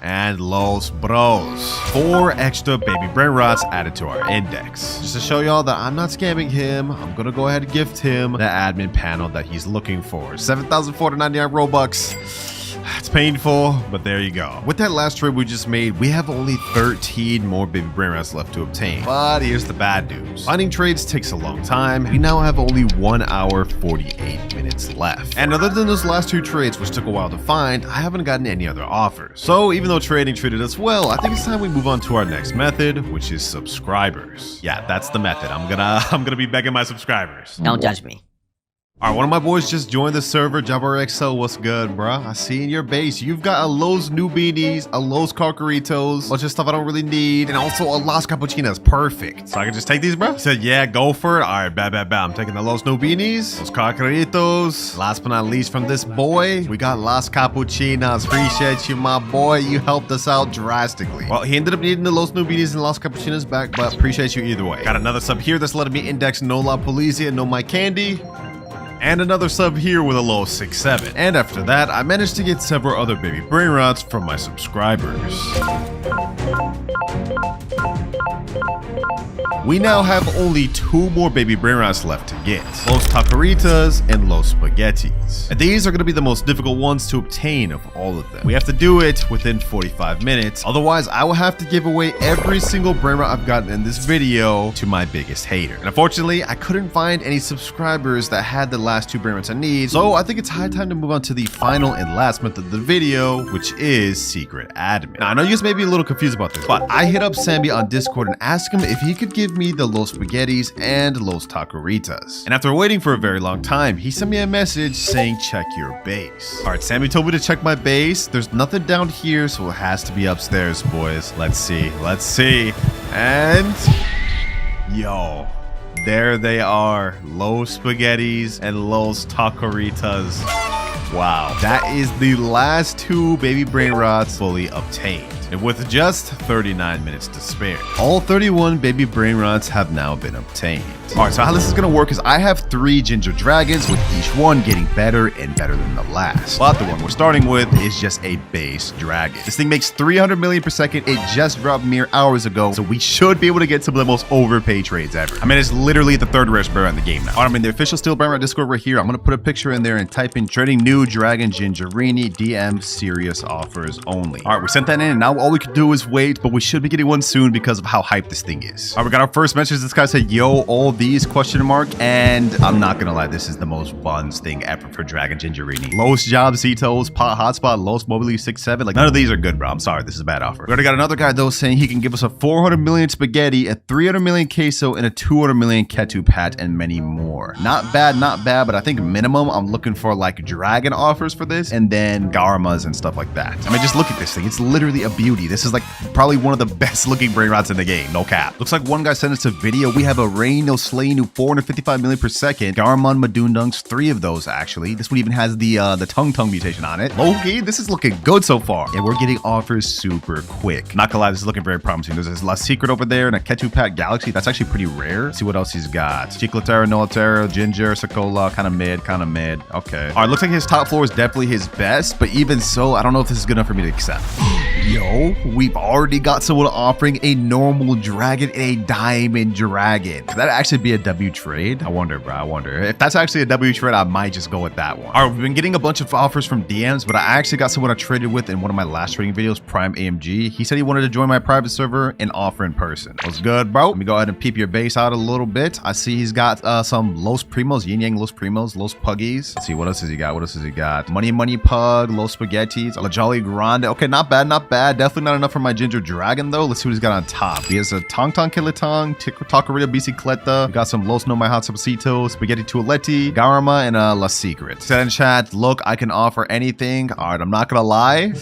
Speaker 1: and Los Bros. 4 extra baby Brainrots added to our index. Just to show y'all that I'm not scamming him, I'm gonna go ahead and gift him the admin panel that he's looking for. 7,499 Robux. It's painful, but there you go. With that last trade we just made, we have only 13 more baby Brainrots left to obtain. But here's the bad news. Finding trades takes a long time. We now have only 1 hour, 48 minutes left. And other than those last 2 trades, which took a while to find, I haven't gotten any other offers. So even though trading treated us well, I think it's time we move on to our next method, which is subscribers. Yeah, that's the method. I'm gonna be begging my subscribers.
Speaker 4: Don't judge me.
Speaker 1: All right, one of my boys just joined the server. JabberXO, what's good, bruh? I see in your base, you've got a Los Nubinis, a Los Carcaritos, bunch of stuff I don't really need, and also a Las Capuchinas. Perfect. So I can just take these, bro? He said, yeah, go for it. All right, bad. I'm taking the Los Nubinis, Los Carcaritos. Last but not least from this boy, we got Las Capuchinas. Appreciate you, my boy. You helped us out drastically. Well, he ended up needing the Los Nubinis and Las Capuchinas back, but appreciate you either way. Got another sub here that's letting me index No La Polizia, No My Candy. And another sub here with a low 6-7. And after that, I managed to get several other baby Brainrots from my subscribers. We now have only 2 more baby Brainrots left to get. Los Tacoritas and Los Spaghettis. And these are going to be the most difficult ones to obtain of all of them. We have to do it within 45 minutes. Otherwise, I will have to give away every single Brainrot I've gotten in this video to my biggest hater. And unfortunately, I couldn't find any subscribers that had the last 2 Brainrots I need. So I think it's high time to move on to the final and last method of the video, which is secret admin. Now, I know you guys may be a little confused about this, but I hit up Sammy on Discord and asked him if he could give me the Los Spaghettis and Los Tacoritas. And after waiting for a very long time, he sent me a message saying check your base. All right, Sammy told me to check my base. There's nothing down here, so it has to be upstairs, boys. Let's see. And yo, there they are, Los Spaghettis and Los Tacoritas. Wow, that is the last 2 baby Brainrots fully obtained. And with just 39 minutes to spare, all 31 baby Brainrots have now been obtained. All right, so how this is gonna work is I have 3 ginger dragons, with each one getting better and better than the last. But the one we're starting with is just a base dragon. This thing makes 300 million per second. It just dropped mere hours ago, so we should be able to get some of the most overpay trades ever. I mean, it's literally the 3rd rarest Brainrot in the game now. All right, I'm in the official Steel Brainrot Discord right here. I'm gonna put a picture in there and type in trading new dragon gingerini DM serious offers only. All right, we sent that in, and now all we can do is wait, but we should be getting one soon because of how hyped this thing is. All right, we got our first message. This guy said, yo, all these question mark, and I'm not gonna lie, this is the most buns thing ever for dragon gingerini. Los Jobcitos, Pot Hotspot, Los Mobili 67, like none of these are good, bro. I'm sorry, this is a bad offer. We already got another guy though saying he can give us a 400 million spaghetti, a 300 million queso, and a 200 million ketchup pat, and many more. Not bad, but I think minimum I'm looking for like dragon offers for this, and then Garmas and stuff like that. I mean, just look at this thing. It's literally a beauty. This is like probably one of the best looking Brainrots in the game, no cap. Looks like one guy sent us a video. We have a Rain, no Sleigh, new 455 million per second. Garma, Madundunks, 3 of those actually. This one even has the tongue mutation on it. Loki, this is looking good so far. And we're getting offers super quick. Not gonna lie, this is looking very promising. There's this last secret over there and a Ketchup Pack Galaxy. That's actually pretty rare. Let's see what else he's got. Chicletera, Nolitera, Ginger, Sakola, kind of mid. Okay. All right, looks like his top floor is definitely his best, but even so, I don't know if this is good enough for me to accept. Yo, we've already got someone offering a normal dragon and a diamond dragon. Could that actually be a W trade? I wonder, bro. I wonder. If that's actually a W trade, I might just go with that one. All right, we've been getting a bunch of offers from DMs, but I actually got someone I traded with in one of my last trading videos, Prime AMG. He said he wanted to join my private server and offer in person. What's good, bro? Let me go ahead and peep your base out a little bit. I see he's got some Los Primos, Yin-yang Los Primos, Los Puggies. Let's see, what else has he got? Money Pug, Los Spaghettis, La Jolly Grande. Okay, not bad. Definitely not enough for my ginger dragon though. Let's see what he's got on top. He has a Tong Kilatong, Tacarita Bicicleta. We got some Los No My Hot Sapacito, Spaghetti Tualetti, Garma, and La Secret. Said in chat, look, I can offer anything. All right, I'm not gonna lie.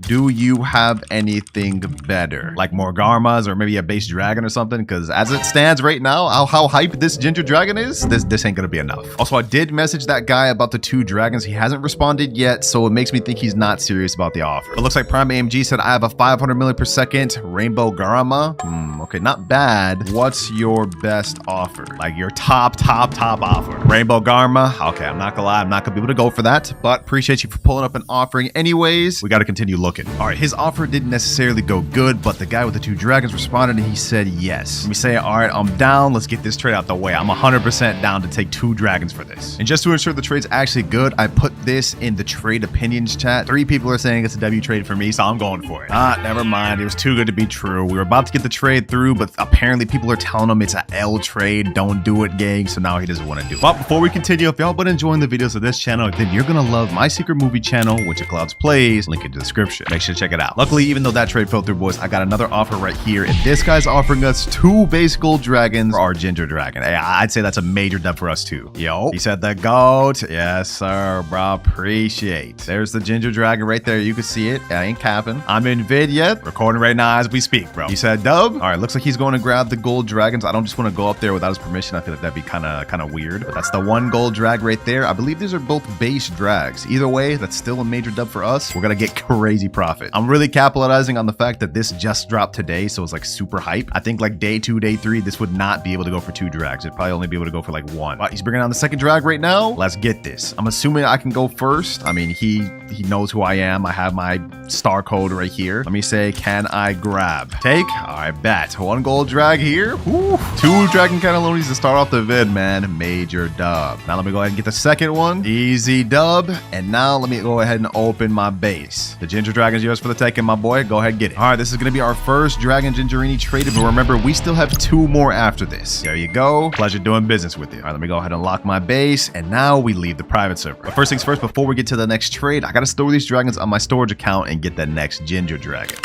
Speaker 1: Do you have anything better? Like more Garmas or maybe a base dragon or something? Because as it stands right now, how hyped this ginger dragon is, this ain't gonna be enough. Also, I did message that guy about the 2 dragons. He hasn't responded yet, so it makes me think he's not serious about the offer. It looks like Prime AMG said I have a 500 million per second Rainbow Garma. Okay, not bad. What's your best offer? Like your top offer? Rainbow Garma. Okay, I'm not gonna lie, I'm not gonna be able to go for that, but appreciate you for pulling up and offering anyways. We gotta continue looking. All right, his offer didn't necessarily go good, but the guy with the 2 dragons responded and he said yes. We say, all right, I'm down. Let's get this trade out the way. I'm 100% down to take 2 dragons for this. And just to ensure the trade's actually good, I put this in the trade opinions chat. 3 people are saying it's a W trade for me, so I'm going for it. Never mind. It was too good to be true. We were about to get the trade through, but apparently people are telling him it's an L trade. Don't do it, gang. So now he doesn't want to do it. But before we continue, if y'all been enjoying the videos of this channel, then you're gonna love my secret movie channel, WinterKloudz Plays. Link in the description. Make sure to check it out. Luckily, even though that trade fell through, boys, I got another offer right here, and this guy's offering us 2 base gold dragons for our ginger dragon. Hey, I'd say that's a major dub for us too. Yo, he said the goat. Yes, sir, bro. Appreciate. There's the ginger dragon right there. You can see it. I ain't capping. I'm in vid yet. Recording right now as we speak, bro. He said dub. All right, looks like he's going to grab the gold dragons. I don't just want to go up there without his permission. I feel like that'd be kind of weird. But that's the 1 gold drag right there. I believe these are both base drags. Either way, that's still a major dub for us. We're gonna get crazy profit. I'm really capitalizing on the fact that this just dropped today, so it's like super hype. I think like day 2, day 3, this would not be able to go for 2 drags. It'd probably only be able to go for like 1. But he's bringing on the second drag right now. Let's get this. I'm assuming I can go first. I mean, he knows who I am. I have my star code right here. Let me say, can I grab? Take? I bet. 1 gold drag here. Woo. 2 dragon cannellonies to start off the vid, man. Major dub. Now let me go ahead and get the second one. Easy dub. And now let me go ahead and open my base. The ginger dragon's yours for the taking, my boy. Go ahead and get it. All right, this is going to be our first dragon gingerini traded, but remember, we still have 2 more after this. There you go. Pleasure doing business with you. All right, let me go ahead and lock my base, and now we leave the private server. But first things first, before we get to the next trade, I gotta store these dragons on my storage account and get the next ginger dragon.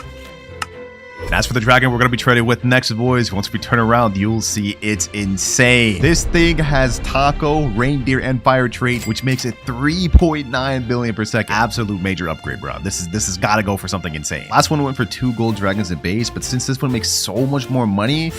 Speaker 1: And as for the dragon we're going to be trading with next, boys, once we turn around, you'll see it's insane. This thing has taco, reindeer, and fire trait, which makes it 3.9 billion per second. Absolute major upgrade, bro. This has got to go for something insane. Last one went for 2 gold dragons at base, but since this one makes so much more money,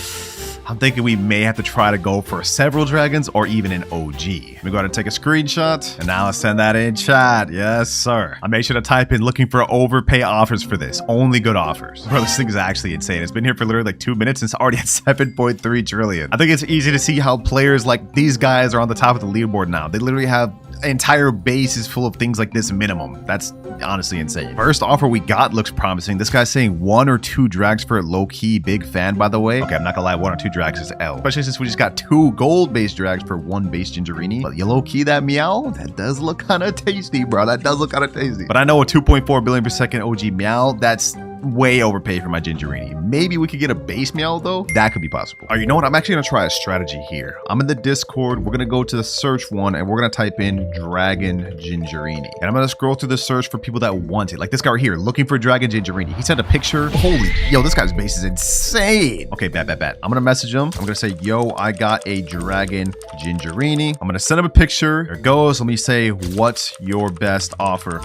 Speaker 1: I'm thinking we may have to try to go for several dragons or even an OG. Let me go ahead and take a screenshot, and now let's send that in chat. Yes, sir. I made sure to type in looking for overpay offers for this. Only good offers. Bro, this thing is actually insane. It's been here for literally like 2 minutes and it's already at 7.3 trillion. I think it's easy to see how players like these guys are on the top of the leaderboard now. They literally have entire base is full of things like this minimum. That's honestly insane. First offer we got looks promising. This guy's saying 1 or 2 drags for a low-key big fan, by the way. Okay, I'm not gonna lie, 1 or 2 drags is L. Especially since we just got 2 gold-based drags for 1 base gingerini. But you low-key that Meow, that does look kind of tasty, bro. That does look kind of tasty. But I know a 2.4 billion per second OG Meow, that's way overpaid for my gingerini. Maybe we could get a base Meow though. That could be possible. All right, you know what? I'm actually gonna try a strategy here. I'm in the Discord. We're gonna go to the search one and we're gonna type in dragon gingerini. And I'm gonna scroll through the search for people that want it. Like this guy right here, looking for dragon gingerini. He sent a picture. Holy, yo, this guy's base is insane. Okay, bet. I'm gonna message him. I'm gonna say, yo, I got a dragon gingerini. I'm gonna send him a picture. There it goes. Let me say, what's your best offer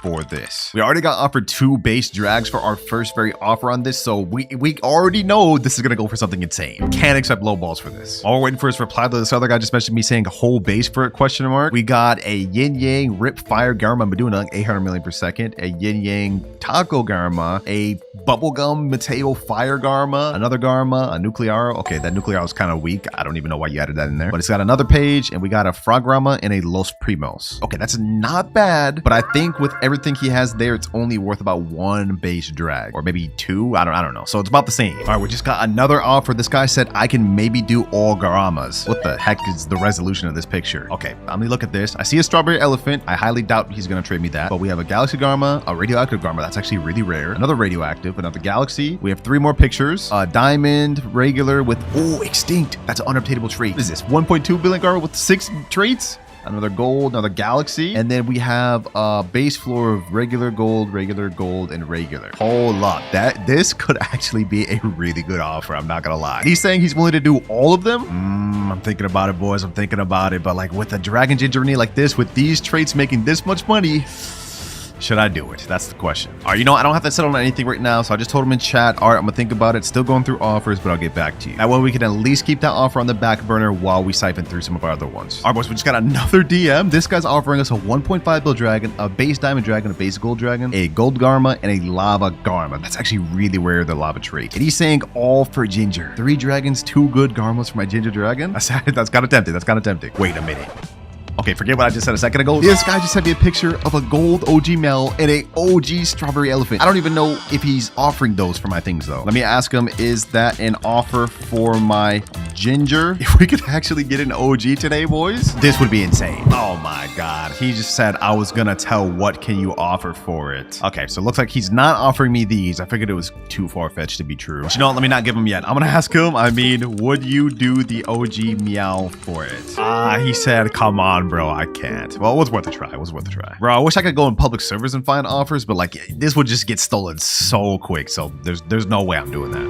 Speaker 1: for this? We already got offered 2 base drags for our first very offer on this, so we already know this is gonna go for something insane. Can't accept low balls for this. All we're waiting for is reply to this other guy just messaged me saying a whole base for it, question mark. We got a Yin-yang rip fire Garma Meduna, 800 million per second, a Yin-yang taco Garma, a bubblegum Mateo fire Garma, another Garma, a nuclear. Okay, that nuclear was kind of weak. I don't even know why you added that in there, but it's got another page, and we got a frog Garma and a Los Primos. Okay, that's not bad, but I think with everything he has there, it's only worth about 1 base drag, or maybe 2. I don't know. So it's about the same. All right, we just got another offer. This guy said I can maybe do all Garamas. What the heck is the resolution of this picture? Okay, let me look at this. I see a strawberry elephant. I highly doubt he's gonna trade me that, but we have a galaxy Garma, a radioactive Garma. That's actually really rare. Another radioactive, another galaxy. We have 3 more pictures. A diamond regular with extinct. That's an unobtainable trait. What is this? 1.2 billion Garma with 6 traits? Another gold, another galaxy, and then we have a base floor of regular gold, and regular. Hold up, this could actually be a really good offer. I'm not gonna lie. He's saying he's willing to do all of them. I'm thinking about it, boys. I'm thinking about it. But like with a dragon gingerini like this, with these traits making this much money, should I do it? That's the question. All right, you know, I don't have to settle on anything right now, so I just told him in chat, all right, I'm gonna think about it. Still going through offers, but I'll get back to you. That way we can at least keep that offer on the back burner while we siphon through some of our other ones. All right, boys, we just got another DM. This guy's offering us a 1.5 bill dragon, a base diamond dragon, a base gold dragon, a gold Garma, and a lava Garma. That's actually really rare, the lava trait. And he's saying all for ginger. 3 dragons, 2 good Garmas for my ginger dragon. That's kind of tempting. That's kind of tempting. Wait a minute. Okay, forget what I just said a second ago. This guy just sent me a picture of a gold OG Mel and a OG strawberry elephant. I don't even know if he's offering those for my things though. Let me ask him, is that an offer for my ginger? If we could actually get an OG today, boys, this would be insane. Oh my God. He just said I was gonna tell what can you offer for it. Okay, so it looks like he's not offering me these. I figured it was too far-fetched to be true. But you know what? Let me not give him yet. I'm gonna ask him, I mean, would you do the OG Meow for it? He said, come on, bro, I can't. Well, it was worth a try. It was worth a try. Bro, I wish I could go in public servers and find offers, but like this would just get stolen so quick. So there's no way I'm doing that.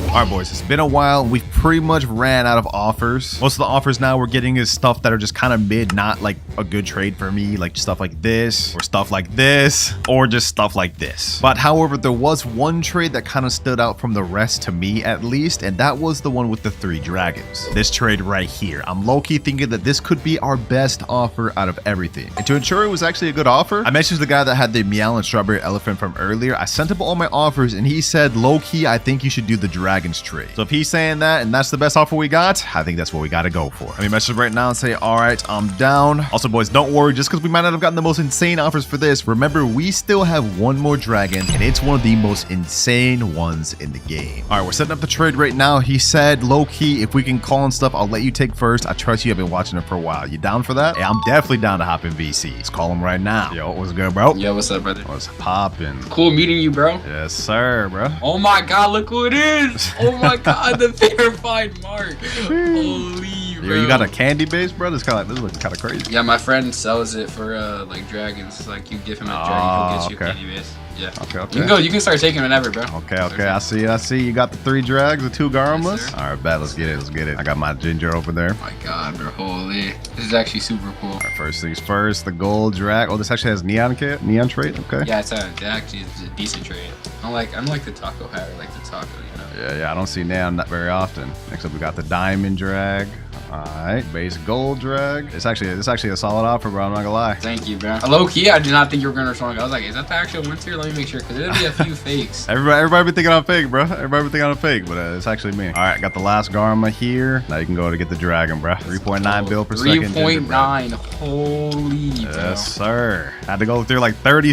Speaker 1: All right, boys, it's been a while. We've pretty much ran out of offers. Most of the offers now we're getting is stuff that are just kind of mid, not like a good trade for me, like stuff like this or stuff like this or just stuff like this. But however, there was one trade that kind of stood out from the rest to me at least, and that was the one with the 3 dragons. This trade right here. I'm low-key thinking that this could be our best offer out of everything. And to ensure it was actually a good offer, I messaged the guy that had the Meow and Strawberry Elephant from earlier. I sent him all my offers and he said, low-key, I think you should do the dragons trade. So if he's saying that and that's the best offer we got, I think that's what we got to go for. Let me message right now and say, all right, I'm down. Also, boys, don't worry, just because we might not have gotten the most insane offers for this, remember, we still have one more dragon and it's one of the most insane ones in the game. All right, we're setting up the trade right now. He said, low-key, if we can call and stuff, I'll let you take first. I trust you have been watching it for a while. You down for that? Yeah, I'm definitely down to hop in VC. Let's call him right now. Yo, what's good, bro?
Speaker 4: Yo, what's up, brother?
Speaker 1: What's poppin'?
Speaker 4: Cool meeting you, bro.
Speaker 1: Yes, sir, bro.
Speaker 4: Oh my god, look who it is! Oh my god, the verified mark. Holy, bro.
Speaker 1: Yo, you got a candy base, bro? This looks kind of crazy.
Speaker 4: Yeah, my friend sells it for like dragons. Like you give him a dragon, he'll get you a candy base. Yeah.
Speaker 1: Okay.
Speaker 4: You can start taking whenever, bro.
Speaker 1: Okay. I see. You got the 3 drags, the 2 Garmas.
Speaker 4: Yes,
Speaker 1: all right, bet. Let's get it. I got my ginger over there.
Speaker 4: Oh my god, bro. Holy. This is actually super cool.
Speaker 1: All right, first things first, the gold drag. Oh, this actually has neon trait. Okay.
Speaker 4: Yeah, it actually is a decent trade. I'm like the taco hat. I like the taco, you know.
Speaker 1: Yeah. I don't see neon that very often. Next up, we got the diamond drag. All right, base gold drag. It's actually a solid offer, bro. I'm not gonna lie.
Speaker 4: Thank you, bro. Low key, I did not think you were gonna respond. I was like, is that the actual winter? Let me make sure, because it'll be a few fakes.
Speaker 1: Everybody be thinking I'm fake, bro. Everybody be thinking I'm fake, but it's actually me. All right, got the last Garma here. Now you can go to get the dragon, bro. 3.9 bill per second.
Speaker 4: 3.9. Holy, bro.
Speaker 1: Yes, sir. Had to go through like 30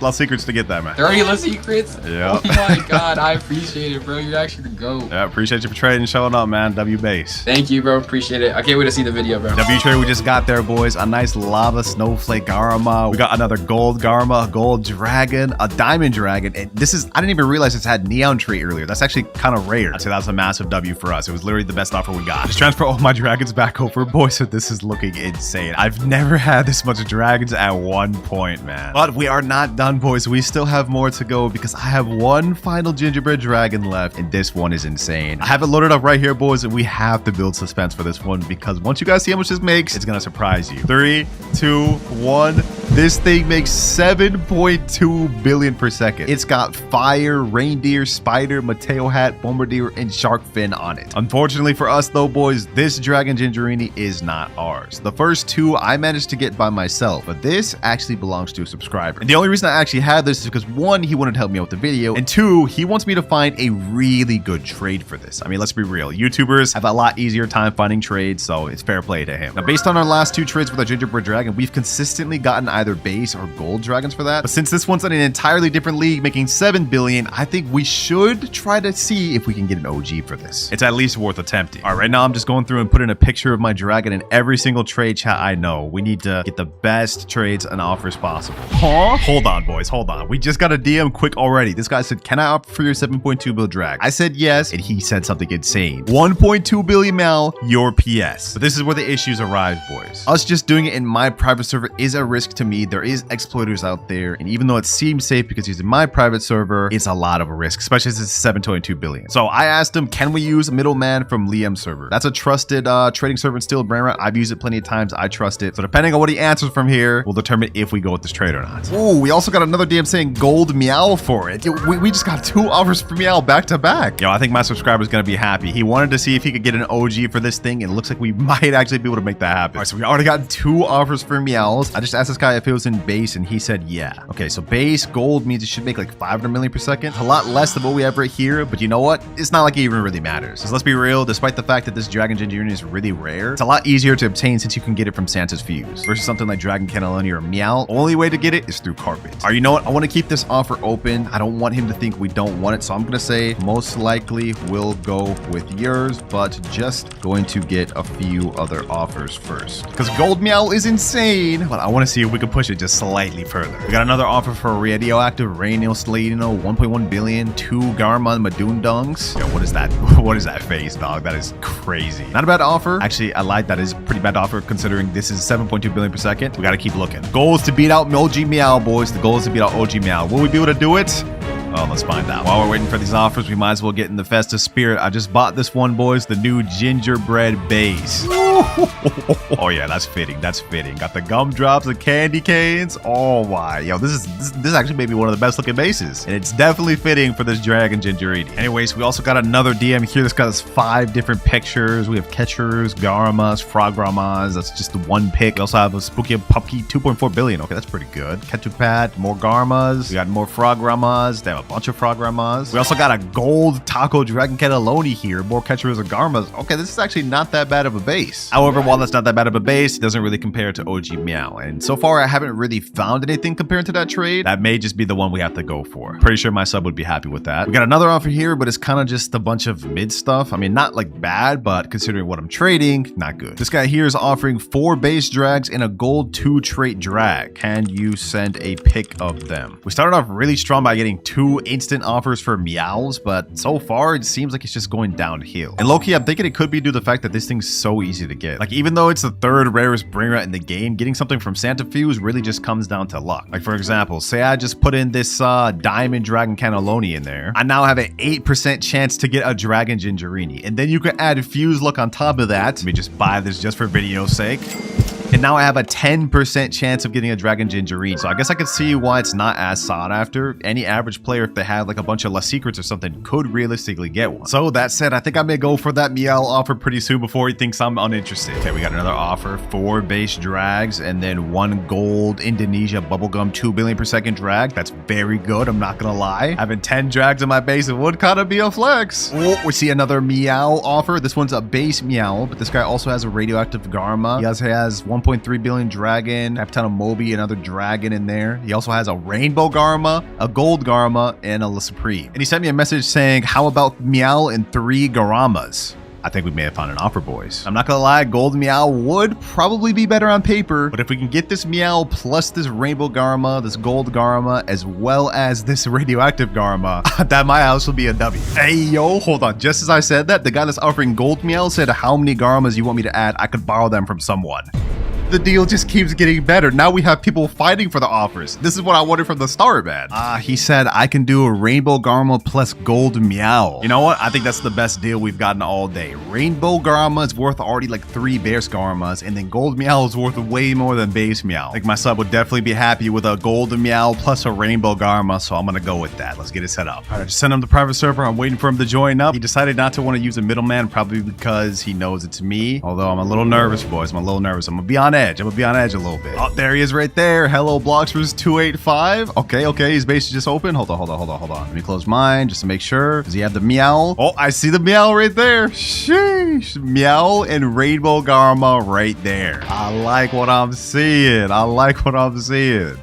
Speaker 1: lost secrets to get that, man.
Speaker 4: 30 less secrets?
Speaker 1: Yeah.
Speaker 4: Oh my god, I appreciate it, bro. You're actually the GOAT.
Speaker 1: Yeah, appreciate you for trading and showing up, man. W base.
Speaker 4: Thank you, bro. Appreciate it. I can't wait to see the video, bro.
Speaker 1: W trade we just got there, boys. A nice lava snowflake Garma. We got another gold Garma, a gold dragon, a diamond dragon. And this is, I didn't even realize it's had neon tree earlier. That's actually kind of rare. I'd say that's a massive W for us. It was literally the best offer we got. Just transfer all my dragons back over, boys. So this is looking insane. I've never had this much dragons at one point, man. But we are not done, boys. We still have more to go because I have one final gingerbread dragon left, and this one is insane. I have it loaded up right here, boys, and we have to build suspense for this one because once you guys see how much this makes, it's gonna surprise you. 3, 2, 1. This thing makes 7.2 billion per second. It's got fire, reindeer, spider, Mateo hat, bombardier, and shark fin on it. Unfortunately for us though, boys, this dragon gingerini is not ours. The first 2 I managed to get by myself, but this actually belongs to a subscriber. And the only reason I actually had this is because 1, he wanted to help me out with the video, and 2, he wants me to find a really good trade for this. I mean, let's be real. YouTubers have a lot easier time finding trades, so it's fair play to him. Now, based on our last 2 trades with our gingerbread dragon, we've consistently gotten either base or gold dragons for that. But since this one's in an entirely different league, making 7 billion, I think we should try to see if we can get an OG for this. It's at least worth attempting. All right, right now I'm just going through and putting a picture of my dragon in every single trade chat I know. We need to get the best trades and offers possible. Huh? Hold on, boys. Hold on. We just got a DM quick already. This guy said, can I opt for your 7.2 bill drag? I said yes, and he said something insane. 1.2 billion Meow, your PS. But this is where the issues arise, boys. Us just doing it in my private server is a risk to me. There is exploiters out there, and even though it seems safe because he's in my private server, it's a lot of a risk, especially since it's 7.2 billion. So I asked him, can we use Middleman from Liam's server? That's a trusted trading server in Steel Brainrot. I've used it plenty of times. I trust it. So depending on what he answers from here, we'll determine if we go with this trade or not. Ooh, we also got another DM saying gold Meow for it. Yo, we just got 2 offers for Meow back to back. Yo, I think my subscriber's gonna be happy. He wanted to see if he could get an OG for this thing, and it looks like we might actually be able to make that happen. All right, so we already got 2 offers for Meows. I just asked this guy if it was in base, and he said yeah. Okay, so base gold means it should make like 500 million per second. A lot less than what we have right here, but you know what? It's not like it even really matters. Because let's be real, despite the fact that this Dragon Gingerini is really rare, it's a lot easier to obtain since you can get it from Santa's Fuse versus something like Dragon Cannelloni or Meow. Only way to get it is through carpet. All right, you know what? I want to keep this offer open. I don't want him to think we don't want it, so I'm gonna say most likely we'll go with yours, but just going to get a few other offers first. Because gold Meow is insane, but I want to see if we can push it just slightly further. We got another offer for Radioactive, Rainil, Sleigh, 1.1 billion, 2 Garma, Madoon Dungs. Yo, what is that? What is that face, dog? That is crazy. Not a bad offer. Actually, I lied. That is a pretty bad offer considering this is 7.2 billion per second. We got to keep looking. Goal is to beat out OG Meow, boys. The goal is to beat out OG Meow. Will we be able to do it? Well, let's find out. While we're waiting for these offers, we might as well get in the festive spirit. I just bought this one, boys, the new gingerbread base. Oh yeah, that's fitting. That's fitting. Got the gumdrops, the candy canes. Oh my, yo, this actually may be one of the best looking bases, and it's definitely fitting for this dragon gingerini. Anyways, we also got another DM here. This got us 5 different pictures. We have catchers, Garmas, Frogramas. That's just the one pick. We also have a spooky puppy, 2.4 billion. Okay, that's pretty good. Ketchupat, more Garmas. We got more Frogramas. They have a bunch of Frogramas. We also got a gold taco dragon cannelloni here. More catchers and Garmas. Okay, this is actually not that bad of a base. However, while that's not that bad of a base, it doesn't really compare to OG Meow. And so far, I haven't really found anything compared to that trade. That may just be the one we have to go for. Pretty sure my sub would be happy with that. We got another offer here, but it's kind of just a bunch of mid stuff. I mean, not like bad, but considering what I'm trading, not good. This guy here is offering 4 base drags and a gold 2 trait drag. Can you send a pic of them? We started off really strong by getting 2 instant offers for Meows, but so far it seems like it's just going downhill. And low-key, I'm thinking it could be due to the fact that this thing's so easy to get. Like, even though it's the 3rd rarest Brainrot in the game, getting something from Santa Fuse really just comes down to luck. Like, for example, say I just put in this diamond dragon cannelloni in there. I now have an 8% chance to get a dragon gingerini, and then you can add fuse luck on top of that. Let me just buy this just for video's sake. And now I have a 10% chance of getting a dragon gingerini. So I guess I could see why it's not as sought after. Any average player, if they have like a bunch of less secrets or something, could realistically get one. So that said, I think I may go for that Meow offer pretty soon before he thinks I'm uninterested. Okay, we got another offer. 4 base drags and then 1 gold Indonesia bubblegum 2 billion per second drag. That's very good, I'm not gonna lie. Having 10 drags in my base, it would kind of be a flex. Oh, we see another Meow offer. This one's a base Meow, but this guy also has a radioactive Garma. He also has 1.3 billion dragon, Captain Moby, another dragon in there. He also has a rainbow Garma, a gold Garma, and a La Supreme. And he sent me a message saying, how about Meow and 3 Garamas? I think we may have found an offer, boys. I'm not gonna lie, gold Meow would probably be better on paper, but if we can get this Meow plus this rainbow Garma, this gold Garma, as well as this radioactive Garma, that my house will be a W. Hey, yo, hold on. Just as I said that, the guy that's offering gold Meow said how many Garmas you want me to add, I could borrow them from someone. The deal just keeps getting better. Now we have people fighting for the offers. This is what I wanted from the start, man. He said I can do a rainbow Garma plus gold Meow. You know what? I think that's the best deal we've gotten all day. Rainbow Garma is worth already like 3 base Garmas, and then gold Meow is worth way more than base Meow. Like, my sub would definitely be happy with a gold Meow plus a rainbow Garma, so I'm gonna go with that. Let's get it set up. All right, I just sent him the private server. I'm waiting for him to join up. He decided not to want to use a middleman, probably because he knows it's me. Although I'm a little nervous, boys. I'm a little nervous. I'm gonna be on edge. I'm gonna be on edge a little bit. Oh, there he is right there. Hello, Bloxers 285. Okay, his base is just open. Hold on. Let me close mine just to make sure. Does he have the Meow? Oh, I see the Meow right there. Sheesh. Meow and rainbow Garma right there. I like what I'm seeing.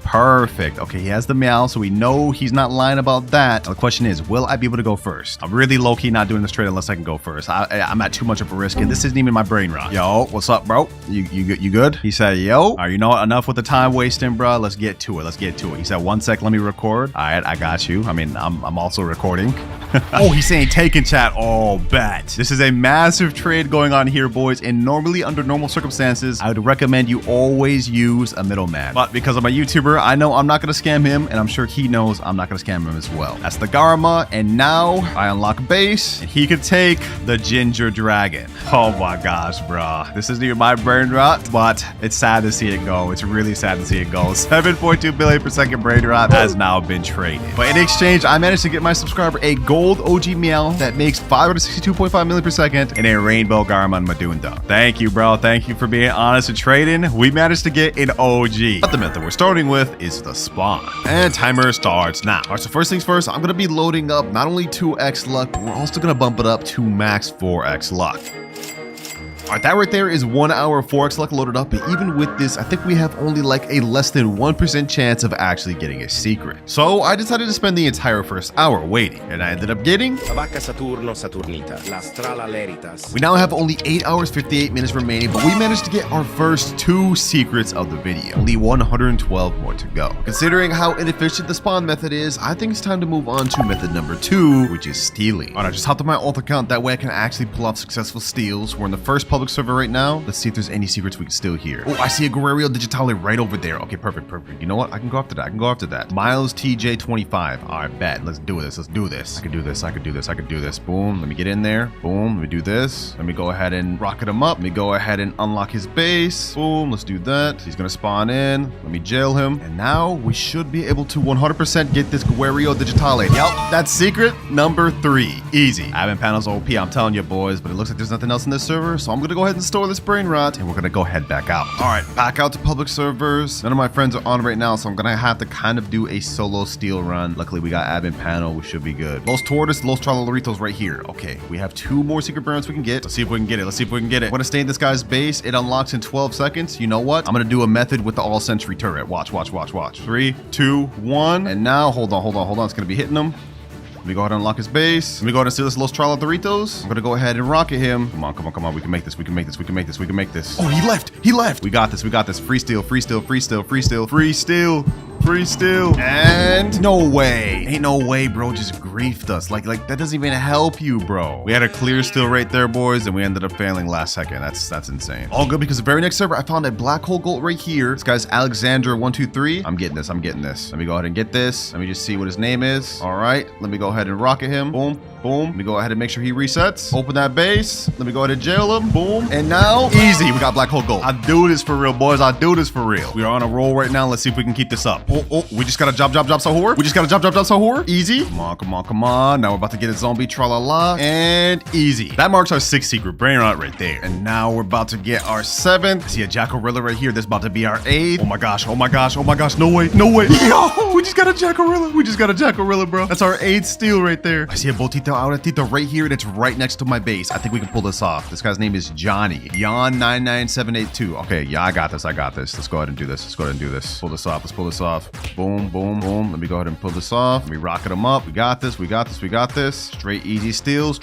Speaker 1: Perfect. Okay, he has the Meow, so we know he's not lying about that. Now, the question is, will I be able to go first? I'm really low-key not doing this trade unless I can go first. I'm at too much of a risk, and this isn't even my Brainrot. Yo, what's up, bro? You good? He said, yo. All right, you know what? Enough with the time wasting, bro. Let's get to it. He said, 1 sec, let me record. All right, I got you. I mean, I'm also recording. Oh, he's saying take in chat. Oh, bet. This is a massive trade going on here, boys. And normally, under normal circumstances, I would recommend you always use a middleman. But because I'm a YouTuber, I know I'm not going to scam him, and I'm sure he knows I'm not going to scam him as well. That's the Garma, and now I unlock base, and he could take the Ginger Dragon. Oh my gosh, bro. This isn't even my Brainrot, but it's sad to see it go. It's really sad to see it go. 7.2 billion per second Brainrot has now been traded. But in exchange, I managed to get my subscriber a gold OG Meow that makes 562.5 million per second and a rainbow Garma on Madunda. Thank you, bro. Thank you for being honest and trading. We managed to get an OG. But the method we're starting with is the spawn. And timer starts now. All right, so first things first, I'm going to be loading up not only 2x luck, but we're also going to bump it up to max 4x luck. All right, that right there is 1 hour 4x luck loaded up, but even with this, I think we have only like a less than 1% chance of actually getting a secret. So I decided to spend the entire first hour waiting, and I ended up getting
Speaker 3: La vacca Saturno Saturnita, la strala leritas.
Speaker 1: We now have only 8 hours 58 minutes remaining, but we managed to get our first 2 secrets of the video. Only 112 more to go. Considering how inefficient the spawn method is, I think it's time to move on to method number 2, which is stealing. All right, I just hopped on my alt account, that way I can actually pull off successful steals. We're in the first public public server right now. Let's see if there's any secrets we can steal here. Oh, I see a Guerrero Digitale right over there. Okay, perfect. You know what? I can go after that. Miles TJ25. All right, bet. Let's do this. I can do this. Boom. Let me get in there. Boom. Let me do this. Let me go ahead and rocket him up. Let me go ahead and unlock his base. Boom. Let's do that. He's gonna spawn in. Let me jail him. And now we should be able to 100% get this Guerrero Digitale. Yep, that's secret number 3. Easy. Admin panel's OP, I'm telling you boys, but it looks like there's nothing else in this server, so I'm gonna go ahead and store this Brainrot, and we're gonna go head back out. All right, back out to public servers. None of my friends are on right now, so I'm gonna have to kind of do a solo steal run. Luckily, we got admin panel. We should be good. Los Tortoise, Los Tralaritos right here. Okay, we have 2 more secret Brainrots we can get. Let's see if we can get it. I'm gonna stay in this guy's base. It unlocks in 12 seconds. You know what? I'm gonna do a method with the all-century turret. Watch. 3, 2, 1. And now, hold on. It's gonna be hitting him. Let me go ahead and unlock his base. Let me go ahead and steal this Los Tralaritos. I'm gonna go ahead and rocket him. Come on. We can make this. Oh, he left. We got this. Free steal. And no way. Ain't no way, bro. Just griefed us. Like that doesn't even help you, bro. We had a clear steal right there, boys, and we ended up failing last second. That's insane. All good because the very next server, I found a black hole gold right here. This guy's Alexander123. I'm getting this. Let me go ahead and get this. Let me just see what his name is. All right. Let me go ahead and rocket him. Boom. Let me go ahead and make sure he resets. Open that base. Let me go ahead and jail him. Boom. And now, easy. We got black hole gold. I do this for real, boys. We are on a roll right now. Let's see if we can keep this up. Oh, we just got a job Sahur. Easy. Come on. Now we're about to get a zombie tralala. And easy. That marks our 6th secret Brainrot right there. And now we're about to get our 7th. I see a Jackarilla right here. This is about to be our 8th. Oh my gosh. No way. Yo, we just got a Jackarilla, bro. That's our 8th steal right there. I see a Botito Auratito right here, and it's right next to my base. I think we can pull this off. This guy's name is Johnny. Yon99782. Okay, yeah, I got this. Let's go ahead and do this. Pull this off. Boom. Let me go ahead and pull this off. Let me rocket him up. We got this. Straight easy steals.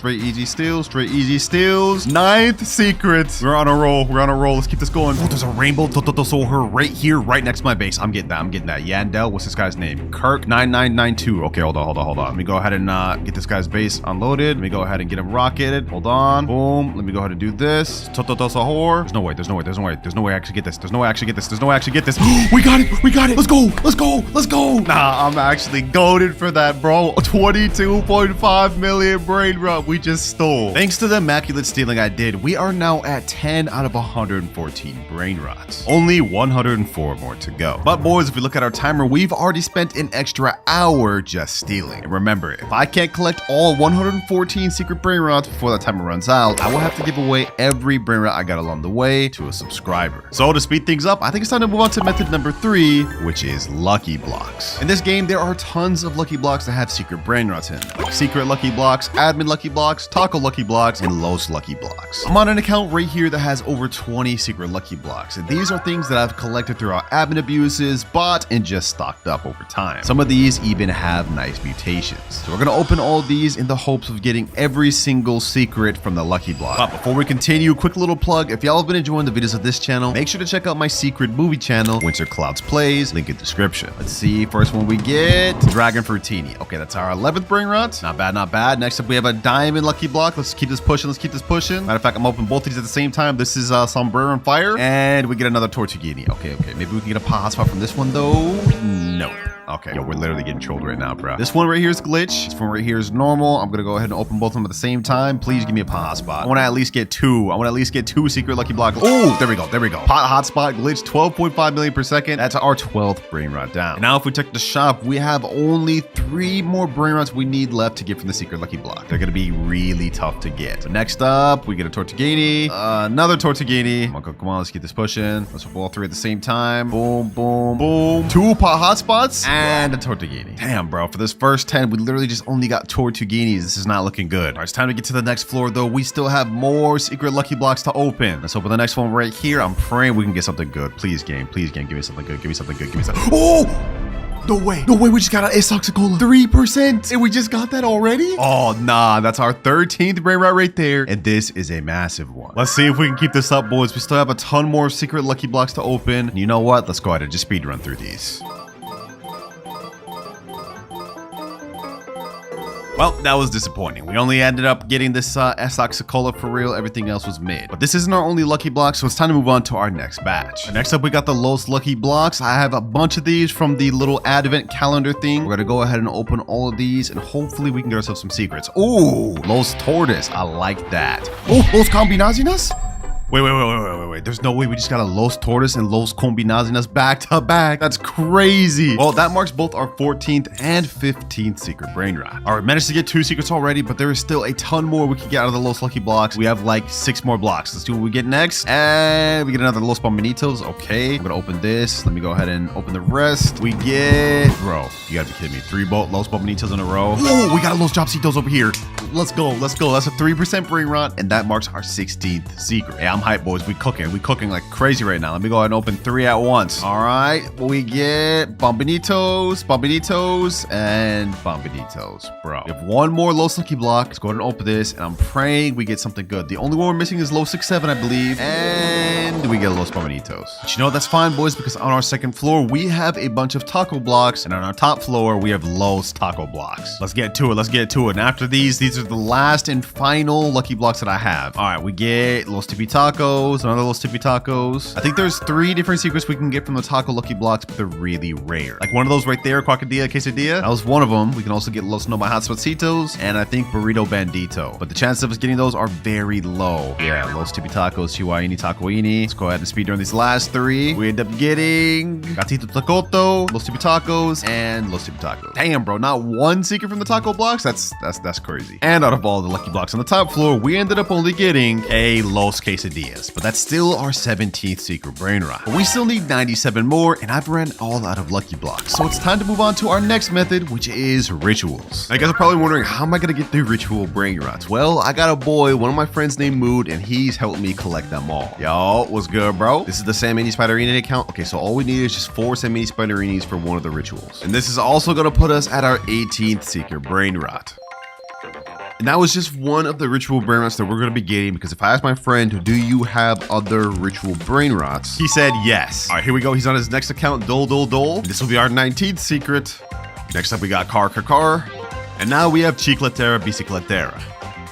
Speaker 1: 9th secret. We're on a roll. Let's keep this going. Oh, there's a rainbow Tototosoher right here, right next to my base. I'm getting that. Yandel, what's this guy's name? Kirk9992. Okay, hold on. Let me go ahead and get this guy's base unloaded. Let me go ahead and get him rocketed. Hold on. Boom. Let me go ahead and do this. Tototosoher. There's no way I actually get this. We got it. Let's go. Nah, I'm actually goated for that, bro. 22.5 million Brainrot we just stole. Thanks to the immaculate stealing I did, we are now at 10 out of 114 Brainrots. Only 104 more to go. But boys, if we look at our timer, we've already spent an extra hour just stealing. And remember, if I can't collect all 114 secret Brainrots before the timer runs out, I will have to give away every Brainrot I got along the way to a subscriber. So to speed things up, I think it's time to move on to method number 3, which is lucky blocks. In this game, there are tons of lucky blocks that have secret Brainrots in, like secret lucky blocks, admin lucky blocks, taco lucky blocks, and Los lucky blocks. I'm on an account right here that has over 20 secret lucky blocks, and these are things that I've collected throughout admin abuses, bought, and just stocked up over time. Some of these even have nice mutations. So we're gonna open all these in the hopes of getting every single secret from the lucky block. But before we continue, quick little plug. If y'all have been enjoying the videos of this channel, make sure to check out my secret movie channel, WinterKloudz Plays, link in description. Let's see, first one we get, Dragon Fruitini. Okay, that's our 11th Brainrot. Not bad. Next up, we have a diamond lucky block. Let's keep this pushing. Matter of fact, I'm opening both of these at the same time. This is Sombrero and Fire, and we get another Tortuguini. Okay. Maybe we can get a pot hotspot from this one, though. No. Okay, yo, we're literally getting trolled right now, bro. This one right here is glitch. This one right here is normal. I'm gonna go ahead and open both of them at the same time. Please give me a pot hotspot. I want to at least get 2 secret lucky blocks. Oh, there we go. Pot hotspot glitch, 12.5 million per second. That's our 12th Brainrot down. And now if we check the shop, we have only 3 more Brainrots we need left to get from the secret lucky block. They're gonna be really tough to get. So next up, we get a Tortuguini, another Tortuguini. Come on, let's get this pushing. Let's hope all 3 at the same time. Boom. 2 pot hotspots. And a Tortuguini. Damn, bro. For this first 10, we literally just only got Tortuguinis. This is not looking good. All right, it's time to get to the next floor, though. We still have more secret lucky blocks to open. Let's open the next one right here. I'm praying we can get something good. Please, game. Give me something good. Oh! No way. We just got an Asoxicola. 3%. And we just got that already? Oh, nah. That's our 13th Brainrot right there. And this is a massive one. Let's see if we can keep this up, boys. We still have a ton more secret lucky blocks to open. And you know what? Let's go ahead and just speed run through these. Well, that was disappointing. We only ended up getting this S-Oxycola for real. Everything else was mid. But this isn't our only lucky block, so it's time to move on to our next batch. Next up, we got the Los Lucky Blocks. I have a bunch of these from the little advent calendar thing. We're gonna go ahead and open all of these, and hopefully we can get ourselves some secrets. Ooh, Los Tortoise. I like that. Oh, Los Combinaciones? Wait. There's no way we just got a Los Tortoise and Los Combinaciones back to back. That's crazy. Well, that marks both our 14th and 15th secret brain rot. All right, managed to get 2 secrets already, but there is still a ton more we can get out of the Los Lucky Blocks. We have like 6 more blocks. Let's do what we get next. And we get another Los Bombinitos. Okay, I'm gonna open this. Let me go ahead and open the rest. We get, bro, you gotta be kidding me. 3 Los Bombinitos in a row. Oh, we got a Los Jobcitos over here. Let's go. That's a 3% brain rot, and that marks our 16th secret. Hey, I'm hyped, boys. We cooking like crazy right now. Let me go ahead and open 3 at once. All right, we get Bombinitos, and Bombinitos, bro. We have 1 more Los Lucky block. Let's go ahead and open this, and I'm praying we get something good. The only one we're missing is Los 67, I believe, and we get Los Bombinitos. But you know, that's fine, boys, because on our 2nd floor, we have a bunch of taco blocks, and on our top floor, we have Los Taco blocks. Let's get to it. And after these are the last and final lucky blocks that I have. All right, we get Los Tipi Tacos, another Los Tipi Tacos. I think there's 3 different secrets we can get from the taco lucky blocks, but they're really rare. Like one of those right there, Crocodilla Quesadilla. That was one of them. We can also get Los No My Hot Spotsitos and I think Burrito Bandito. But the chances of us getting those are very low. Yeah, Los Tipi Tacos, Chihuahini Tacoini. Let's go ahead and speedrun these last 3. We end up getting Gatito Tacoto, Los Tipi Tacos, and Los Tipi Tacos. Damn, bro, not 1 secret from the taco blocks? That's crazy. And out of all the lucky blocks on the top floor, we ended up only getting a Los Quesadillas, but that's still our 17th secret brain rot. But we still need 97 more, and I've ran all out of lucky blocks. So it's time to move on to our next method, which is rituals. Now, you guys are probably wondering, how am I gonna get through ritual brain rots? Well, I got a boy, one of my friends named Mood, and he's helped me collect them all. Yo, what's good, bro? This is the San Mini Spiderini account. Okay, so all we need is just 4 San Mini Spiderinis for one of the rituals. And this is also gonna put us at our 18th secret brain rot. And that was just one of the ritual brain rots that we're going to be getting, because if I asked my friend, do you have other ritual brain rots? He said yes. All right, here we go. He's on his next account, Duel. This will be our 19th secret. Next up, we got Car. And now we have Chicletera Bicicletera.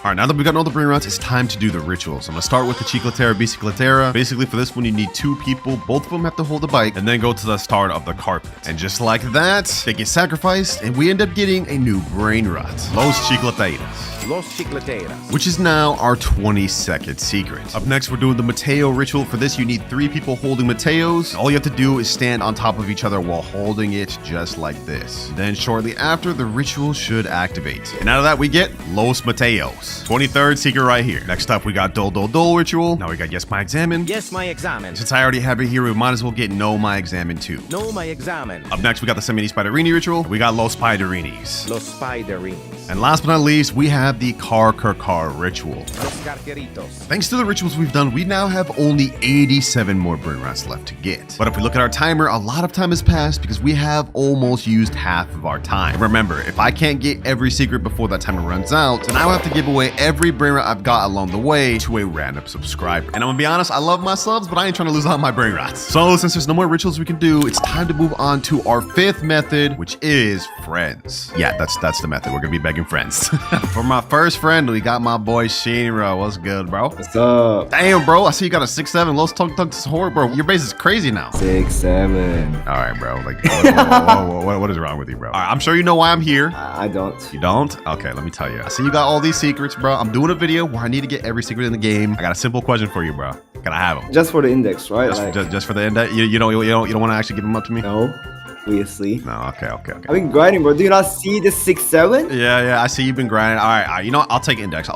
Speaker 1: All right, now that we've gotten all the brain rots, it's time to do the rituals. I'm gonna start with the Chicletera Bicicletera. Basically, for this one, you need 2 people. Both of them have to hold a bike, and then go to the start of the carpet. And just like that, they get sacrificed, and we end up getting a new brain rot. Los Chicleteras.
Speaker 3: Los Chicleteras.
Speaker 1: Which is now our 22nd secret. Up next, we're doing the Mateo ritual. For this, you need 3 people holding Mateos. All you have to do is stand on top of each other while holding it just like this. Then shortly after, the ritual should activate. And out of that, we get Los Mateos. 23rd secret right here. Next up, we got Duel ritual. Now we got Yes My Examen.
Speaker 3: Yes, my examen.
Speaker 1: Since I already have it here, we might as well get No My Examen too.
Speaker 3: No, my examen.
Speaker 1: Up next, we got the Semini Spiderini ritual. We got Los Spiderinis.
Speaker 3: Los Spiderines.
Speaker 1: And last but not least, we have the Car ritual.
Speaker 3: Los Carteritos.
Speaker 1: Thanks to the rituals we've done, we now have only 87 more brain rots left to get. But if we look at our timer, a lot of time has passed because we have almost used half of our time. And remember, if I can't get every secret before that timer runs out, then I will have to give away every brain rot I've got along the way to a random subscriber. And I'm gonna be honest, I love my subs, but I ain't trying to lose all my brain rots. So since there's no more rituals we can do, it's time to move on to our 5th method, which is friends. Yeah, that's the method. We're gonna be begging friends. For my first friend, we got my boy Shinra. What's good, bro?
Speaker 5: What's up?
Speaker 1: Damn, bro. I see you got a 6'7". Los Tongue Tongue's horror, bro. Your base is crazy now.
Speaker 5: 6'7".
Speaker 1: All right, bro. Like, what is wrong with you, bro? All right, I'm sure you know why I'm here.
Speaker 5: I don't.
Speaker 1: You don't? Okay, let me tell you. I see you got all these secrets, bro. I'm doing a video where I need to get every secret in the game. I got a simple question for you, bro. Can I have them?
Speaker 5: Just for the index, right?
Speaker 1: Just for the index? You don't want to actually give them up to me?
Speaker 5: No. Obviously.
Speaker 1: No, okay.
Speaker 5: I've been grinding, bro. Do you not see the 6'7"?
Speaker 1: Yeah, I see you've been grinding. All right. You know what? I'll take index.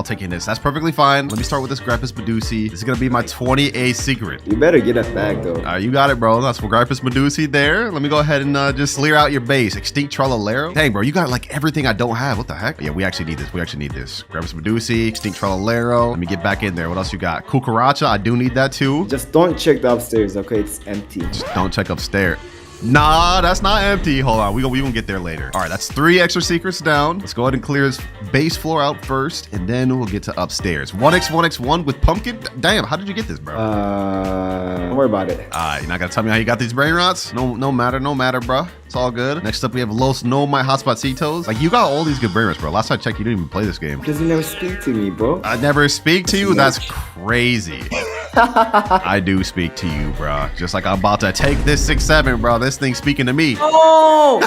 Speaker 1: That's perfectly fine. Let me start with this Grappus Medusi. This is going to be my 28th secret.
Speaker 5: You better get that back, though.
Speaker 1: You got it, bro. That's for Grappus Medusi there. Let me go ahead and just clear out your base. Extinct Trollalero. Dang, bro. You got like everything I don't have. What the heck? Yeah, we actually need this. Grappus Medusi, Extinct Trollalero. Let me get back in there. What else you got? Cucaracha. I do need that too.
Speaker 5: Just don't check the upstairs, okay? It's empty.
Speaker 1: Just don't check upstairs. Nah, that's not empty. Hold on, we gonna get there later. All right, that's 3 extra secrets down. Let's go ahead and clear this base floor out first, and then we'll get to upstairs. 1x1x1 with pumpkin. Damn, how did you get this, bro?
Speaker 5: Don't worry about it.
Speaker 1: You're not gonna tell me how you got these brain rots? No matter, bro. It's all good. Next up, we have Los No My Hotspot Citos. Like, you got all these good brain rots, bro. Last time I checked, you didn't even play this game.
Speaker 5: Because you never speak to me, bro.
Speaker 1: I never speak to you? That's crazy. I do speak to you, bro. Just like I'm about to take this 6-7, bro. This thing's speaking to me.
Speaker 5: Oh!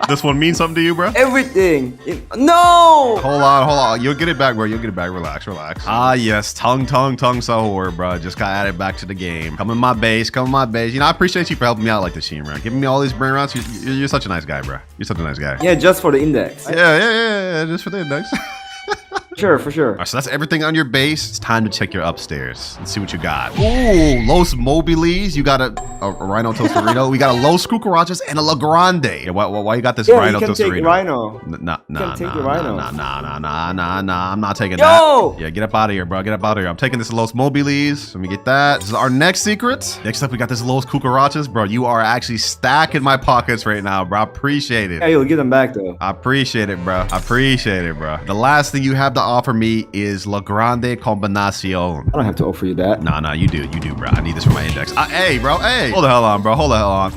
Speaker 1: This one means something to you, bro?
Speaker 5: Everything. No!
Speaker 1: Hold on. You'll get it back, bro. You'll get it back. Relax. Ah, yes. Tongue, Sahur, bro. Just got added back to the game. Come in my base. You know, I appreciate you for helping me out like this, Sheen, bro. Giving me all these brain rots. You're such a nice guy, bro. You're such a nice guy.
Speaker 5: Yeah, just for the index.
Speaker 1: Yeah. Just for the index.
Speaker 5: Sure, for sure.
Speaker 1: All right, so that's everything on your base. It's time to check your upstairs. Let's see what you got. Ooh, Los Mobiles. You got a Rhino Tostarino. We got a Los Cucarachas and a La Grande. Yeah, why you got this Rhino
Speaker 5: Tostarino?
Speaker 1: Tostarino?
Speaker 5: Take Rhino.
Speaker 1: Nah. I'm not taking
Speaker 5: Yo!
Speaker 1: that. Yeah, get up out of here, bro. Get up out of here. I'm taking this Los Mobiles. Let me get that. This is our next secret. Next up, we got this Los Cucarachas. Bro, you are actually stacking my pockets right now, bro. I appreciate it.
Speaker 5: Yeah, you'll get them back, though.
Speaker 1: I appreciate it, bro. The last thing you have to offer me is La Grande Combinacion.
Speaker 5: I don't have to offer you that.
Speaker 1: Nah, you do, bro. I need this for my index. Hey, bro, hey. Hold the hell on, bro.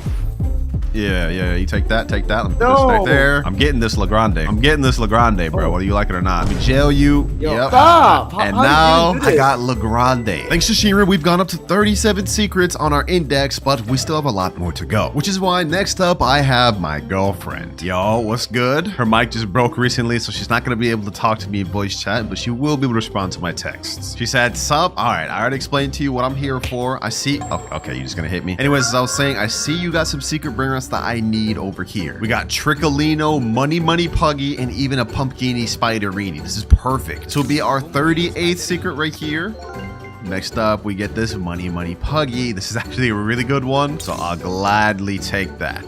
Speaker 1: Yeah, you take that. Let me put this right there. I'm getting this La Grande, bro. Whether you like it or not. Let me jail you.
Speaker 5: Yo,
Speaker 1: yep.
Speaker 5: Stop.
Speaker 1: And
Speaker 5: how
Speaker 1: now
Speaker 5: did you do
Speaker 1: I
Speaker 5: this?
Speaker 1: got La Grande. Thanks to Shira, we've gone up to 37 secrets on our index, but we still have a lot more to go. Which is why next up I have my girlfriend. Yo, what's good? Her mic just broke recently, so she's not gonna be able to talk to me in voice chat, but she will be able to respond to my texts. She said, sup? All right, I already explained to you what I'm here for. I see. Oh, okay, you're just gonna hit me. Anyways, as I was saying, I see you got some secret bringers that I need over here. We got Triccolino, Money Puggy, and even a Pumpkini Spiderini. This is perfect. So it'll be our 38th secret right here. Next up, we get this Money Puggy. This is actually a really good one, so I'll gladly take that.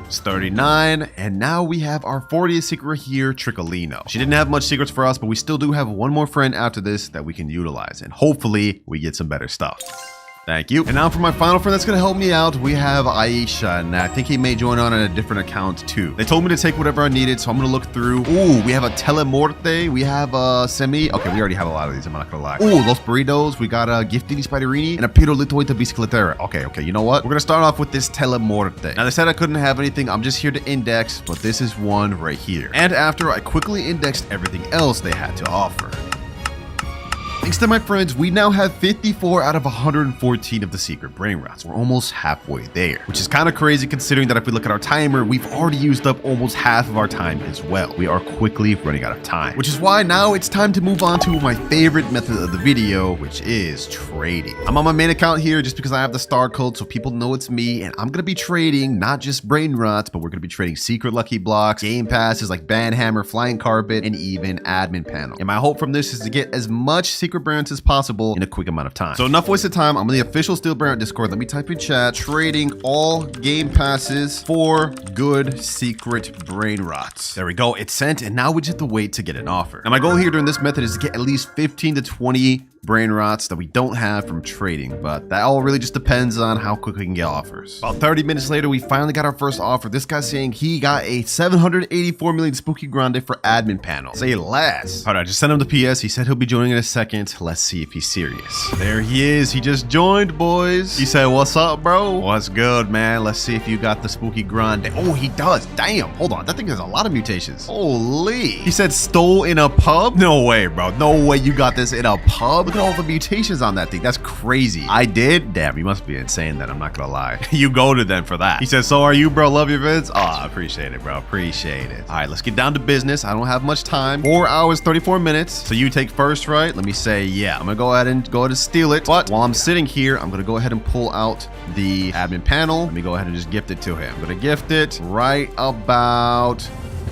Speaker 1: It's 39, and now we have our 40th secret here, Triccolino. She didn't have much secrets for us, but we still do have one more friend after this that we can utilize, and hopefully we get some better stuff. Thank you. And now for my final friend that's gonna help me out, we have Aisha, and I think he may join on a different account too. They told me to take whatever I needed, so I'm gonna look through. Ooh, we have a Telemorte, we have a Semi. Okay, we already have a lot of these, I'm not gonna lie. Ooh, Los Burritos, we got a Giftini Spiderini, and a Pirolitoita Bicicletera. Okay, you know what? We're gonna start off with this Telemorte. Now, they said I couldn't have anything, I'm just here to index, but this is one right here. And after I quickly indexed everything else they had to offer. Thanks to my friends, we now have 54 out of 114 of the secret brain rots. We're almost halfway there, which is kind of crazy considering that if we look at our timer, we've already used up almost half of our time as well. We are quickly running out of time, which is why now it's time to move on to my favorite method of the video, which is trading. I'm on my main account here just because I have the star code so people know it's me, and I'm going to be trading not just brain rots, but we're going to be trading secret lucky blocks, game passes like Banhammer, Flying Carpet, and even admin panel. And my hope from this is to get as much secret brain rots as possible in a quick amount of time. So enough wasted time. I'm on the official Steel Brainrot Discord. Let me type in chat, trading all game passes for good secret brain rots. There we go. It's sent, and now we just have to wait to get an offer. Now my goal here during this method is to get at least 15 to 20 brain rots that we don't have from trading, but that all really just depends on how quick we can get offers. About 30 minutes later, we finally got our first offer. This guy's saying he got a 784 million Spooky Grande for admin panel. Say less. All right, I just sent him the PS. He said he'll be joining in a second. Let's see if he's serious. There he is. He just joined, boys. He said, what's up, bro? What's good, man? Let's see if you got the Spooky Grande. Oh, he does. Damn. Hold on. That thing has a lot of mutations. Holy. He said stole in a pub? No way, bro. No way you got this in a pub. Look at all the mutations on that thing. That's crazy. I did? Damn, you must be insane then. I'm not gonna lie. You go to them for that. He said, so are you, bro? Love your vids? Oh, I appreciate it, bro. Appreciate it. All right, let's get down to business. I don't have much time. 4 hours, 34 minutes. So you take first, right? Let me say, yeah. I'm gonna go ahead and steal it. But while I'm sitting here, I'm gonna go ahead and pull out the admin panel. Let me go ahead and just gift it to him. I'm gonna gift it right about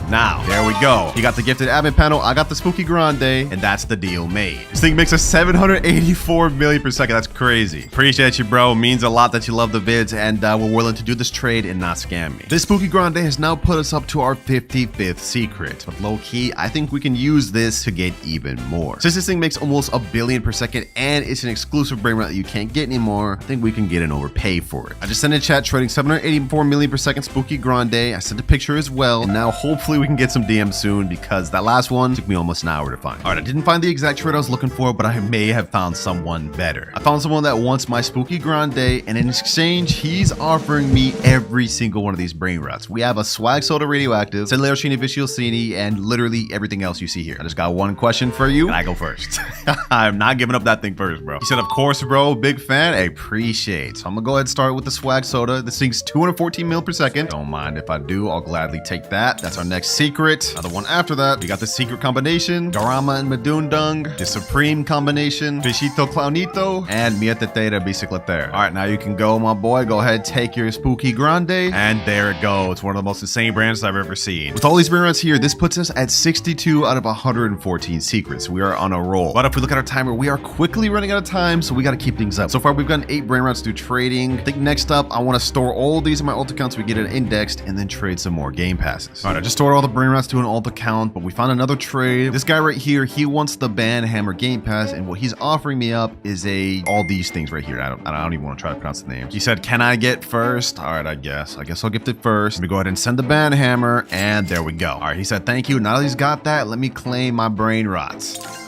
Speaker 1: Now, there we go. You got the gifted admin panel, I got the spooky grande, and that's the deal made. This thing makes a 784 million per second. That's crazy. Appreciate you, bro. Means a lot that you love the vids and we're willing to do this trade and not scam me. This spooky grande has now put us up to our 55th secret. But low key, I think we can use this to get even more. Since this thing makes almost a billion per second and it's an exclusive Brainrot that you can't get anymore, I think we can get an overpay for it. I just sent in chat trading 784 million per second spooky grande. I sent a picture as well. And now hopefully we can get some DMs soon because that last one took me almost an hour to find. All right, I didn't find the exact trade I was looking for, but I may have found someone better. I found someone that wants my spooky grande, and in exchange, he's offering me every single one of these Brainrots. We have a swag soda radioactive, Leoshini Viciosini, and literally everything else you see here. I just got one question for you, and I go first. I'm not giving up that thing first, bro. He said, of course, bro, big fan. I appreciate. So I'm gonna go ahead and start with the swag soda. This thing's 214 mil per second. Don't mind if I do, I'll gladly take that. That's our next secret. Now the one after that, we got the secret combination, Garma and Medundung, the supreme combination, Fishito Clownito, and Mietetera Bicicleter. All right, now you can go, my boy. Go ahead, take your spooky grande, and there it goes. It's one of the most insane brands I've ever seen. With all these Brainrots here, this puts us at 62 out of 114 secrets. We are on a roll. But if we look at our timer, we are quickly running out of time, so we got to keep things up. So far, we've gotten 8 Brainrots through trading. I think next up, I want to store all these in my alt account so we get it indexed, and then trade some more game passes. All right, I just stored all the Brainrots to an alt account, but we found another trade. This guy right here, he wants the Band Hammer Game Pass, and what he's offering me up is all these things right here. I don't even want to try to pronounce the name. He said, can I get first? All right, I guess I'll gift it first. Let me go ahead and send the Band Hammer, and there we go. All right, he said, thank you. Now that he's got that, let me claim my Brainrots.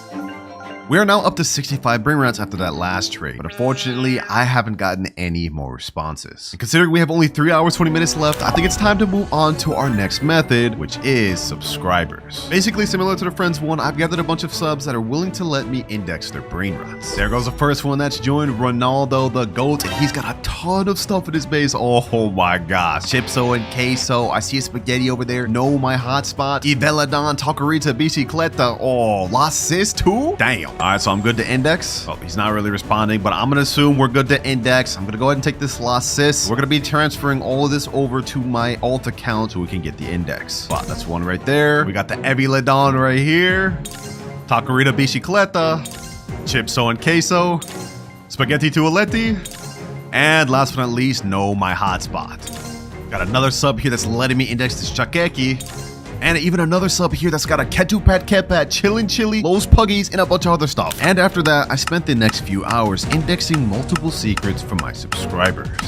Speaker 1: We are now up to 65 Brainrots after that last trade, but unfortunately, I haven't gotten any more responses. And considering we have only 3 hours, 20 minutes left, I think it's time to move on to our next method, which is subscribers. Basically, similar to the Friends one, I've gathered a bunch of subs that are willing to let me index their Brainrots. There goes the first one that's joined, Ronaldo the GOAT, and he's got a ton of stuff in his base. Oh my gosh. Chipso and queso. I see a spaghetti over there. Know my hotspot. Iveladon, Takarita, Bicicleta. Oh, La Sis too? Damn. All right, so I'm good to index. Oh, he's not really responding, but I'm gonna assume we're good to index. I'm gonna go ahead and take this last sis. We're gonna be transferring all of this over to my alt account so we can get the index. Wow, that's one right there. We got the Eviledon right here. Takarita Bicicleta. Chipso and queso. Spaghetti Tualetti. And last but not least, know my hotspot. Got another sub here that's letting me index this Chakeki. And even another sub here that's got a Ketupat Kepat, Chillin' Chili, Los Puggies, and a bunch of other stuff. And after that, I spent the next few hours indexing multiple secrets from my subscribers.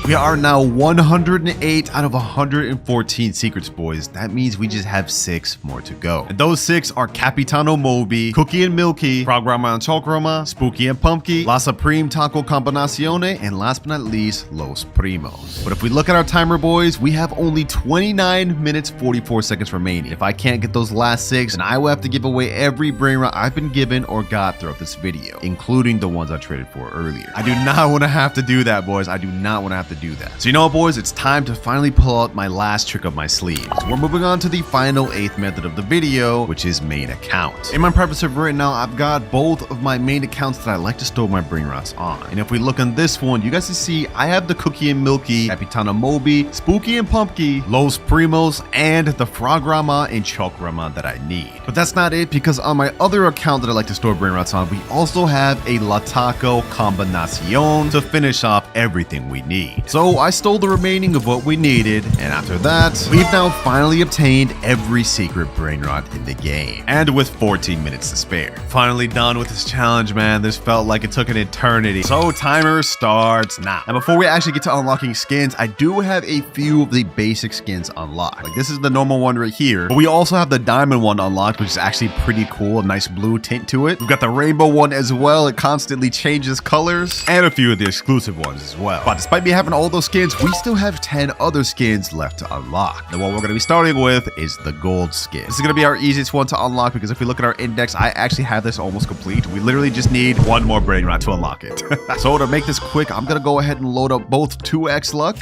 Speaker 1: We are now 108 out of 114 secrets, boys. That means we just have 6 more to go. And those 6 are Capitano Moby, Cookie and Milky, Programa and Chocrama, Spooky and Pumpkin, La Supreme Taco Combinacione, and last but not least, Los Primos. But if we look at our timer, boys, we have only 29 minutes 44 seconds remaining. If I can't get those last 6, then I will have to give away every Brainrot I've been given or got throughout this video, including the ones I traded for earlier. I do not want to have to do that, boys. I do not want to have to do that. So you know what, boys, it's time to finally pull out my last trick of my sleeve. So we're moving on to the final 8th method of the video, which is main account. In my private server right now, I've got both of my main accounts that I like to store my Brainrots on. And if we look on this one, you guys can see I have the Cookie and Milky, Capitana Moby, Spooky and Pumpkin, Los Primos, and the Frograma and Chocrama that I need. But that's not it, because on my other account that I like to store Brainrots on, we also have a Lataco Combinacion to finish off everything we need. So I stole the remaining of what we needed, and after that, we've now finally obtained every secret Brainrot in the game, and with 14 minutes to spare. Finally done with this challenge, man. This felt like it took an eternity. So timer starts now. And before we actually get to unlocking skins, I do have a few of the basic skins unlocked. Like this is the normal one right here, but we also have the diamond one unlocked, which is actually pretty cool, a nice blue tint to it. We've got the rainbow one as well. It constantly changes colors, and a few of the exclusive ones as well. But despite me having all those skins, we still have 10 other skins left to unlock. And what we're going to be starting with is the gold skin. This is going to be our easiest one to unlock because if we look at our index, I actually have this almost complete. We literally just need one more Brainrot to unlock it. So to make this quick, I'm going to go ahead and load up both 2x luck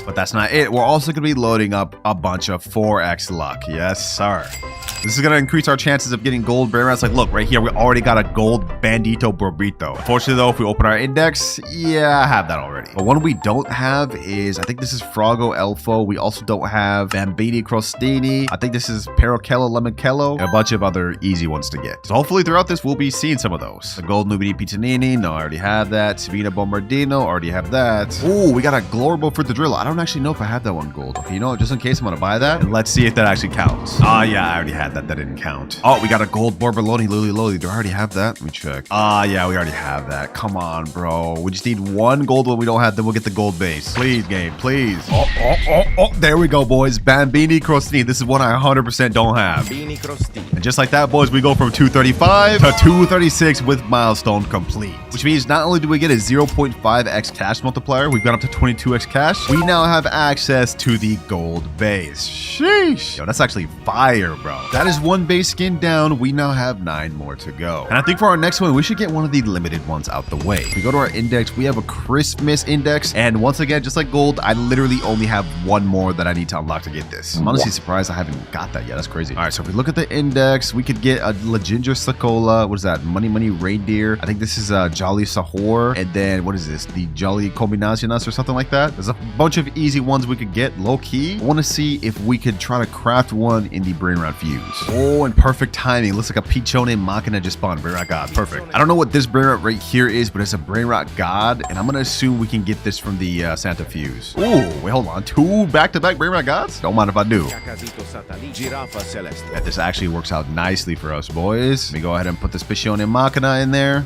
Speaker 1: But that's not it. We're also going to be loading up a bunch of 4x luck. Yes, sir. This is going to increase our chances of getting gold Brainrots. Like, look, right here, we already got a gold Bandito Burrito. Unfortunately, though, if we open our index, yeah, I have that already. But one we don't have is, I think this is Frogo Elfo. We also don't have Bambini Crostini. I think this is Perochello Lemoncello, and a bunch of other easy ones to get. So hopefully throughout this, we'll be seeing some of those. The gold Nubini Pizzanini. No, I already have that. Savina Bombardino. Already have that. Ooh, we got a Glorbo for the drill. I don't actually know if I have that one gold. Okay, you know what? Just in case, I'm going to buy that. And let's see if that actually counts. Oh, yeah, I already had that. That didn't count. Oh, we got a gold Borboloni Luli Loli. Do I already have that? Let me check. Yeah, we already have that. Come on, bro. We just need one gold one we don't have, then we'll get the gold base. Please, game, please. Oh. There we go, boys. Bambini Crostini. This is one I 100% don't have.
Speaker 3: Bambini Crostini.
Speaker 1: And just like that, boys, we go from 235 to 236 with milestone complete. Which means not only do we get a 0.5x cash multiplier, we've gone up to 22x cash. We now have access to the gold base. Sheesh. Yo, that's actually fire, bro. That is one base skin down. We now have 9 more to go. And I think for our next one, we should get one of the limited ones out the way. If we go to our index, we have a Christmas index. And once again, just like gold, I literally only have one more that I need to unlock to get this. I'm honestly surprised I haven't got that yet. That's crazy. All right, so if we look at the index, we could get a Leginger Sakola. What is that? Money Reindeer. I think this is a Jolly Sahor. And then what is this? The Jolly Combinaciones or something like that. There's a bunch of easy ones we could get low key. I want to see if we could try to craft one in the Brainrot Fuse. Oh, and perfect timing. Looks like a Pichone Machina just spawned. Brainrot God. Perfect. I don't know what this Brainrot right here is, but it's a Brainrot God. And I'm going to assume we can get this from the Santa Fuse. Ooh, wait, hold on. 2 back-to-back Brainrot Gods? Don't mind if I do. That this actually works out nicely for us, boys. Let me go ahead and put this Pichone Machina in there.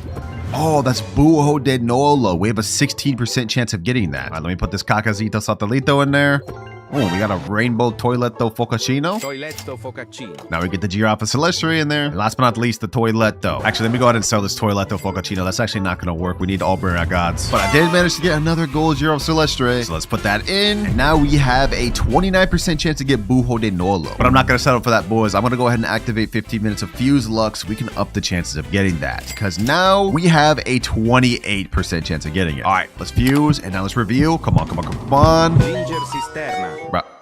Speaker 1: Oh, that's Buho de Nolo. We have a 16% chance of getting that. All right, let me put this Cacazito Satelito in there. Oh, we got a Rainbow Toiletto Focacino.
Speaker 3: Toiletto Focacino.
Speaker 1: Now we get the Giraffa Celestri in there. And last but not least, the Toiletto. Actually, let me go ahead and sell this Toiletto Focacino. That's actually not going to work. We need all Brainrot Gods. But I did manage to get another gold Giraffa Celestri. So let's put that in. And now we have a 29% chance to get Buho de Nolo. But I'm not going to settle for that, boys. I'm going to go ahead and activate 15 minutes of Fuse Lux. We can up the chances of getting that. Because now we have a 28% chance of getting it. All right, let's fuse. And now let's reveal. Come on.
Speaker 3: Ginger Cisterna.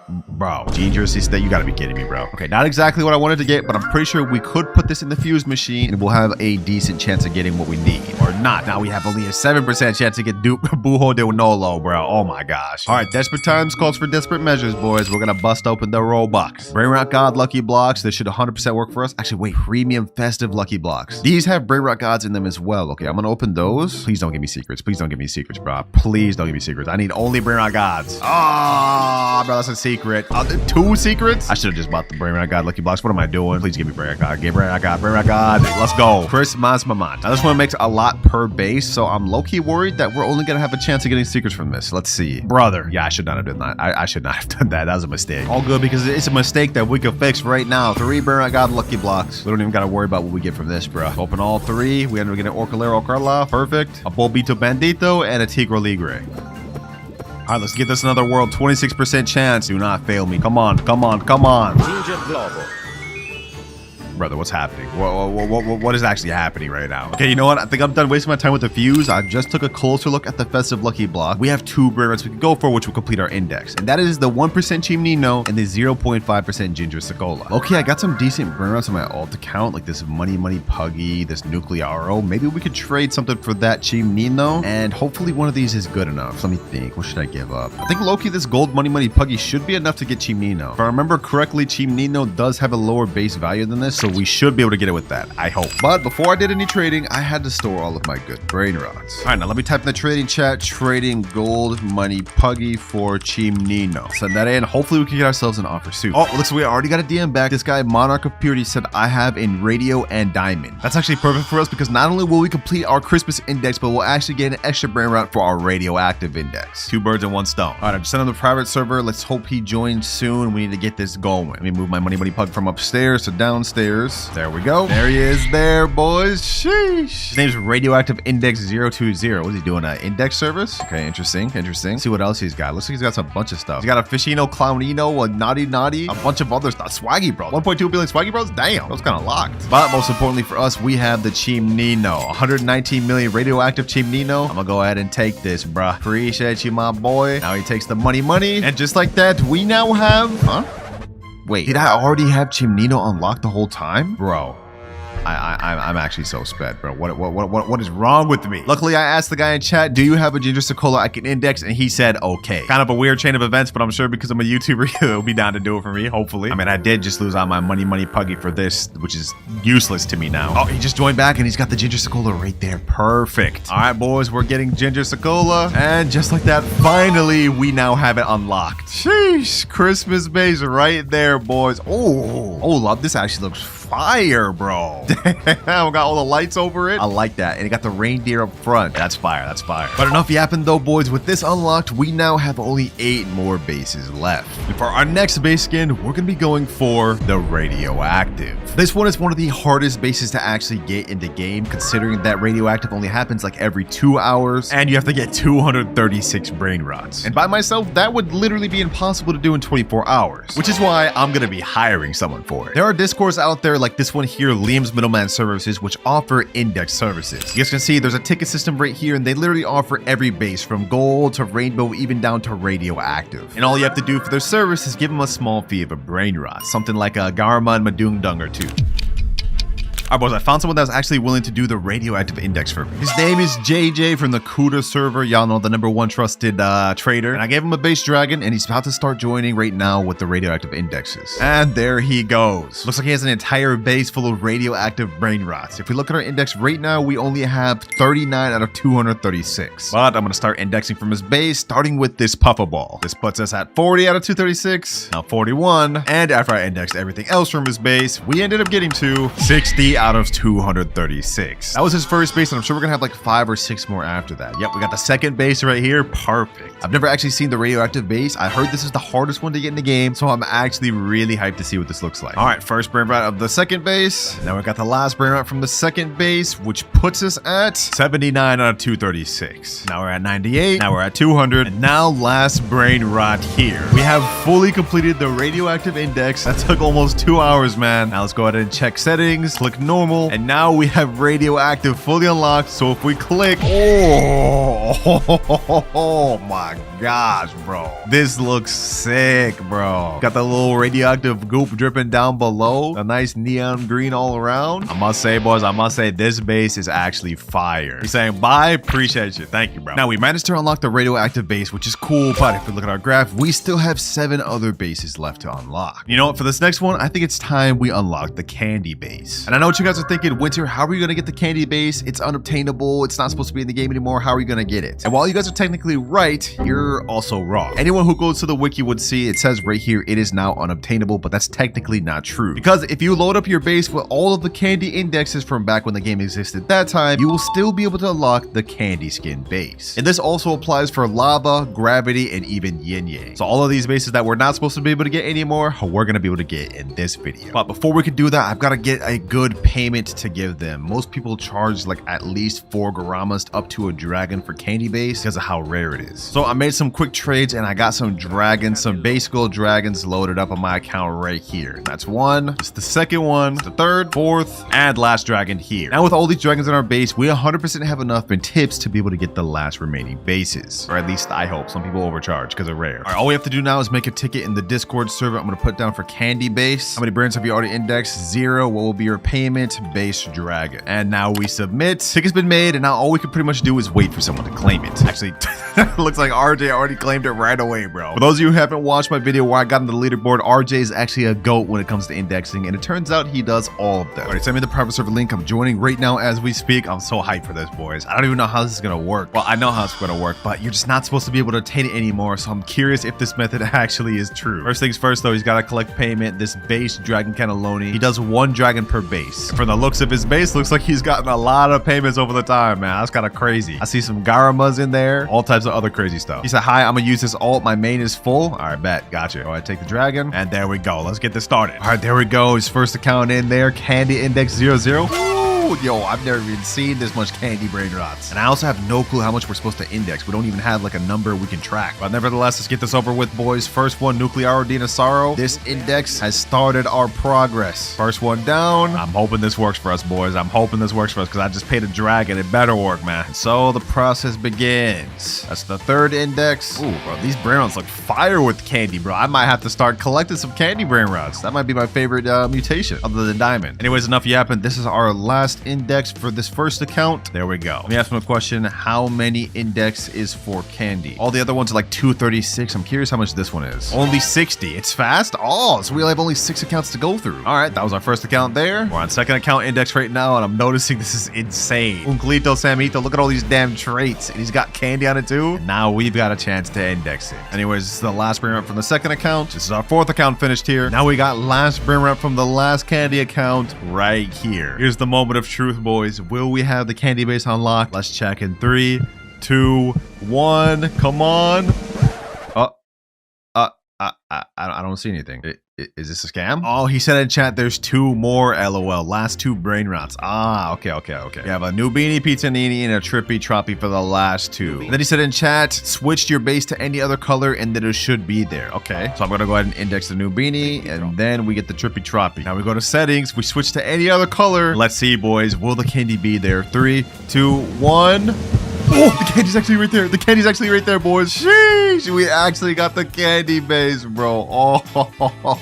Speaker 1: Bro, Ginger Sister, you gotta be kidding me, bro. Okay, not exactly what I wanted to get, but I'm pretty sure we could put this in the fuse machine and we'll have a decent chance of getting what we need. Or not. Now we have only a 7% chance to get Buho de Nolo, bro. Oh my gosh. All right, desperate times calls for desperate measures, boys. We're gonna bust open the Roblox. Brainrot God Lucky Blocks. This should 100% work for us. Actually, wait, Premium Festive Lucky Blocks. These have Brainrot Gods in them as well. Okay, I'm gonna open those. Please don't give me secrets. Please don't give me secrets, bro. Please don't give me secrets. I need only Brainrot Gods. Ah, bro, that's a secret. 2 secrets? I should have just bought the Brainrot God Lucky Blocks. What am I doing? Please give me Brainrot God. Give Brainrot God. Brainrot God. Let's go. Christmas Mamant. Now this one makes a lot per base, so I'm low-key worried that we're only gonna have a chance of getting secrets from this. Let's see. Brother. Yeah, I should not have done that. I should not have done that. That was a mistake. All good because it's a mistake that we can fix right now. 3 Brainrot God Lucky Blocks. We don't even gotta worry about what we get from this, bro. Open all 3. We end up getting an Orcalero Carla. Perfect. A Bolbito Bandito and a Tigro Ligre. All right, let's get this another world. 26% chance. Do not fail me. Come on.
Speaker 3: Ginger Globo.
Speaker 1: Brother, what's happening? What is actually happening right now? Okay, you know what? I think I'm done wasting my time with the fuse. I just took a closer look at the Festive Lucky Block. We have 2 Brainrots we can go for, which will complete our index. And that is the 1% Chimnino and the 0.5% Ginger Sakola. Okay, I got some decent Brainrots on my alt account, like this Money Puggy, this Nuclearo. Maybe we could trade something for that Chimnino, and hopefully one of these is good enough. So let me think. What should I give up? I think low-key this gold Money Puggy should be enough to get Chimnino. If I remember correctly, Chimnino does have a lower base value than this, so we should be able to get it with that, I hope. But before I did any trading, I had to store all of my good Brainrots. All right, now let me type in the trading chat, trading gold Money Puggy for Chimnino. Send that in. Hopefully we can get ourselves an offer soon. Oh, looks like we already got a DM back. This guy, Monarch of Purity, said I have in Radio and Diamond. That's actually perfect for us because not only will we complete our Christmas index, but we'll actually get an extra Brainrot for our Radioactive index. 2 birds and 1 stone. All right, I'm just sending the private server. Let's hope he joins soon. We need to get this going. Let me move my Money Pug from upstairs to downstairs. players. There we go. There he is there, boys. Sheesh. His name's Radioactive Index 020. What is he doing? An index service? Okay, interesting. Let's see what else he's got. Looks like he's got some bunch of stuff. He's got a Fishino, Clownino, a Naughty, a bunch of other stuff. Swaggy Bros. 1.2 billion Swaggy Bros? Damn, those kind of locked. But most importantly for us, we have the Chimnino. 119 million Radioactive Chimnino. I'm gonna go ahead and take this, bruh. Appreciate you, my boy. Now he takes the money. And just like that, we now have... Huh? Wait, did I already have Chimnino unlocked the whole time? Bro. I'm actually so sped, bro. What is wrong with me? Luckily, I asked the guy in chat, do you have a Ginger Secola I can index? And he said, okay. Kind of a weird chain of events, but I'm sure because I'm a YouTuber, he'll be down to do it for me, hopefully. I mean, I did just lose out my money puggy for this, which is useless to me now. Oh, he just joined back and he's got the Ginger Secola right there. Perfect. All right, boys, we're getting Ginger Secola. And just like that, finally, we now have it unlocked. Sheesh, Christmas base right there, boys. Oh, love, this actually looks fire, bro. Damn, got all the lights over it. I like that. And it got the reindeer up front. That's fire. But enough yapping though, boys. With this unlocked, we now have only 8 more bases left. And for our next base skin, we're gonna be going for the Radioactive. This one is one of the hardest bases to actually get in the game, considering that Radioactive only happens like every 2 hours, and you have to get 236 Brainrots. And by myself, that would literally be impossible to do in 24 hours, which is why I'm gonna be hiring someone for it. There are Discords out there like this one here, Liam's Middleman services, which offer index services. You guys can see there's a ticket system right here, and they literally offer every base from gold to rainbow, even down to radioactive. And all you have to do for their service is give them a small fee of a Brainrot, something like a Garma and Madung or two. Alright, boys, I found someone that's actually willing to do the Radioactive Index for me. His name is JJ from the Kuda server. Y'all know, the #1 trusted trader. And I gave him a base dragon, and he's about to start joining right now with the Radioactive Indexes. And there he goes. Looks like he has an entire base full of Radioactive Brainrots. If we look at our index right now, we only have 39 out of 236. But I'm going to start indexing from his base, starting with this Puffaball. This puts us at 40 out of 236. Now 41. And after I indexed everything else from his base, we ended up getting to 60 out of 236. That was his first base, and I'm sure we're gonna have like 5 or 6 more after that. Yep, we got the second base right here. Perfect. I've never actually seen the Radioactive base. I heard this is the hardest one to get in the game, so I'm actually really hyped to see what this looks like. All right, first Brainrot of the second base. Now we got the last Brainrot from the second base, which puts us at 79 out of 236. Now we're at 98. Now we're at 200. And now last Brainrot here. We have fully completed the Radioactive Index. That took almost 2 hours, man. Now let's go ahead and check settings, click normal, and now we have Radioactive fully unlocked. So if we click, oh my gosh, bro, this looks sick, bro. Got the little radioactive goop dripping down below, a nice neon green all around. I must say, boys, this base is actually fire. He's saying bye, appreciate you, thank you, bro. Now we managed to unlock the Radioactive base, which is cool, but if we look at our graph, we still have 7 other bases left to unlock. You know what, for this next one, I think it's time we unlock the candy base. And I know what you guys are thinking, Winter, how are you gonna get the candy base? It's unobtainable, it's not supposed to be in the game anymore, how are you gonna get it? And while you guys are technically right, you're also wrong. Anyone who goes to the wiki would see it says right here, it is now unobtainable, but that's technically not true. Because if you load up your base with all of the candy indexes from back when the game existed that time, you will still be able to unlock the candy skin base. And this also applies for lava, gravity, and even yin-yang. So all of these bases that we're not supposed to be able to get anymore, we're gonna be able to get in this video. But before we can do that, I've got to get a good payment to give them. Most people charge like at least 4 Garamas up to a dragon for candy base because of how rare it is. So I made some quick trades and I got some dragons, some base gold dragons loaded up on my account right here. That's one, it's the second one, the third, fourth, and last dragon here. Now with all these dragons in our base, we 100% have enough in tips to be able to get the last remaining bases. Or at least I hope. Some people overcharge because they're rare. All right, all we have to do now is make a ticket in the Discord server. I'm gonna put down for candy base. How many brands have you already indexed? 0. What will be your payment? Base dragon. And now we submit. Ticket's been made, and now all we can pretty much do is wait for someone to claim it. Actually, looks like RJ already claimed it right away, bro. For those of you who haven't watched my video where I got on the leaderboard, RJ is actually a GOAT when it comes to indexing, and it turns out he does all of them. All right, send me the private server link. I'm joining right now as we speak. I'm so hyped for this, boys. I don't even know how this is gonna work. Well, I know how it's gonna work, but you're just not supposed to be able to obtain it anymore, so I'm curious if this method actually is true. First things first, though, he's gotta collect payment. This base dragon cannelloni, he does 1 dragon per base. payments. From the looks of his base, looks like he's gotten a lot of payments over the time, man. That's kind of crazy. I see some Garmas in there, all types of other crazy stuff. He said, hi, I'm gonna use this ult. My main is full. All right, bet. Gotcha. Go ahead, take the dragon. And there we go. Let's get this started. All right, there we go. His first account in there. Candy Index 00. Yo, I've never even seen this much candy Brainrots. And I also have no clue how much we're supposed to index. We don't even have like a number we can track. But nevertheless, let's get this over with, boys. First one, Nuclear Dinosauro. This index has started our progress. First one down. I'm hoping this works for us, boys. I'm hoping this works for us because I just paid a dragon. It better work, man. And so the process begins. That's the third index. Ooh, bro, these Brainrots look fire with candy, bro. I might have to start collecting some candy Brainrots. That might be my favorite mutation other than diamond. Anyways, enough yapping. This is our last index for this first account. There we go. Let me ask him a question. How many index is for candy? All the other ones are like 236. I'm curious how much this one is. Only 60. It's fast? Oh, so we have only 6 accounts to go through. All right, that was our first account there. We're on second account index right now, and I'm noticing this is insane. Unclito Samito, look at all these damn traits. And he's got candy on it too. And now we've got a chance to index it. Anyways, this is the last bring up from the second account. This is our fourth account finished here. Now we got last bring up from the last candy account right here. Here's the moment of truth, boys. Will we have the candy base unlocked? Let's check in 3, 2, 1. Come on. I don't see anything. Is this a scam? Oh, he said in chat there's 2 more, lol. Last 2 Brainrots. Ah, okay. We have a new Beanie Pizzanini and a Trippy Troppy for the last 2. And then he said in chat, switch your base to any other color and then it should be there. Okay, so I'm gonna go ahead and index the new Beanie and then we get the Trippy Troppy. Now we go to settings, we switch to any other color. Let's see, boys, will the candy be there? 3, 2, 1. Oh, the candy's actually right there. The candy's actually right there, boys. Sheesh, we actually got the candy base, bro.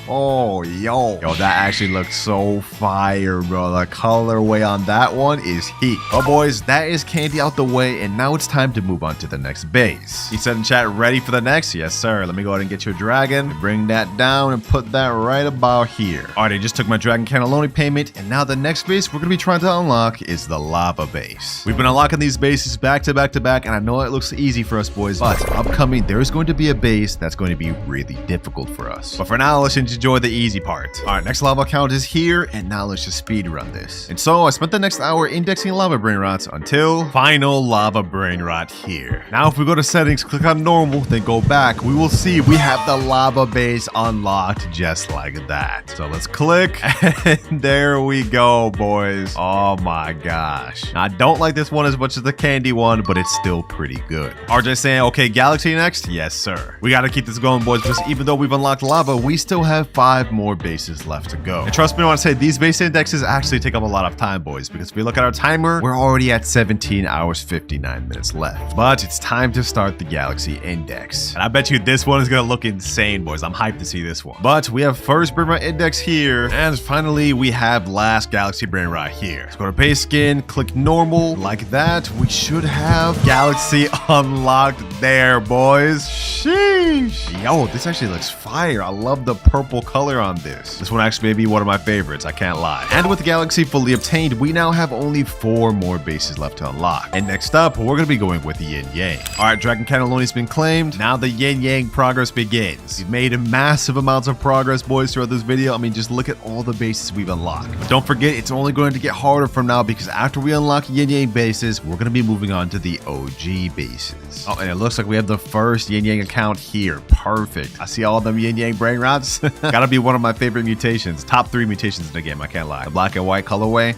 Speaker 1: Yo, that actually looks so fire, bro. The colorway on that one is heat. Oh, boys, that is candy out the way, and now it's time to move on to the next base. He said in chat, ready for the next? Yes, sir. Let me go ahead and get you a dragon. Bring that down and put that right about here. All right, I just took my dragon cannelloni payment, and now the next base we're gonna be trying to unlock is the lava base. We've been unlocking these bases back to back, and I know it looks easy for us, boys, but upcoming there's going to be a base that's going to be really difficult for us. But for now, let's enjoy the easy part. All right, next lava account is here, and now let's just speed run this. And so I spent the next hour indexing lava Brainrots until final lava Brainrot here. Now if we go to settings, click on normal, then go back, we will see we have the lava base unlocked just like that. So let's click, and there we go, boys. Oh my gosh. Now, I don't like this one as much as the candy one, but it's still pretty good. RJ saying, okay, Galaxy next? Yes, sir. We gotta keep this going, boys, because even though we've unlocked lava, we still have 5 more bases left to go. And trust me when I say these base indexes actually take up a lot of time, boys, because if we look at our timer, we're already at 17 hours, 59 minutes left. But it's time to start the Galaxy index. And I bet you this one is gonna look insane, boys. I'm hyped to see this one. But we have first Brainrot index here, and finally we have last Galaxy Brainrot here. Let's go to base skin, click normal, like that. We should have Galaxy unlocked there, boys. Sheesh. Yo, this actually looks fire. I love the purple color on this. This one actually may be one of my favorites, I can't lie. And with Galaxy fully obtained, we now have only 4 more bases left to unlock. And next up, we're gonna be going with the Yin-yang. All right, Dragon Cannelloni's been claimed. Now the Yin-yang progress begins. We've made massive amounts of progress, boys, throughout this video. I mean, just look at all the bases we've unlocked. But don't forget, it's only going to get harder from now because after we unlock Yin-yang bases, we're gonna be moving on to the OG bases. Oh, and it looks like we have the first Yin-yang account here. Perfect. I see all them Yin-yang Brainrots. Gotta be one of my favorite mutations. Top 3 mutations in the game, I can't lie. The black and white colorway,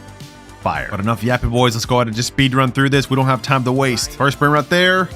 Speaker 1: fire. But enough yapping, boys. Let's go ahead and just speed run through this. We don't have time to waste. First Brainrot there.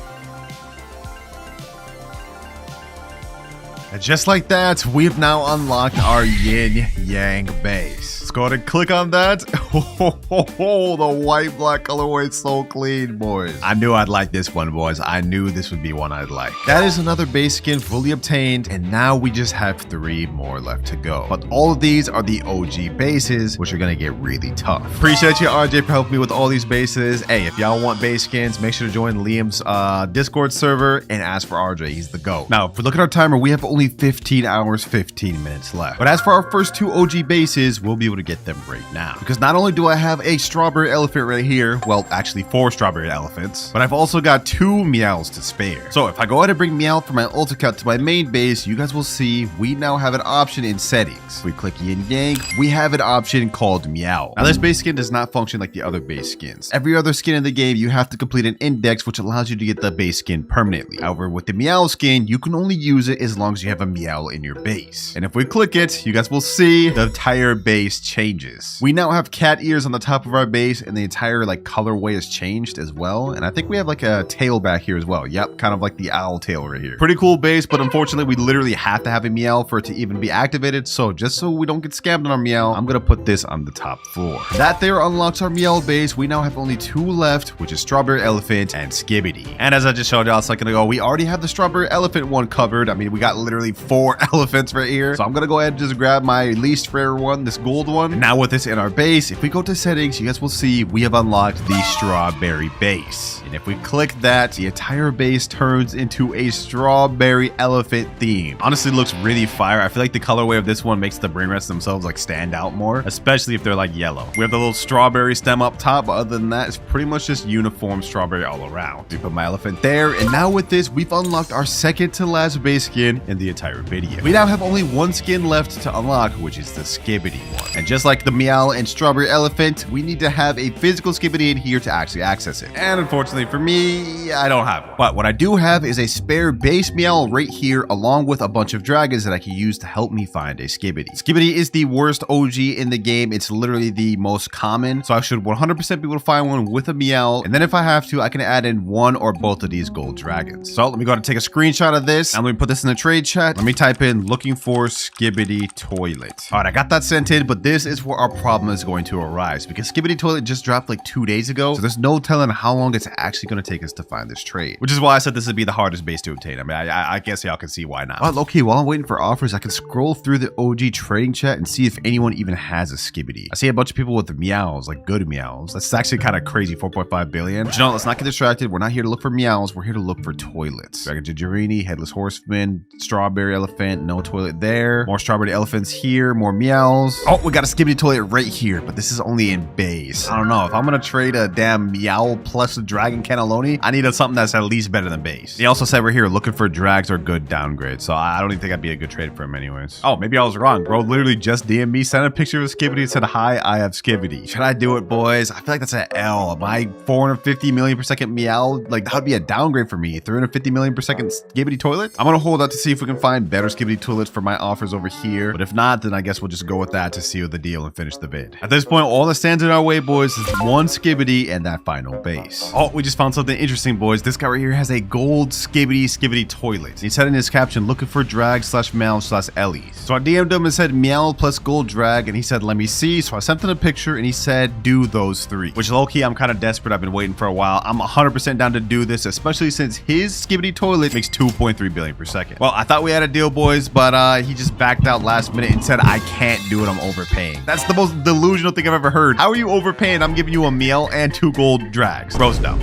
Speaker 1: And just like that, we've now unlocked our Yin-yang base. Let's go ahead and click on that. Oh, the white-black colorway is so clean, boys. I knew I'd like this one, boys. I knew this would be one I'd like. That is another base skin fully obtained, and now we just have 3 more left to go. But all of these are the OG bases, which are gonna get really tough. Appreciate you, RJ, for helping me with all these bases. Hey, if y'all want base skins, make sure to join Liam's Discord server and ask for RJ. He's the GOAT. Now, if we look at our timer, we have only 15 hours, 15 minutes left. But as for our first 2 OG bases, we'll be able to to get them right now. Because not only do I have a strawberry elephant right here, well, actually 4 strawberry elephants, but I've also got 2 Meows to spare. So if I go ahead and bring Meow from my ult account to my main base, you guys will see we now have an option in settings. If we click Yin-yang, we have an option called Meow. Now this base skin does not function like the other base skins. Every other skin in the game, you have to complete an index, which allows you to get the base skin permanently. However, with the Meow skin, you can only use it as long as you have a Meow in your base. And if we click it, you guys will see the entire base changes. We now have cat ears on the top of our base, and the entire like colorway has changed as well. And I think we have like a tail back here as well. Yep, kind of like the owl tail right here. Pretty cool base, but unfortunately, we literally have to have a Meow for it to even be activated. So just so we don't get scammed on our Meow, I'm gonna put this on the top floor. That there unlocks our Meow base. We now have only 2 left, which is Strawberry Elephant and Skibidi. And as I just showed y'all a second ago, we already have the Strawberry Elephant one covered. I mean, we got literally 4 elephants right here. So I'm gonna go ahead and just grab my least rare one, this gold one. And now with this in our base, if we go to settings, you guys will see we have unlocked the Strawberry base. And if we click that, the entire base turns into a Strawberry Elephant theme. Honestly, looks really fire. I feel like the colorway of this one makes the Brainrots themselves like stand out more, especially if they're like yellow. We have the little strawberry stem up top, but other than that, it's pretty much just uniform strawberry all around. We put my elephant there, and now with this, we've unlocked our second to last base skin in the entire video. We now have only 1 skin left to unlock, which is the Skibidi one. And just like the Meow and Strawberry Elephant, we need to have a physical Skibidi in here to actually access it. And unfortunately for me, I don't have one. But what I do have is a spare base Meow right here, along with a bunch of dragons that I can use to help me find a Skibidi. Skibidi is the worst OG in the game. It's literally the most common, so I should 100% be able to find one with a Meow, and then if I have to, I can add in 1 or both of these gold dragons. So let me go ahead and take a screenshot of this, and let me put this in the trade chat. Let me type in looking for Skibidi toilet. All right, I got that sent in, but this is where our problem is going to arise, because Skibidi toilet just dropped like 2 days ago, so there's no telling how long it's actually going to take us to find this trade, which is why I said this would be the hardest base to obtain. I mean, I guess y'all can see why not. But okay, while I'm waiting for offers, I can scroll through the OG trading chat and see if anyone even has a Skibidi. I see a bunch of people with the Meows, like good Meows. That's actually kind of crazy, 4.5 billion. But you know, let's not get distracted. We're not here to look for Meows. We're here to look for toilets. Dragon Gingerini, Headless Horseman, Strawberry Elephant, no toilet there. More Strawberry Elephants here, more Meows. Oh, we got a Skibidi toilet right here, but this is only in base. I don't know. If I'm going to trade a damn Meow plus a Dragon Cannelloni, I need something that's at least better than base. He also said we're here looking for drags or good downgrades, so I don't even think I'd be a good trade for him anyways. Oh, maybe I was wrong. Bro literally just DM'd me, sent a picture of Skibidi and said, hi, I have Skibidi. Should I do it, boys? I feel like that's an L. My 450 million per second Meow, like that would be a downgrade for me. 350 million per second Skibidi toilet. I'm gonna hold out to see if we can find better Skibidi toilets for my offers over here, but if not, then I guess we'll just go with that to seal the deal and finish the vid. At this point, all that stands in our way, boys, is 1 Skibidi and that final base. Oh, we just found something interesting, boys. This guy right here has a gold Skibidi toilet. He said in his caption, looking for drag / Meow / Ellie. So I DM'd him and said Meow plus gold drag, and he said, let me see. So I sent him a picture and he said, do those 3, which low-key, I'm kind of desperate. I've been waiting for a while. I'm 100% down to do this, especially since his Skibidi toilet makes 2.3 billion per second. Well, I thought we had a deal, boys, but he just backed out last minute and said, I can't do it. I'm overpaying. That's the most delusional thing I've ever heard. How are you overpaying? I'm giving you a Meow and 2 gold drags. Bro's dumb.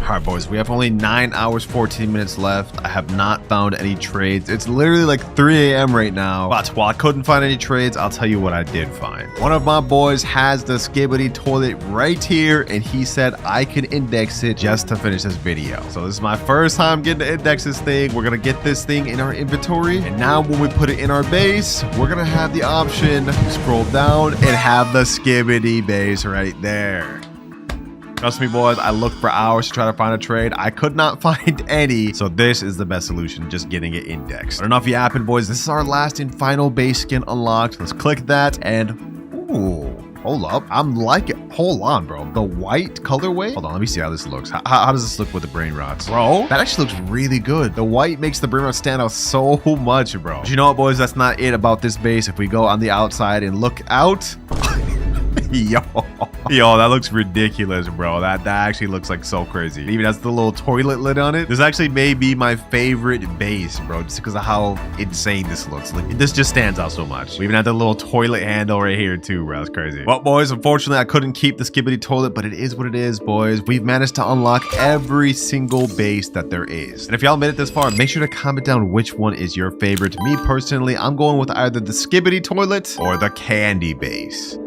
Speaker 1: All right, boys, we have only 9 hours, 14 minutes left. I have not found any trades. It's literally like 3 a.m. right now. But while I couldn't find any trades, I'll tell you what I did find. One of my boys has the Skibidi toilet right here, and he said I can index it just to finish this video. So this is my first time getting to index this thing. We're gonna get this thing in our inventory. And now when we put it in our base, we're gonna have the option to scroll down and have the Skibidi base right there. Trust me, boys, I looked for hours to try to find a trade. I could not find any. So this is the best solution, just getting it indexed. But enough yapping, boys. This is our last and final base skin unlocked. Let's click that and ooh, hold up. I'm like it. Hold on, bro. The white colorway. Hold on, let me see how this looks. How does this look with the Brainrots? Bro, that actually looks really good. The white makes the Brainrot stand out so much, bro. But you know what, boys? That's not it about this base. If we go on the outside and look out, yo. Yo, that looks ridiculous, bro. That actually looks like so crazy. It even has the little toilet lid on it. This actually may be my favorite base, bro, just because of how insane this looks. Like, this just stands out so much. We even have the little toilet handle right here too, bro. That's crazy. Well, boys, unfortunately, I couldn't keep the Skibidi toilet, but it is what it is, boys. We've managed to unlock every single base that there is. And if y'all made it this far, make sure to comment down which one is your favorite. Me personally, I'm going with either the Skibidi toilet or the candy base.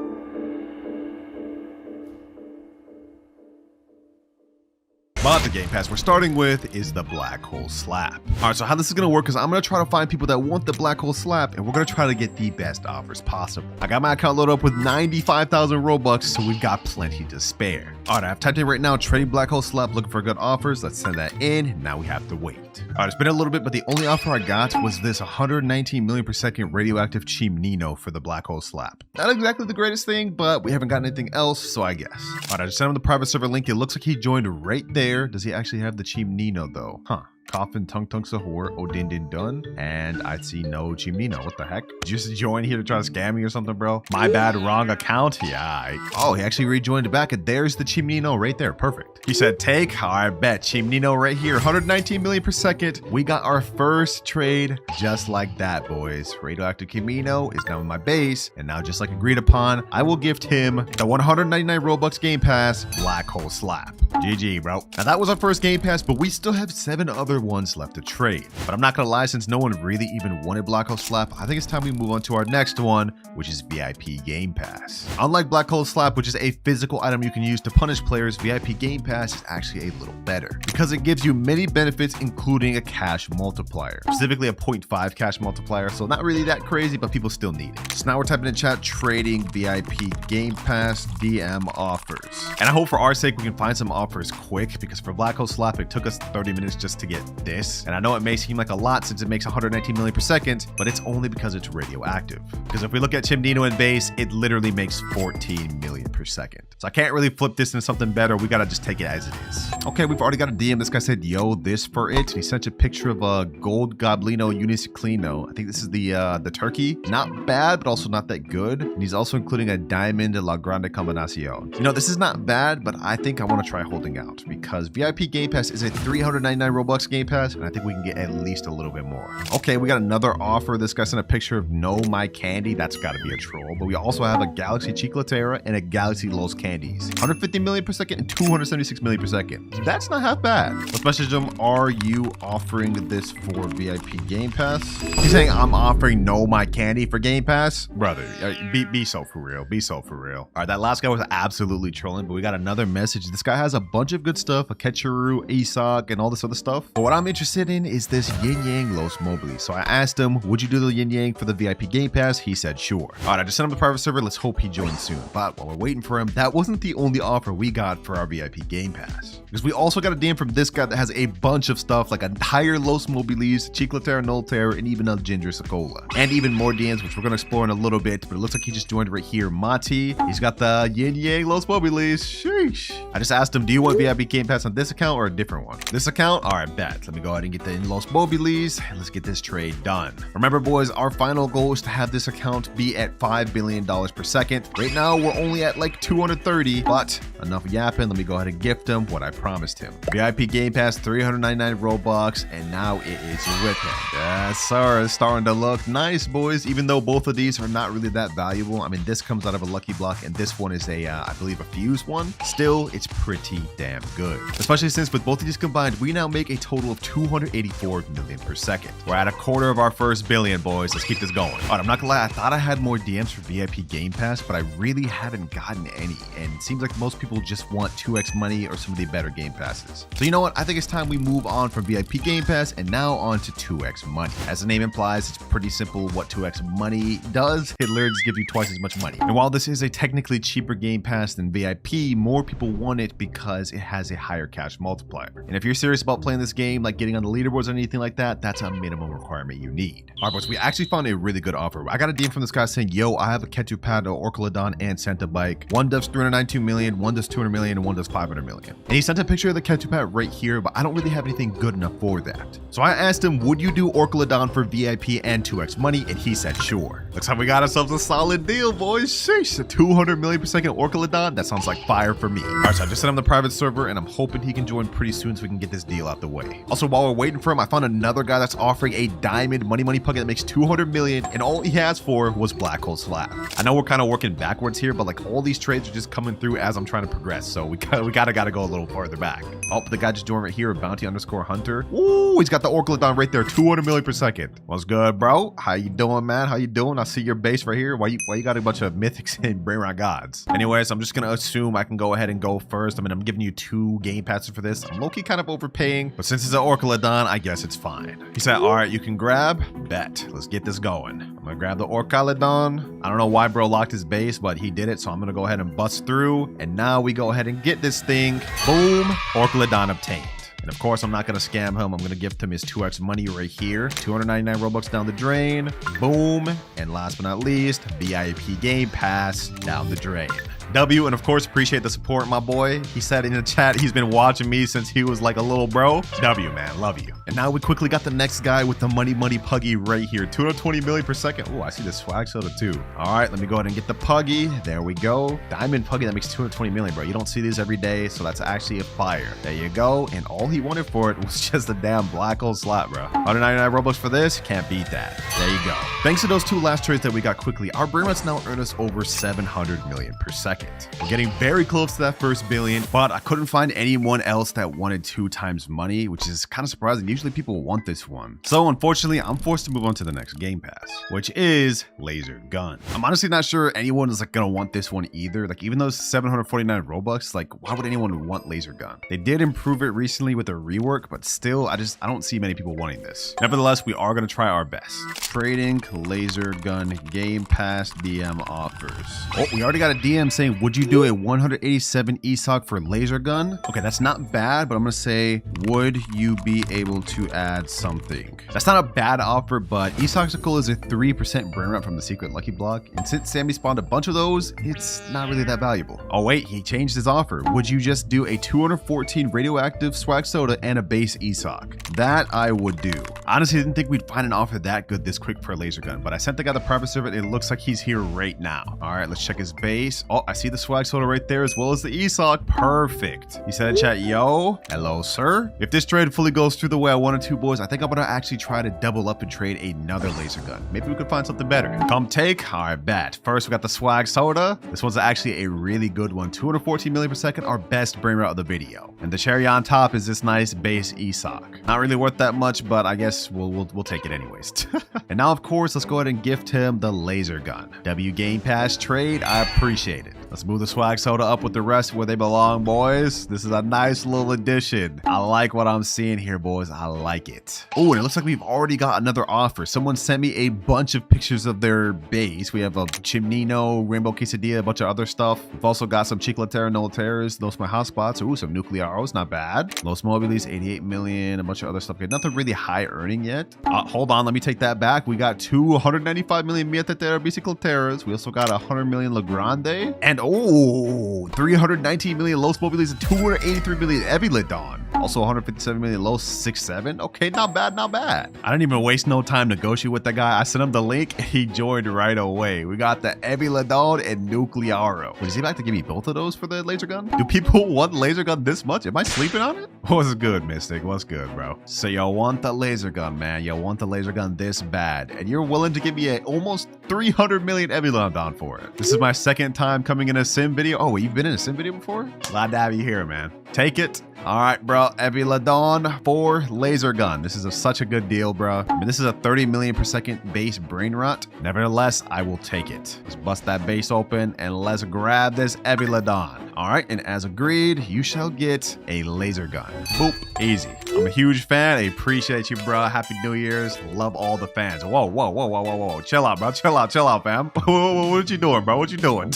Speaker 1: But the game pass we're starting with is the black hole slap. All right, so how this is gonna work is I'm gonna try to find people that want the black hole slap, and we're gonna try to get the best offers possible. I got my account loaded up with 95,000 Robux, so we've got plenty to spare. All right, I've typed in right now, trading black hole slap, looking for good offers. Let's send that in. Now we have to wait. All right, it's been a little bit, but the only offer I got was this 119 million per second radioactive Chimnino for the black hole slap. Not exactly the greatest thing, but we haven't got anything else, so I guess. All right, I just sent him the private server link. It looks like he joined right there. Does he actually have the Chimnino though? Huh. Coffin, Tung Tung Sahur, Odin Din Dun, and I see no Chimnino. What the heck? Did you just join here to try to scam me or something, bro? My bad, wrong account? Yeah. Oh, he actually rejoined back, and there's the Chimnino right there. Perfect. He said, take, I bet. Chimnino right here, 119 million per second. We got our first trade just like that, boys. Radioactive Chimnino is now in my base, and now just like agreed upon, I will gift him the 199 Robux Game Pass Black Hole Slap. GG, bro. Now that was our first Game Pass, but we still have 7 other ones left to trade. But I'm not gonna lie, since no one really even wanted Black Hole Slap, I think it's time we move on to our next one, which is VIP Game Pass. Unlike Black Hole Slap, which is a physical item you can use to punish players, VIP Game Pass is actually a little better because it gives you many benefits, including a cash multiplier, specifically a 0.5 cash multiplier. So not really that crazy, but people still need it. So now we're typing in chat, trading VIP Game Pass DM offers. And I hope for our sake we can find some offers quick, because for Black Hole Slap it took us 30 minutes just to get this, and I know it may seem like a lot since it makes 119 million per second, but it's only because it's radioactive. Because if we look at Chimnino in base, it literally makes 14 million per second. So I can't really flip this into something better. We gotta just take it as it is. Okay, we've already got a DM. This guy said, yo, this for it. And he sent a picture of a gold goblino uniciclino. I think this is the turkey. Not bad, but also not that good. And he's also including a diamond La Grande Combinacion. You know, this is not bad, but I think I want to try holding out, because VIP Game Pass is a 399 Robux Game Pass, and I think we can get at least a little bit more. Okay, we got another offer. This guy sent a picture of No My Candy. That's got to be a troll. But we also have a Galaxy Chiclatera and a Galaxy Los Candies. 150 million per second and 276 million per second. That's not half bad. Let's message him. Are you offering this for VIP Game Pass? He's saying I'm offering No My Candy for Game Pass? Brother, be so for real. Be so for real. All right, that last guy was absolutely trolling, but we got another message. This guy has a bunch of good stuff, a Ketchuru, Isak, and all this other stuff. But what I'm interested in is this Yin-yang Los Mobili. So I asked him, would you do the Yin-yang for the VIP Game Pass? He said, sure. All right, I just sent him the private server. Let's hope he joins soon. But while we're waiting for him, that wasn't the only offer we got for our VIP Game Pass, because we also got a DM from this guy that has a bunch of stuff, like entire Los Mobilis, Chiclatera, Nolterra, and even a Ginger Sacola, and even more DMs, which we're gonna explore in a little bit. But it looks like he just joined right here. Mati, he's got the Yin-yang Los Mobilis. Sheesh. I just asked him, do you want VIP Game Pass on this account or a different one? This account? All right, bet. Let me go ahead and get the Los Mobilis, and let's get this trade done. Remember, boys, our final goal is to have this account be at $5 billion per second. Right now, we're only at like 230, but enough yapping. Let me go ahead and gift him what I promised him. VIP Game Pass, 399 Robux, and now it is with him. Yes, sir. It's starting to look nice, boys, even though both of these are not really that valuable. I mean, this comes out of a lucky block, and this one is a, I believe, a fuse one. Still, it's pretty damn good, especially since with both of these combined, we now make a total of 284 million per second. We're at a quarter of our first billion, boys. Let's keep this going. All right, I'm not gonna lie, I thought I had more DMs for VIP Game Pass, but I really haven't gotten any, and it seems like most people just want 2x money or some of the better Game Passes. So you know what? I think it's time we move on from VIP Game Pass and now on to 2x money. As the name implies, it's pretty simple what 2x money does. It literally just gives you twice as much money. And while this is a technically cheaper Game Pass than VIP, more people want it because it has a higher cash multiplier. And if you're serious about playing this game, like getting on the leaderboards or anything like that, that's a minimum requirement you need. All right, boys, we actually found a really good offer. I got a DM from this guy saying, yo, I have a Ketupado, Orcolodon, and Santa Bike like one does 392 million, one does 200 million, and one does 500 million. And he sent a picture of the Ketchup hat right here, but I don't really have anything good enough for that. So I asked him, would you do Orcaladon for VIP and 2x money? And he said, sure. Looks like we got ourselves a solid deal, boys. Sheesh, a 200 million per second Orcaladon. That sounds like fire for me. All right, so I just sent him the private server, and I'm hoping he can join pretty soon so we can get this deal out the way. Also, while we're waiting for him, I found another guy that's offering a diamond money puggy that makes 200 million, and all he asked for was Black Hole Slap. I know we're kind of working backwards here, but like all these trades are just coming through as I'm trying to progress, so we gotta go a little farther back. Oh, the guy just joined right here, bounty_hunter. Ooh, he's got the Orcaladon right there, 200 million per second. What's good, bro? How you doing, man? How you doing? I see your base right here. Why you got a bunch of mythics and Brainrot gods? Anyways, I'm just gonna assume I can go ahead and go first. I mean, I'm giving you 2 game passes for this. I'm low-key kind of overpaying, but since it's an Orcaladon, I guess it's fine. He said, all right, you can grab. Bet. Let's get this going. I'm gonna grab the Orcaladon. I don't know why bro locked his base, but he did it, so I'm gonna go ahead and bust through. And now we go ahead and get this thing. Boom. Orcaladon obtained. And of course, I'm not going to scam him. I'm going to gift him his 2x money right here. 299 Robux down the drain. Boom. And last but not least, VIP Game Pass down the drain. W, and of course, appreciate the support, my boy. He said in the chat he's been watching me since he was like a little bro. W, man, love you. And now we quickly got the next guy with the money puggy right here. 220 million per second. Oh, I see the swag soda too. All right, let me go ahead and get the puggy. There we go. Diamond puggy that makes 220 million, bro. You don't see these every day, so that's actually a fire. There you go. And all he wanted for it was just a damn Black Hole Slap, bro. 199 Robux for this. Can't beat that. There you go. Thanks to those 2 last trades that we got quickly, our Brainrots now earn us over 700 million per second. We're getting very close to that first billion, but I couldn't find anyone else that wanted 2 times money, which is kind of surprising. Usually people want this one. So unfortunately, I'm forced to move on to the next game pass, which is laser gun. I'm honestly not sure anyone is like gonna want this one either. Like even though it's 749 Robux, like why would anyone want laser gun? They did improve it recently with a rework, but still I don't see many people wanting this. Nevertheless, we are gonna try our best. Trading laser gun game pass DM offers. Oh, we already got a DM saying, would you do a 187 ESOC for laser gun? Okay, that's not bad, but I'm gonna say, would you be able to add something? That's not a bad offer, but ESOCical is a 3% Brainrot from the secret lucky block, and since Sammy spawned a bunch of those, it's not really that valuable. Oh wait, he changed his offer. Would you just do a 214 radioactive swag soda and a base ESOC? That I would do. Honestly, I didn't think we'd find an offer that good this quick for a laser gun, but I sent the guy the private server, and it looks like he's here right now. All right, let's check his base. Oh, I see the swag soda right there as well as the ESOC. Perfect. He said in chat, yo, hello, sir. If this trade fully goes through the way I wanted to, boys, I think I'm gonna actually try to double up and trade another laser gun. Maybe we could find something better. Come take. All right, bet. First, we got the swag soda. This one's actually a really good one. 214 million per second, our best Brainrot of the video. And the cherry on top is this nice base ESOC. Not really worth that much, but I guess we'll take it anyways. And now, of course, let's go ahead and gift him the laser gun. W Game Pass trade. I appreciate it. Let's move the swag soda up with the rest where they belong, boys. This is a nice little addition. I like what I'm seeing here, boys. I like it. Oh, and it looks like we've already got another offer. Someone sent me a bunch of pictures of their base. We have a Chimnino, Rainbow Quesadilla, a bunch of other stuff. We've also got some Chiclatera, Nolateras, those my hotspots. Ooh, some Nuclearos, not bad. Los Mobiles, 88 million, a bunch of other stuff. Okay, nothing really high earning yet. Hold on, let me take that back. We got 295 million Miatetera, Bicicleteras. We also got 100 million Legrande. And oh, 319 million Los Mobiles and 283 million Evilidon. Also 157 million Los 6-7. Okay, not bad, not bad. I didn't even waste no time negotiating with that guy. I sent him the link and he joined right away. We got the Evilidon and Nuclearo. Does he like to give me both of those for the laser gun? Do people want laser gun this much? Am I sleeping on it? What's good, Mystic? What's good, bro? So you want the laser gun, man. You want the laser gun this bad. And you're willing to give me a almost 300 million Evilidon for it. This is my second time coming in a sim video. Oh, you've been in a sim video before? Glad to have you here, man. Take it. All right, bro. Evilidon for laser gun. This is such a good deal, bro. I mean, this is a 30 million per second base Brainrot. Nevertheless, I will take it. Let's bust that base open and let's grab this Evilidon. All right, and as agreed, you shall get a laser gun. Boop. Easy. I'm a huge fan. I appreciate you, bro. Happy New Year's. Love all the fans. Whoa, whoa, whoa, whoa, whoa, whoa. Chill out, bro. Chill out, fam. What you doing, bro? What you doing?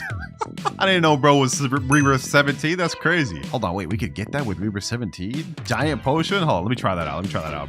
Speaker 1: I didn't know bro was Rebirth 17. That's crazy. Hold on, wait. We could get that with Rebirth 17? Giant potion? Hold on, let me try that out.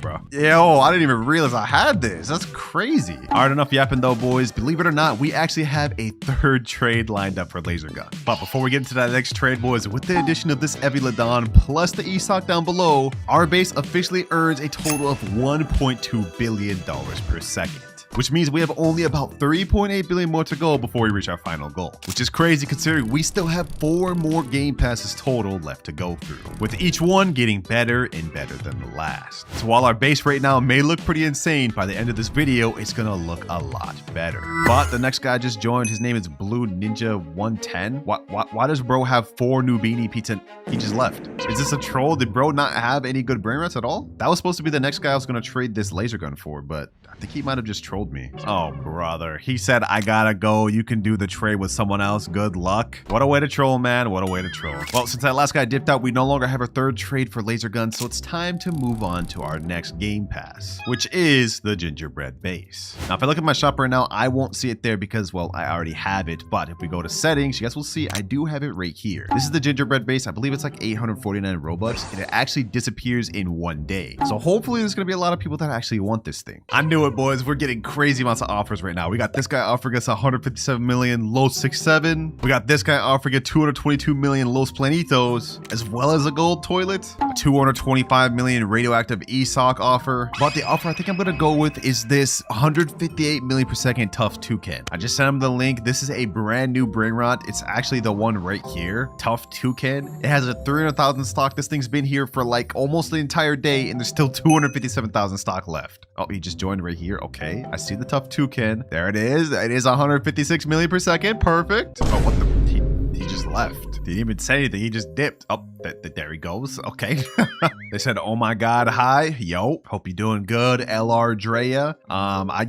Speaker 1: Bro. Yo, I didn't even realize I had this. That's crazy. All right, enough yapping though, boys. Believe it or not, we actually have a third trade lined up for Laser Gun. But before we get into that next trade, boys, with the addition of this Eviladon plus the ESOC down below, our base officially earns a total of $1.2 billion per second, which means we have only about 3.8 billion more to go before we reach our final goal, which is crazy considering we still have 4 more game passes total left to go through, with each one getting better and better than the last. So while our base right now may look pretty insane, by the end of this video, it's gonna look a lot better. But the next guy just joined. His name is Blue Ninja 110. Why does bro have 4 new beanie pizza? He just left. Is this a troll? Did bro not have any good Brainrots at all? That was supposed to be the next guy I was gonna trade this laser gun for, but I think he might have just trolled me. Oh, brother. He said, I gotta go. You can do the trade with someone else. Good luck. What a way to troll, man. What a way to troll. Well, since that last guy dipped out, we no longer have our third trade for laser guns, so it's time to move on to our next game pass, which is the gingerbread base. Now, if I look at my shop right now, I won't see it there because, well, I already have it. But if we go to settings, you guys will see I do have it right here. This is the gingerbread base. I believe it's like 849 Robux, and it actually disappears in 1 day. So hopefully there's gonna be a lot of people that actually want this thing. I knew it, boys. We're getting crazy amounts of offers right now. We got this guy offering us 157 million Los 67. We got this guy offering a 222 million Los Planitos, as well as a gold toilet, a 225 million radioactive ESOC offer. But the offer I think I'm gonna go with is this 158 million per second tough toucan. I just sent him the link. This is a brand new Brainrot. It's actually the one right here, tough toucan. It has a 300,000 stock. This thing's been here for like almost the entire day, and there's still 257,000 stock left. Oh, he just joined right here. Okay, I see the tough toucan. There it is. It is 156 million per second. Perfect. Oh, what the? He just left. Didn't even say anything. He just dipped. Oh, there he goes. Okay. They said, oh my God, hi. Yo, hope you're doing good. LR Drea.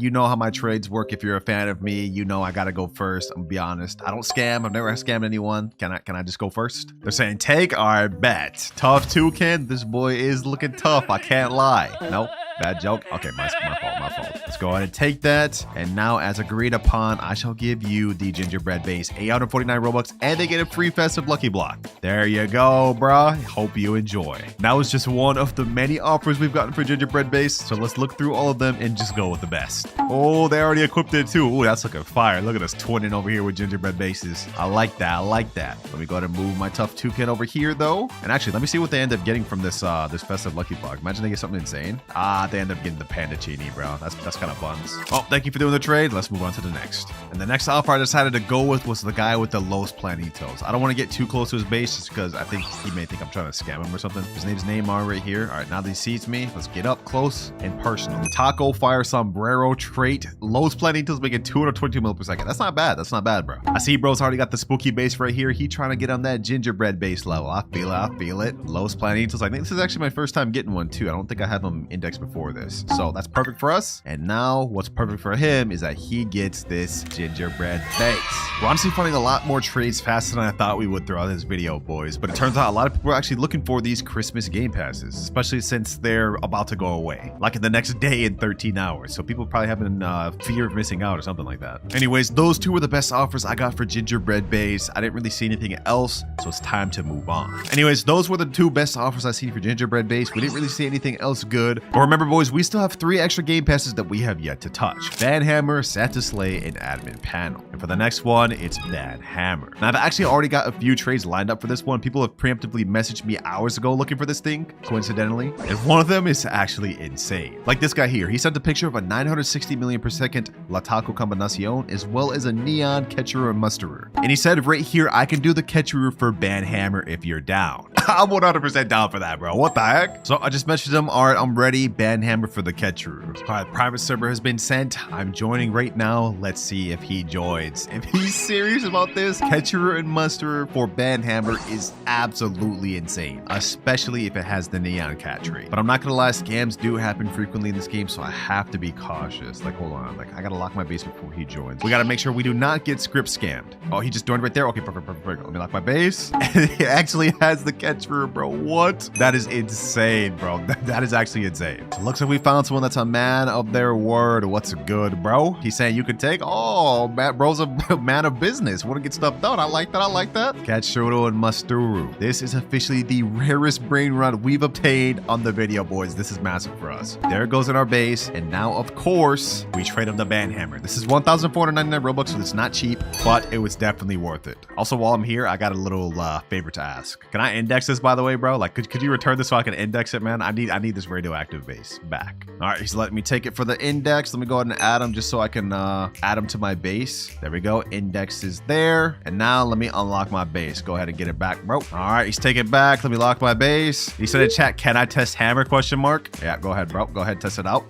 Speaker 1: You know how my trades work. If you're a fan of me, you know I gotta go first. I'm gonna be honest. I don't scam. I've never scammed anyone. Can I just go first? They're saying take our bet. Tough toucan. This boy is looking tough. I can't lie. Nope. Bad joke. Okay, my fault. Let's go ahead and take that. And now, as agreed upon, I shall give you the gingerbread base, 849 Robux, and they get a free festive lucky block. There you go, bruh. Hope you enjoy. That was just one of the many offers we've gotten for gingerbread base, so let's look through all of them and just go with the best. Oh, they already equipped it too. Oh, that's looking fire. Look at us twinning over here with gingerbread bases. I like that. Let me go ahead and move my tough toucan over here, though. And actually, let me see what they end up getting from this this festive lucky block. Imagine they get something insane. They end up getting the panda chini, bro. That's kind of buns. Oh, thank you for doing the trade. Let's move on to the next. And the next offer I decided to go with was the guy with the Los Planitos. I don't want to get too close to his base just because I think he may think I'm trying to scam him or something. His name's Neymar right here. All right, now that he sees me, let's get up close and personal. Taco Fire Sombrero trait. Los Planitos making 222 mil per second. That's not bad. That's not bad, bro. I see bro's already got the spooky base right here. He trying to get on that gingerbread base level. I feel it. Los Planitos. I think this is actually my first time getting one too. I don't think I have them indexed before this. So that's perfect for us. And now what's perfect for him is that he gets this gingerbread base. We're honestly finding a lot more trades faster than I thought we would throughout this video, boys. But it turns out a lot of people are actually looking for these Christmas game passes, especially since they're about to go away, like in the next day in 13 hours. So people probably having fear of missing out or something like that. Anyways, those two were the best offers I got for gingerbread base. I didn't really see anything else, so it's time to move on. Anyways, those were the two best offers I seen for gingerbread base. We didn't really see anything else good. But remember, boys, we still have 3 extra game passes that we have yet to touch: Banhammer, Santa Sleigh, and Admin Panel. And for the next one, it's Banhammer. Now, I've actually already got a few trades lined up for this one. People have preemptively messaged me hours ago looking for this thing, coincidentally, and one of them is actually insane. Like this guy here, he sent a picture of a 960 million per second Lataco Combinacion, as well as a neon catcher and musterer. And he said right here, I can do the catcher for Banhammer if you're down. I'm 100% down for that, bro. What the heck? So I just messaged him, all right, I'm ready. Banhammer Banhammer for the Ketchuru. All right, private server has been sent. I'm joining right now. Let's see if he joins. If he's serious about this, Ketchuru and Muster for Banhammer is absolutely insane, especially if it has the neon cat tree. But I'm not gonna lie, scams do happen frequently in this game, so I have to be cautious. Like, hold on, like I gotta lock my base before he joins. We gotta make sure we do not get script scammed. Oh, he just joined right there. Okay, perfect. Let me lock my base. And he actually has the Ketchuru, bro. What? That is insane, bro. That is actually insane. It looks like we found someone that's a man of their word. What's good, bro? He's saying you could take. Oh, bro's a man of business. Want to get stuff done. I like that. I like that. Ketchuru and Musturu. This is officially the rarest Brainrot we've obtained on the video, boys. This is massive for us. There it goes in our base. And now, of course, we trade him the Banhammer. This is 1,499 Robux, so it's not cheap, but it was definitely worth it. Also, while I'm here, I got a little favor to ask. Can I index this, by the way, bro? Like, could you return this so I can index it, man? I need this radioactive base back. All right, he's letting me take it for the index. Let me go ahead and add him just so I can add him to my base. There we go. Index is there. And now let me unlock my base. Go ahead and get it back, bro. All right, he's taking it back. Let me lock my base. He said in chat, can I test hammer, question mark? Yeah, go ahead, bro. Go ahead, test it out.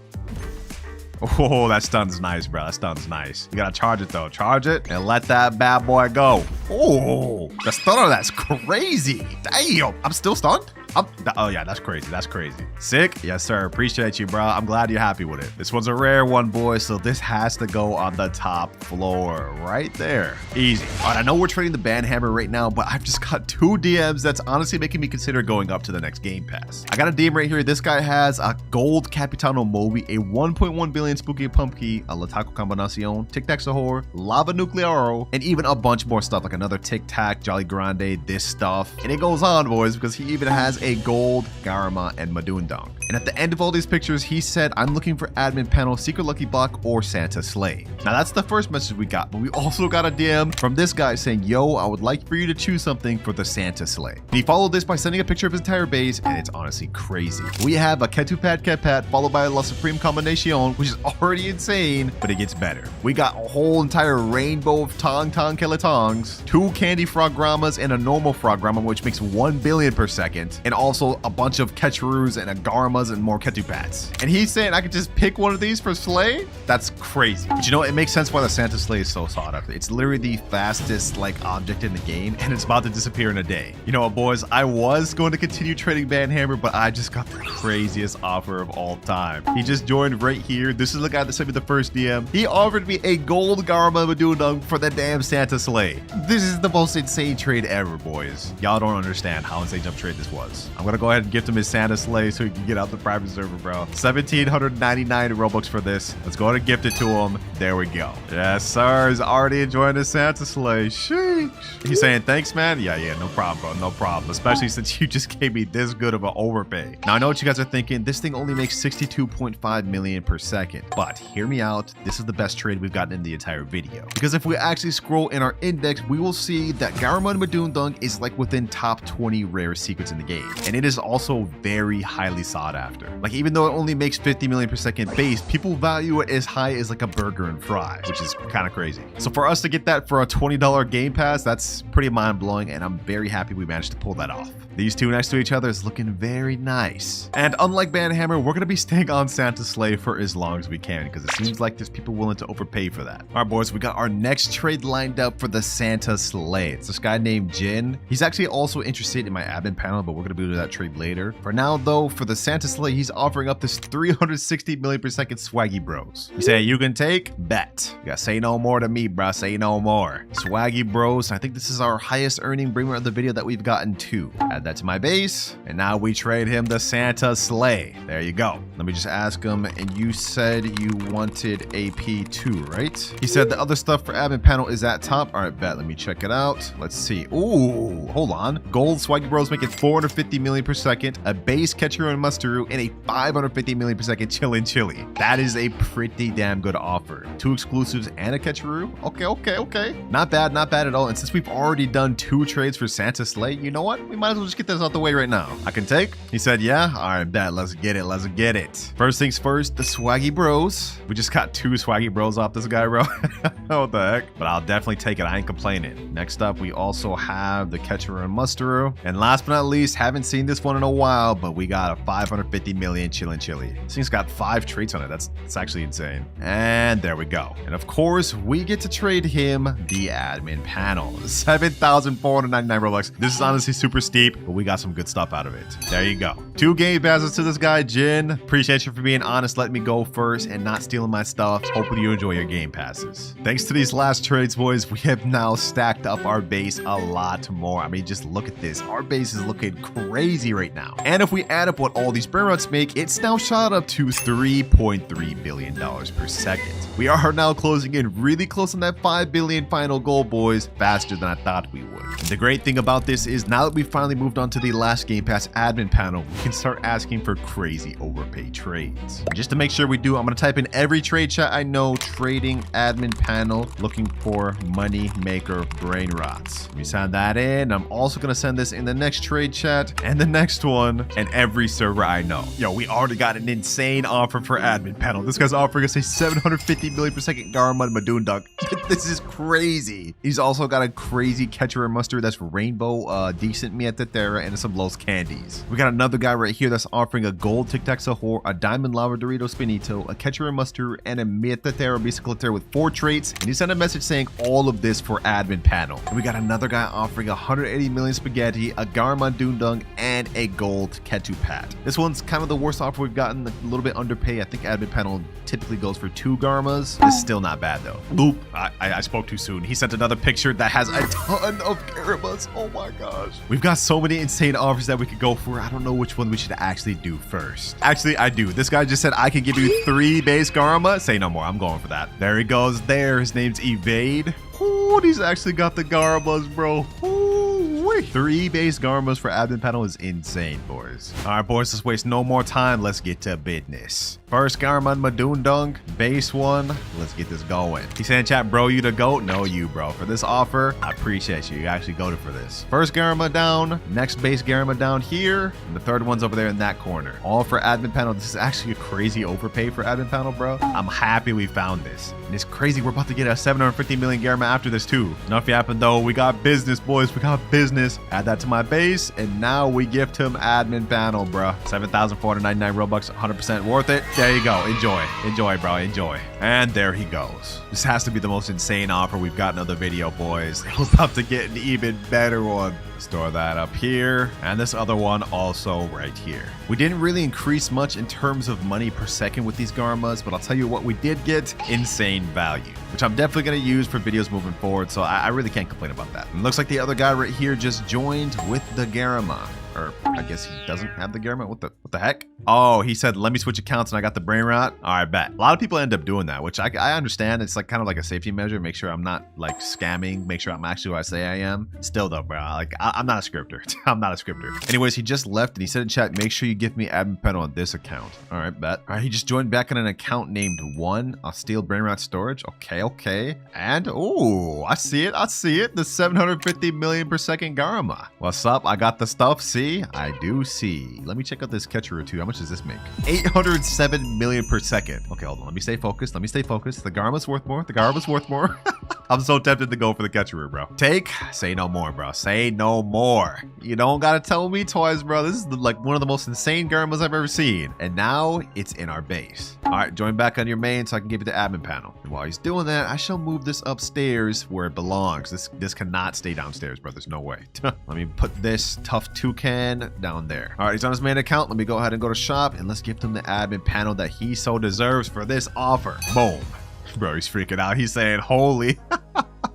Speaker 1: Oh, that stun's nice, bro. That stun's nice. You gotta charge it, though. Charge it and let that bad boy go. Oh, the stunner, that's crazy. Damn, I'm still stunned? Oh, yeah, that's crazy. That's crazy. Sick? Yes, sir. Appreciate you, bro. I'm glad you're happy with it. This one's a rare one, boy, so this has to go on the top floor right there. Easy. All right, I know we're trading the Banhammer right now, but I've just got 2 DMs that's honestly making me consider going up to the next Gamepass. I got a DM right here. This guy has a gold Capitano Moby, a 1.1 billion Spooky Pumpkin, a Lataco Combinacion, Tic Tac Sahor, Lava Nuclearo, and even a bunch more stuff like another Tic Tac, Jolly Grande, this stuff. And it goes on, boys, because he even has a gold Garma and Madundong. And at the end of all these pictures, he said, I'm looking for admin panel, secret lucky block, or Santa Sleigh. Now that's the first message we got, but we also got a DM from this guy saying, yo, I would like for you to choose something for the Santa Sleigh. And he followed this by sending a picture of his entire base, and it's honestly crazy. We have a Ketupad Ketpat followed by a La Supreme Combination, which is already insane, but it gets better. We got a whole entire rainbow of Tong Tong Keletongs, 2 candy frog Gramas, and a normal frog Grama, which makes 1 billion per second, and also a bunch of Ketchurus and a Garmas and more Ketupats. And he's saying I could just pick one of these for Sleigh? That's crazy. But you know, it makes sense why the Santa Sleigh is so sought after. It's literally the fastest like object in the game, and it's about to disappear in a day. You know what, boys? I was going to continue trading Banhammer, but I just got the craziest offer of all time. He just joined right here. This is the guy that sent me the first DM. He offered me a gold Garma Madundong for the damn Santa Sleigh. This is the most insane trade ever, boys. Y'all don't understand how insane of a trade this was. I'm gonna go ahead and gift him his Santa Sleigh so he can get out the private server, bro. 1,799 Robux for this. Let's go ahead and gift it to him. There we go. Yes, sir. He's already enjoying his Santa Sleigh. Sheesh. He's saying, thanks, man. Yeah, no problem, bro. No problem. Especially since you just gave me this good of an overpay. Now, I know what you guys are thinking. This thing only makes 62.5 million per second. But hear me out. This is the best trade we've gotten in the entire video. Because if we actually scroll in our index, we will see that Garma and Madundong is like within top 20 rare secrets in the game. And it is also very highly sought after. Like, even though it only makes 50 million per second base, people value it as high as like a burger and fry, which is kind of crazy. So for us to get that for a $20 Game Pass, that's pretty mind-blowing, and I'm very happy we managed to pull that off. These two next to each other is looking very nice. And unlike Banhammer, we're going to be staying on Santa Sleigh for as long as we can, because it seems like there's people willing to overpay for that. All right, boys, we got our next trade lined up for the Santa Sleigh. It's this guy named Jin. He's actually also interested in my admin panel, but we're going to do that trade later. For now, though, for the Santa Sleigh, he's offering up this 360 million per second Swaggy Bros. He's saying, you can take, bet. You gotta say no more to me, bro. Say no more. Swaggy Bros. I think this is our highest earning Brainrot of the video that we've gotten to. Add that to my base, and now we trade him the Santa Sleigh. There you go. Let me just ask him, and you said you wanted AP2, right? He said the other stuff for admin panel is at top. All right, bet. Let me check it out. Let's see. Ooh, hold on. Gold Swaggy Bros making 450 million per second, a base Ketchuru and Musteru, and a 550 million per second Chillin' Chili. That is a pretty damn good offer. 2 exclusives and a Ketchuru. Okay. Not bad at all. And since we've already done 2 trades for Santa Sleigh, you know what? We might as well just get this out the way right now. I can take? He said, yeah? All right, bet. Let's get it. First things first, the Swaggy Bros. We just got 2 Swaggy Bros off this guy, bro. What the heck? But I'll definitely take it. I ain't complaining. Next up, we also have the Ketchuru and Musteru. And last but not least, haven't haven't seen this one in a while, but we got a 550 million chillin' chili. This thing's got 5 traits on it. That's actually insane. And there we go. And of course, we get to trade him the admin panel. 7,499 Robux. This is honestly super steep, but we got some good stuff out of it. There you go. 2 game passes to this guy, Jin. Appreciate you for being honest, letting me go first and not stealing my stuff. Hopefully you enjoy your game passes. Thanks to these last trades, boys, we have now stacked up our base a lot more. I mean, just look at this. Our base is looking crazy right now. And if we add up what all these Brainrots make, it's now shot up to $3.3 billion per second. We are now closing in really close on that 5 billion final goal, boys, faster than I thought we would. And the great thing about this is now that we finally moved on to the last Game Pass admin panel, we can start asking for crazy overpay trades. And just to make sure we do, I'm going to type in every trade chat I know, trading admin panel, looking for money maker Brainrots. Let me send that in. I'm also going to send this in the next trade chat and the next one and every server I know. Yo, we already got an insane offer for admin panel. This guy's offering us a 750 million per second Garma Madunduk. This is crazy. He's also got a crazy catcher and mustard that's rainbow, decent Miatetera, and some Los Candies. We got another guy right here that's offering a gold Tic Tac Sahur, a diamond lava Dorito Spinito, a catcher and mustard, and a Miatetera Bicicleter with 4 traits. And he sent a message saying all of this for admin panel. And we got another guy offering 180 million spaghetti, a Garma Dundung, and a gold Ketupat. This one's kind of the worst offer we've gotten, a little bit underpay. I think admin panel typically goes for 2 Garmas. It's still not bad though. Oop, I spoke too soon. He sent another picture that has a ton of Garmas. Oh my gosh. We've got so many insane offers that we could go for. I don't know which one we should actually do first. Actually, I do. This guy just said I can give you 3 base Garma. Say no more. I'm going for that. There he goes there. His name's Evade. Oh, he's actually got the Garmas, bro. Ooh-wee. 3 base Garmas for admin panel is insane, boys. All right, boys, let's waste no more time. Let's get to business. First Garma Madundung, base 1. Let's get this going. He said in chat, bro, you the GOAT? No, you, bro. For this offer, I appreciate you. You actually goated for this. First Garma down, next base Garma down here, and the third one's over there in that corner. All for admin panel. This is actually a crazy overpay for admin panel, bro. I'm happy we found this. And it's crazy. We're about to get a 750 million Garma after this too. Nothing happened though. We got business, boys. We got business. Add that to my base, and now we gift him admin panel, bro. 7,499 Robux, 100% worth it. There you go. Enjoy. Enjoy, bro. Enjoy. And there he goes. This has to be the most insane offer we've got in another video, boys. We're about to get an even better one. Store that up here, and this other one also right here. We didn't really increase much in terms of money per second with these Garmas, but I'll tell you what we did get: insane value, which I'm definitely going to use for videos moving forward, so I really can't complain about that. And looks like the other guy right here just joined with the Garma. Or I guess he doesn't have the Garma. What the heck? Oh, he said, let me switch accounts and I got the Brainrot. All right, bet. A lot of people end up doing that, which I understand. It's like kind of like a safety measure. Make sure I'm not like scamming. Make sure I'm actually who I say I am. Still though, bro, like I'm not a scripter. I'm not a scripter. Anyways, he just left and he said in chat, make sure you give me admin panel on this account. All right, bet. All right, he just joined back on an account named One. I'll steal Brainrot storage. Okay. And oh, I see it. The 750 million per second Garma. What's up? I got the stuff. See? I do see. Let me check out this catcher or two. How much does this make? 807 million per second. Okay, hold on. Let me stay focused. The Garma's worth more. I'm so tempted to go for the catcher, bro. Take. Say no more, bro. Say no more. You don't gotta tell me twice, bro. This is like one of the most insane Garmas I've ever seen. And now it's in our base. All right, join back on your main so I can give it the admin panel. And while he's doing that, I shall move this upstairs where it belongs. This cannot stay downstairs, bro. There's no way. Let me put this tough toucan down there. All right, he's on his main account. Let me go ahead and go to shop and let's gift him the admin panel that he so deserves for this offer. Boom. Bro, he's freaking out. He's saying, holy.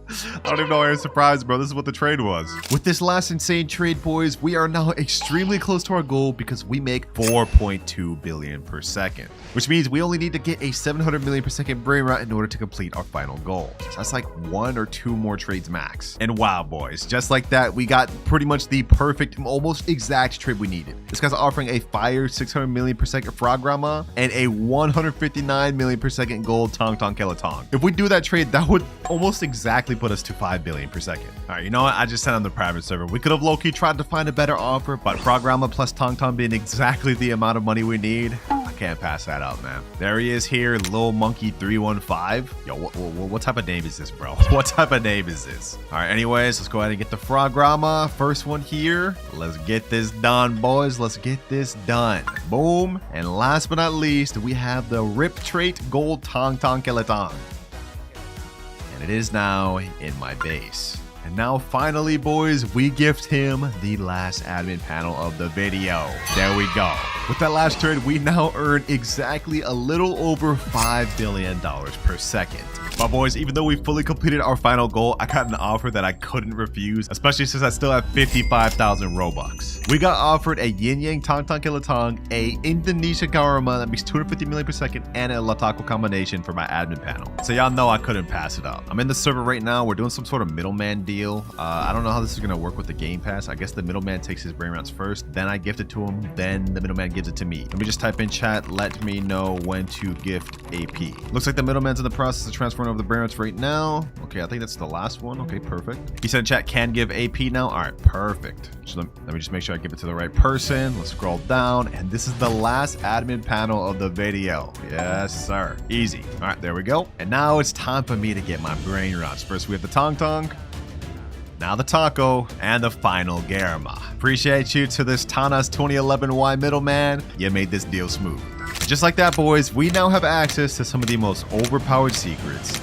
Speaker 1: I don't even know why I'm surprised, bro. This is what the trade was. With this last insane trade, boys, we are now extremely close to our goal because we make 4.2 billion per second, which means we only need to get a 700 million per second Brainrot in order to complete our final goal. So that's like 1 or 2 more trades max. And wow, boys, just like that, we got pretty much the perfect, almost exact trade we needed. This guy's offering a fire 600 million per second Frograma and a 159 million per second gold Tong Tong Kelatong. If we do that trade, that would almost exactly put us to 5 billion per second. All right, you know what? I just sent on the private server. We could have low-key tried to find a better offer, but Frograma plus Tong Tong being exactly the amount of money we need, I can't pass that up, man. There he is here, Lil Monkey 315. Yo, what type of name is this, bro? What type of name is this? All right, anyways, let's go ahead and get the frog Garma. First one here. Let's get this done, boys. Let's get this done. Boom. And last but not least, we have the Rip Trait Gold Tong Keletong. And it is now in my base. And now finally, boys, we gift him the last admin panel of the video. There we go. With that last trade, we now earn exactly a little over $5 billion per second. But boys, even though we fully completed our final goal, I got an offer that I couldn't refuse, especially since I still have 55,000 Robux. We got offered a Yin-yang Tong Keletong, a Indonesia Garma that makes 250 million per second, and a Lataco combination for my admin panel. So y'all know I couldn't pass it up. I'm in the server right now. We're doing some sort of middleman deal. I don't know how this is going to work with the Gamepass. I guess the middleman takes his Brainrots first, then I gift it to him, then the middleman gives it to me. Let me just type in chat, let me know when to gift AP. Looks like the middleman's in the process of transferring over the Brainrots right now. Okay, I think that's the last one. Okay, perfect. He said chat can give AP now. All right, perfect. So let me just make sure I give it to the right person. Let's scroll down, and this is the last admin panel of the video. Yes, sir. Easy. All right, there we go. And now it's time for me to get my Brainrots. First, we have the Tong Tong. Now the Taco, and the final Garma. Appreciate you to this Tana's 2011Y middleman. You made this deal smooth. Just like that, boys, we now have access to some of the most overpowered secrets